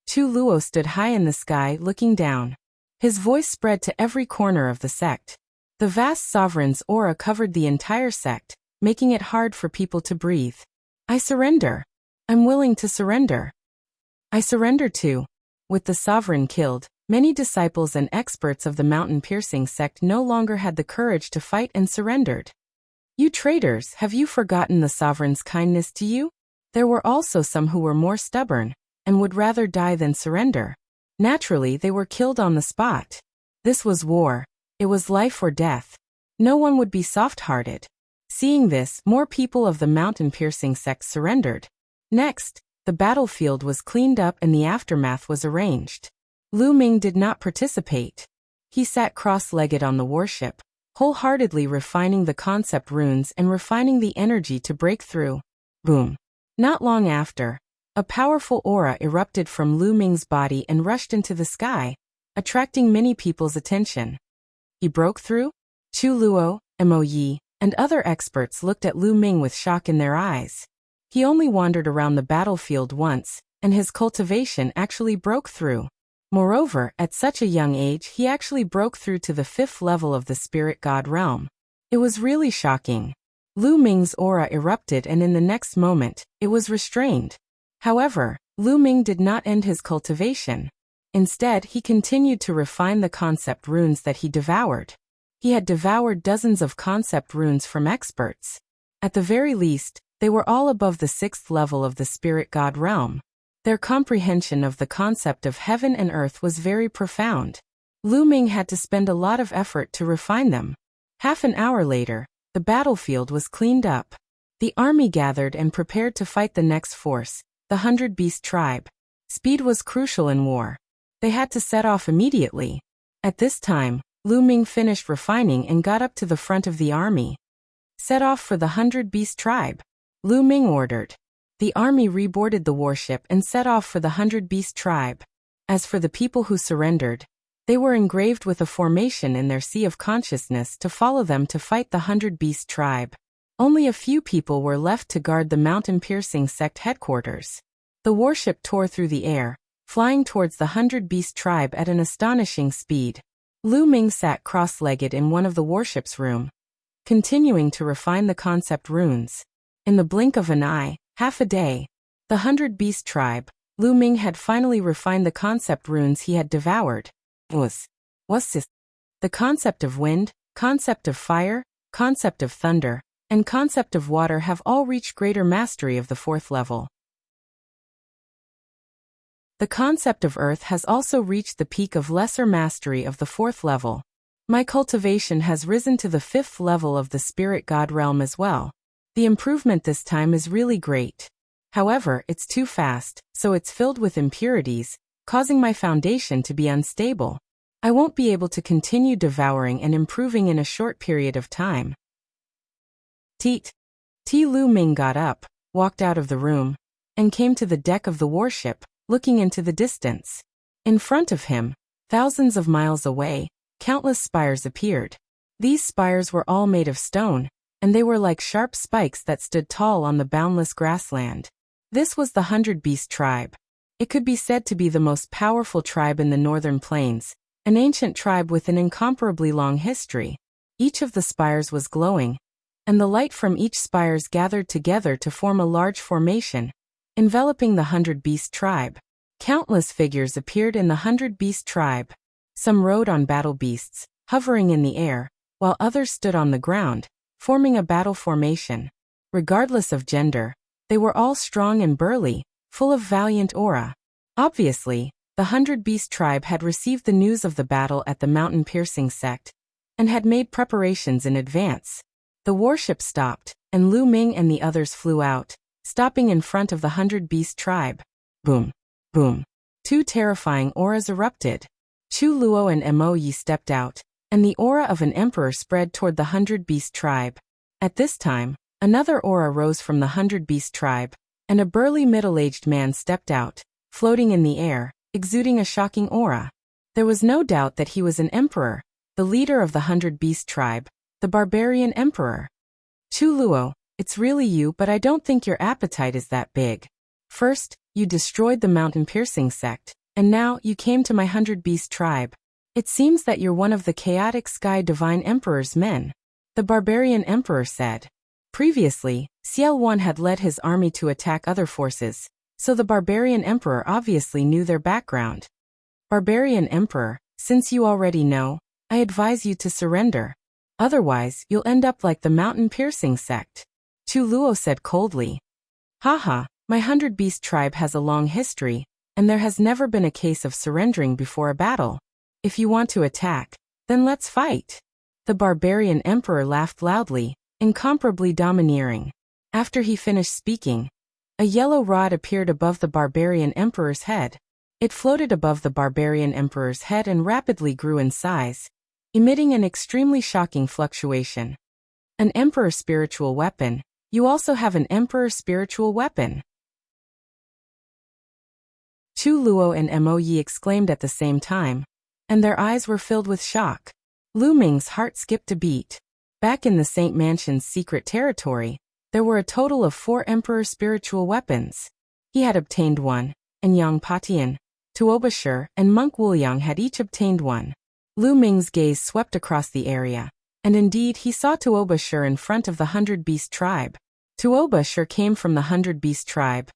Chu Luo stood high in the sky looking down. His voice spread to every corner of the sect. The vast sovereign's aura covered the entire sect, making it hard for people to breathe. I surrender. I'm willing to surrender. I surrender too. With the sovereign killed, many disciples and experts of the mountain-piercing sect no longer had the courage to fight and surrendered. You traitors, have you forgotten the sovereign's kindness to you? There were also some who were more stubborn and would rather die than surrender. Naturally, they were killed on the spot. This was war. It was life or death. No one would be soft-hearted. Seeing this, more people of the mountain-piercing sect surrendered. Next, the battlefield was cleaned up and the aftermath was arranged. Lu Ming did not participate. He sat cross-legged on the warship, wholeheartedly refining the concept runes and refining the energy to break through. Boom. Not long after, a powerful aura erupted from Lu Ming's body and rushed into the sky, attracting many people's attention. He broke through? Chu Luo, Mo Yi, and other experts looked at Lu Ming with shock in their eyes. He only wandered around the battlefield once, and his cultivation actually broke through. Moreover, at such a young age he actually broke through to the 5th level of the spirit god realm. It was really shocking. Lu Ming's aura erupted and in the next moment, it was restrained. However, Lu Ming did not end his cultivation. Instead, he continued to refine the concept runes that he devoured. He had devoured dozens of concept runes from experts. At the very least, they were all above the 6th level of the spirit god realm. Their comprehension of the concept of heaven and earth was very profound. Lu Ming had to spend a lot of effort to refine them. Half an hour later, the battlefield was cleaned up. The army gathered and prepared to fight the next force, the 100 Beast tribe. Speed was crucial in war. They had to set off immediately. At this time, Lu Ming finished refining and got up to the front of the army. Set off for the 100 Beast tribe, Lu Ming ordered. The army reboarded the warship and set off for the 100 Beast tribe. As for the people who surrendered, they were engraved with a formation in their sea of consciousness to follow them to fight the 100 Beast tribe. Only a few people were left to guard the mountain-piercing sect headquarters. The warship tore through the air, flying towards the 100 Beast tribe at an astonishing speed. Lu Ming sat cross-legged in one of the warship's room, continuing to refine the concept runes. In the blink of an eye, half a day, the 100 Beast tribe, Lu Ming had finally refined the concept runes he had devoured. Was this? The concept of wind, concept of fire, concept of thunder, and concept of water have all reached greater mastery of the 4th level. The concept of earth has also reached the peak of lesser mastery of the 4th level. My cultivation has risen to the 5th level of the spirit god realm as well. The improvement this time is really great. However, it's too fast, so it's filled with impurities, causing my foundation to be unstable. I won't be able to continue devouring and improving in a short period of time. Teet. Lu Ming got up, walked out of the room, and came to the deck of the warship, looking into the distance. In front of him, thousands of miles away, countless spires appeared. These spires were all made of stone, and they were like sharp spikes that stood tall on the boundless grassland. This was the 100 Beast tribe. It could be said to be the most powerful tribe in the northern plains, an ancient tribe with an incomparably long history. Each of the spires was glowing, and the light from each spires gathered together to form a large formation, enveloping the 100 Beast tribe. Countless figures appeared in the 100 Beast tribe. Some rode on battle beasts, hovering in the air, while others stood on the ground, forming a battle formation. Regardless of gender, they were all strong and burly, full of valiant aura. Obviously, the 100 Beast tribe had received the news of the battle at the mountain-piercing sect, and had made preparations in advance. The warship stopped, and Lu Ming and the others flew out, stopping in front of the 100 Beast tribe. Boom. Boom. Two terrifying auras erupted. Chu Luo and Mo Yi stepped out, and the aura of an emperor spread toward the 100 Beast tribe. At this time, another aura rose from the 100 Beast tribe, and a burly middle-aged man stepped out, floating in the air, exuding a shocking aura. There was no doubt that he was an emperor, the leader of the 100 Beast tribe, the barbarian emperor. Chu Luo, it's really you, but I don't think your appetite is that big. First, you destroyed the mountain-piercing sect, and now you came to my 100 Beast tribe. It seems that you're one of the chaotic Sky Divine Emperor's men, the barbarian emperor said. Previously, Ciel One had led his army to attack other forces, so the barbarian emperor obviously knew their background. Barbarian emperor, since you already know, I advise you to surrender. Otherwise, you'll end up like the mountain-piercing sect. Chu Luo said coldly. Haha, my 100 Beast tribe has a long history, and there has never been a case of surrendering before a battle. If you want to attack, then let's fight. The barbarian emperor laughed loudly, incomparably domineering. After he finished speaking, a yellow rod appeared above the barbarian emperor's head. It floated above the barbarian emperor's head and rapidly grew in size, emitting an extremely shocking fluctuation. An emperor spiritual weapon. You also have an emperor spiritual weapon. Chu Luo and Mo Yi exclaimed at the same time, and their eyes were filled with shock. Lu Ming's heart skipped a beat. Back in the Saint Mansion's secret territory, there were a total of 4 emperor spiritual weapons. He had obtained one, and Yang Patian, Tuobashir, and Monk Wuliang had each obtained one. Lu Ming's gaze swept across the area, and indeed he saw Tuobashir in front of the 100 Beast tribe. Tuobashir came from the 100 Beast tribe,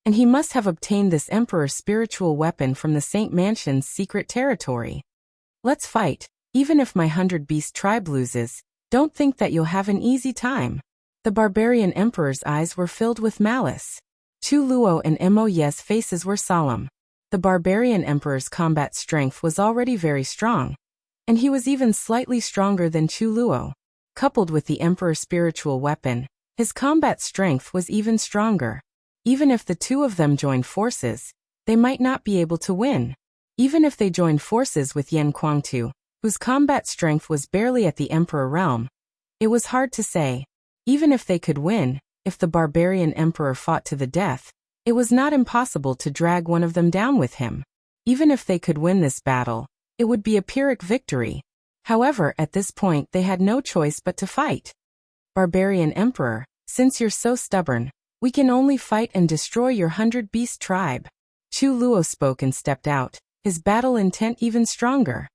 and he must have obtained this emperor spiritual weapon from the Saint Mansion's secret territory. Let's fight. Even if my 100 Beast tribe loses, don't think that you'll have an easy time. The barbarian emperor's eyes were filled with malice. Chu Luo and Mo Yi's faces were solemn. The barbarian emperor's combat strength was already very strong, and he was even slightly stronger than Chu Luo. Coupled with the emperor's spiritual weapon, his combat strength was even stronger. Even if the two of them joined forces, they might not be able to win. Even if they joined forces with Yan Kuangtu, whose combat strength was barely at the emperor realm, it was hard to say. Even if they could win, if the barbarian emperor fought to the death, it was not impossible to drag one of them down with him. Even if they could win this battle, it would be a Pyrrhic victory. However, at this point they had no choice but to fight. Barbarian emperor, since you're so stubborn, we can only fight and destroy your 100 Beast tribe. Chu Luo spoke and stepped out, his battle intent even stronger.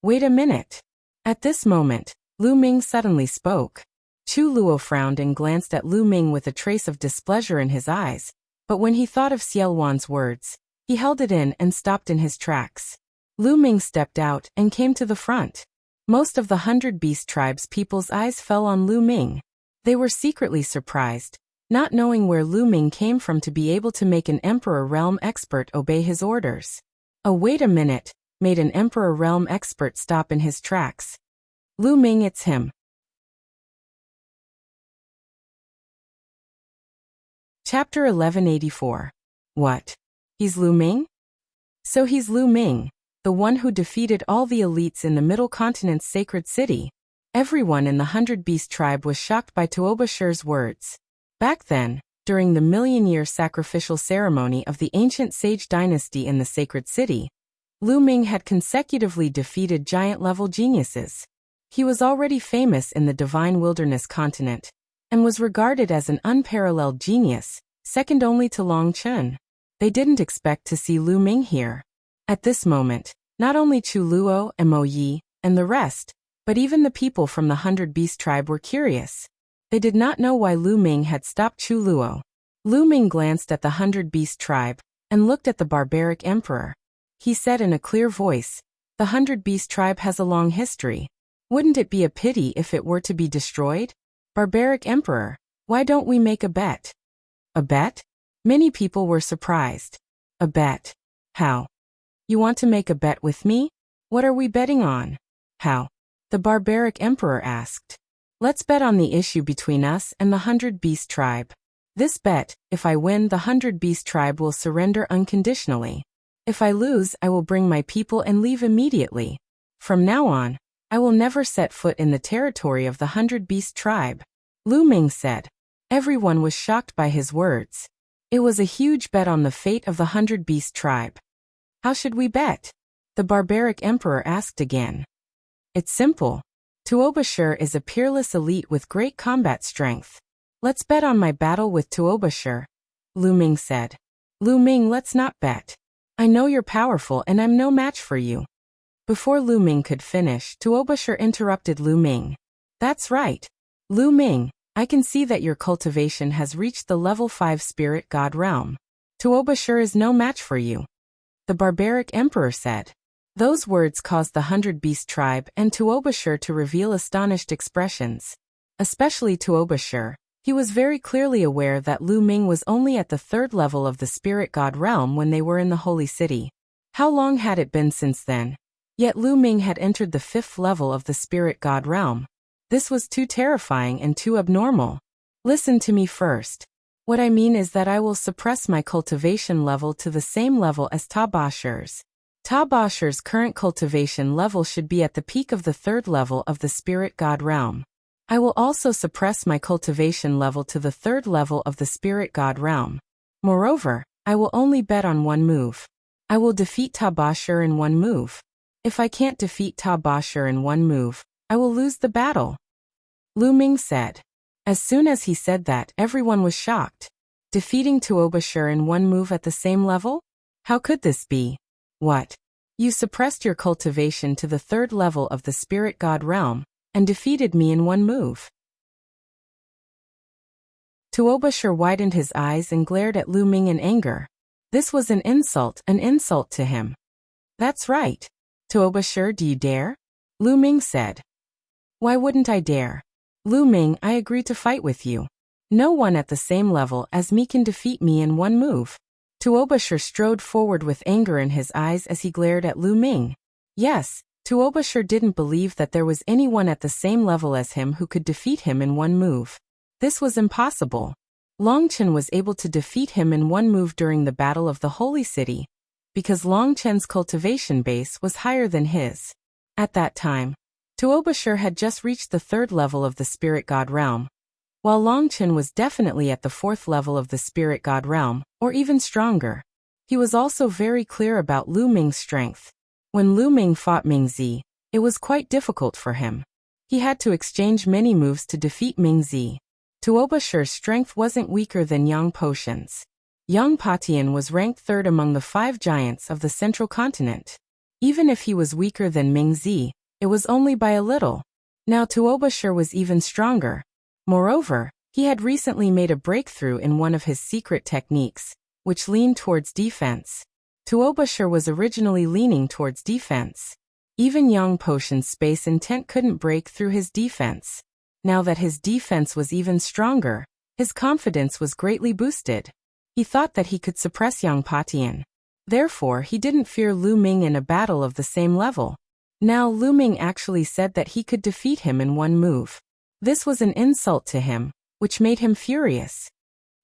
Wait a minute. At this moment, Lu Ming suddenly spoke. Chu Luo frowned and glanced at Lu Ming with a trace of displeasure in his eyes, but when he thought of Xiaowan's words, he held it in and stopped in his tracks. Lu Ming stepped out and came to the front. Most of the 100 Beast tribe's people's eyes fell on Lu Ming. They were secretly surprised, not knowing where Lu Ming came from to be able to make an Emperor Realm expert obey his orders. Oh, wait a minute, made an Emperor Realm expert stop in his tracks. Lu Ming, it's him. Chapter 1184. What? He's Lu Ming? So he's Lu Ming, the one who defeated all the elites in the Middle Continent's sacred city. Everyone in the 100 Beast tribe was shocked by Tuobashir's words. Back then, during the million-year sacrificial ceremony of the ancient sage dynasty in the sacred city, Lu Ming had consecutively defeated giant-level geniuses. He was already famous in the divine wilderness continent, and was regarded as an unparalleled genius, second only to Long Chun. They didn't expect to see Lu Ming here. At this moment, not only Chu Luo, Mo Yi, and the rest, but even the people from the 100 Beast tribe were curious. They did not know why Lu Ming had stopped Chu Luo. Lu Ming glanced at the 100 Beast tribe, and looked at the barbaric emperor. He said in a clear voice, "The 100 Beast tribe has a long history. Wouldn't it be a pity if it were to be destroyed? Barbaric emperor, why don't we make a bet?" A bet? Many people were surprised. A bet? How? You want to make a bet with me? What are we betting on? How? The barbaric emperor asked. Let's bet on the issue between us and the 100 Beast tribe. This bet, if I win, the 100 Beast tribe will surrender unconditionally. If I lose, I will bring my people and leave immediately. From now on, I will never set foot in the territory of the 100 Beast tribe. Lu Ming said. Everyone was shocked by his words. It was a huge bet on the fate of the 100 Beast tribe. How should we bet? The barbaric emperor asked again. It's simple. Tuobashir is a peerless elite with great combat strength. Let's bet on my battle with Tuobashir, Lu Ming said. Lu Ming, let's not bet. I know you're powerful and I'm no match for you. Before Lu Ming could finish, Tuobashir interrupted Lu Ming. That's right. Lu Ming, I can see that your cultivation has reached the level 5 spirit god realm. Tuobashir is no match for you. The barbaric emperor said. Those words caused the 100 Beast tribe and Tuobashir to reveal astonished expressions. Especially Tuobashir. He was very clearly aware that Lu Ming was only at the 3rd level of the spirit god realm when they were in the holy city. How long had it been since then? Yet Lu Ming had entered the 5th level of the spirit god realm. This was too terrifying and too abnormal. Listen to me first. What I mean is that I will suppress my cultivation level to the same level as Ta Basher's. Ta Basher's current cultivation level should be at the peak of the 3rd level of the spirit god realm. I will also suppress my cultivation level to the 3rd level of the spirit god realm. Moreover, I will only bet on one move. I will defeat Ta Basher in one move. If I can't defeat Ta Basher in one move, I will lose the battle. Lu Ming said. As soon as he said that, everyone was shocked. Defeating Tuo Basher in one move at the same level? How could this be? What? You suppressed your cultivation to the 3rd level of the spirit god realm, and defeated me in one move. Tuo Basher widened his eyes and glared at Lu Ming in anger. This was an insult to him. That's right. Tuo Basher, do you dare? Lu Ming said. Why wouldn't I dare? Lu Ming, I agree to fight with you. No one at the same level as me can defeat me in one move. Tuo Basher strode forward with anger in his eyes as he glared at Lu Ming. Yes, Tuo Basher didn't believe that there was anyone at the same level as him who could defeat him in one move. This was impossible. Long Chen was able to defeat him in one move during the Battle of the Holy City, because Long Chen's cultivation base was higher than his. At that time, Tuo Basher had just reached the 3rd level of the spirit god realm, while Long Chen was definitely at the 4th level of the spirit god realm, or even stronger. He was also very clear about Lu Ming's strength. When Lu Ming fought Ming Zi, it was quite difficult for him. He had to exchange many moves to defeat Ming Zi. Tuo Basher's strength wasn't weaker than Yang Potion's. Yang Patian was ranked 3rd among the 5 giants of the central continent. Even if he was weaker than Ming Zi, it was only by a little. Now Tuo Basher was even stronger. Moreover, he had recently made a breakthrough in one of his secret techniques, which leaned towards defense. Tuo Basher was originally leaning towards defense. Even Yang Potion's space intent couldn't break through his defense. Now that his defense was even stronger, his confidence was greatly boosted. He thought that he could suppress Yang Patian. Therefore, he didn't fear Lu Ming in a battle of the same level. Now Lu Ming actually said that he could defeat him in one move. This was an insult to him, which made him furious.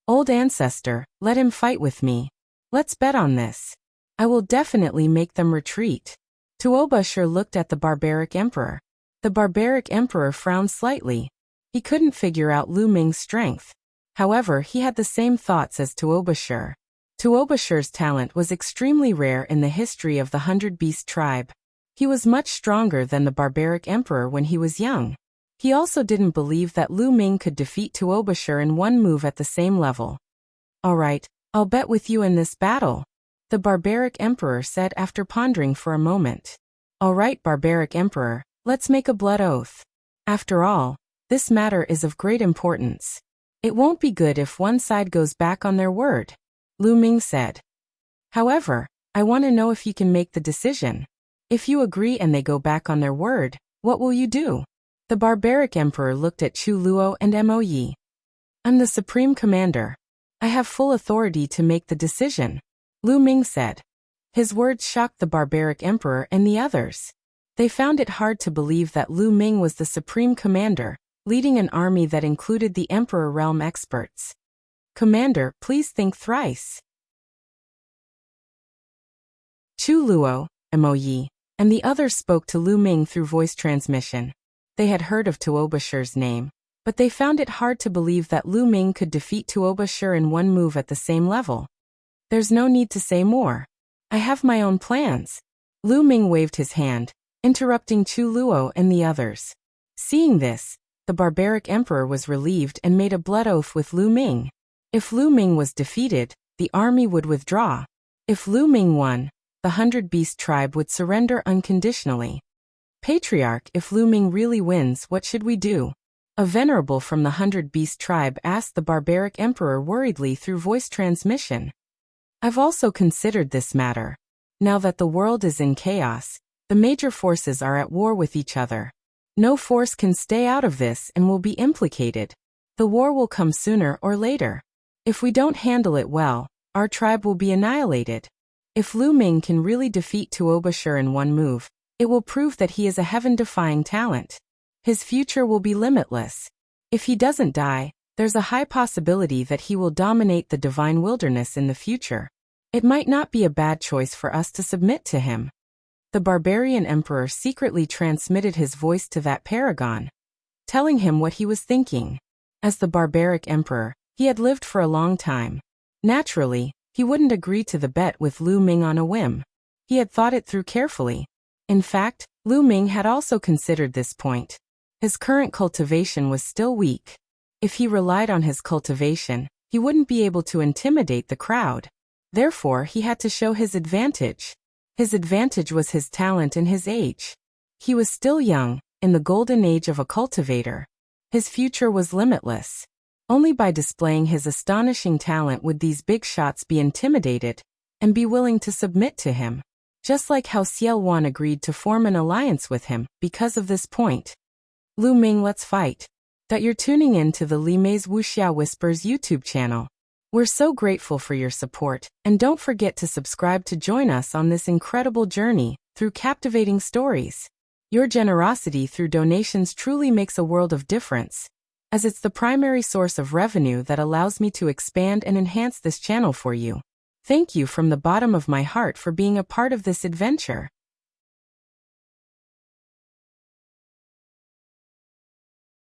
Old ancestor, let him fight with me. Let's bet on this. I will definitely make them retreat. Tuo Basher looked at the barbaric emperor. The barbaric emperor frowned slightly. He couldn't figure out Lu Ming's strength. However, he had the same thoughts as Tuo Basher. Tuo Basher's talent was extremely rare in the history of the 100 Beast tribe. He was much stronger than the barbaric emperor when he was young. He also didn't believe that Lu Ming could defeat Tuo Basher in one move at the same level. Alright, I'll bet with you in this battle, the barbaric emperor said after pondering for a moment. Alright, barbaric emperor, let's make a blood oath. After all, this matter is of great importance. It won't be good if one side goes back on their word, Lu Ming said. However, I want to know if you can make the decision. If you agree and they go back on their word, what will you do? The barbaric emperor looked at Chu Luo and Mo Yi. I'm the supreme commander. I have full authority to make the decision, Lu Ming said. His words shocked the barbaric emperor and the others. They found it hard to believe that Lu Ming was the supreme commander, leading an army that included the emperor realm experts. Commander, please think thrice. Chu Luo, Mo Yi, and the others spoke to Lu Ming through voice transmission. They had heard of Tuo Basher's name, but they found it hard to believe that Lu Ming could defeat Tuo Basher in one move at the same level. There's no need to say more. I have my own plans. Lu Ming waved his hand, interrupting Chu Luo and the others. Seeing this, the barbaric emperor was relieved and made a blood oath with Lu Ming. If Lu Ming was defeated, the army would withdraw. If Lu Ming won, the 100 Beast tribe would surrender unconditionally. Patriarch, if Lu Ming really wins, what should we do? A venerable from the 100 Beast tribe asked the barbaric emperor worriedly through voice transmission. I've also considered this matter. Now that the world is in chaos, the major forces are at war with each other. No force can stay out of this and will be implicated. The war will come sooner or later. If we don't handle it well, our tribe will be annihilated. If Lu Ming can really defeat Tuo Basher in one move, It will prove that he is a heaven-defying talent. His future will be limitless. If he doesn't die, there's a high possibility that he will dominate the divine wilderness in the future. It might not be a bad choice for us to submit to him. The barbarian emperor secretly transmitted his voice to that paragon, telling him what he was thinking. As the barbaric emperor, he had lived for a long time. Naturally, he wouldn't agree to the bet with Lu Ming on a whim. He had thought it through carefully. In fact, Lu Ming had also considered this point. His current cultivation was still weak. If he relied on his cultivation, he wouldn't be able to intimidate the crowd. Therefore, he had to show his advantage. His advantage was his talent and his age. He was still young, in the golden age of a cultivator. His future was limitless. Only by displaying his astonishing talent would these big shots be intimidated and be willing to submit to him. Just like how Xiao Wan agreed to form an alliance with him because of this point. Lu Ming, let's fight. That you're tuning in to the Li Mei's Wuxia Whispers YouTube channel. We're so grateful for your support, and don't forget to subscribe to join us on this incredible journey through captivating stories. Your generosity through donations truly makes a world of difference, as it's the primary source of revenue that allows me to expand and enhance this channel for you. Thank you from the bottom of my heart for being a part of this adventure.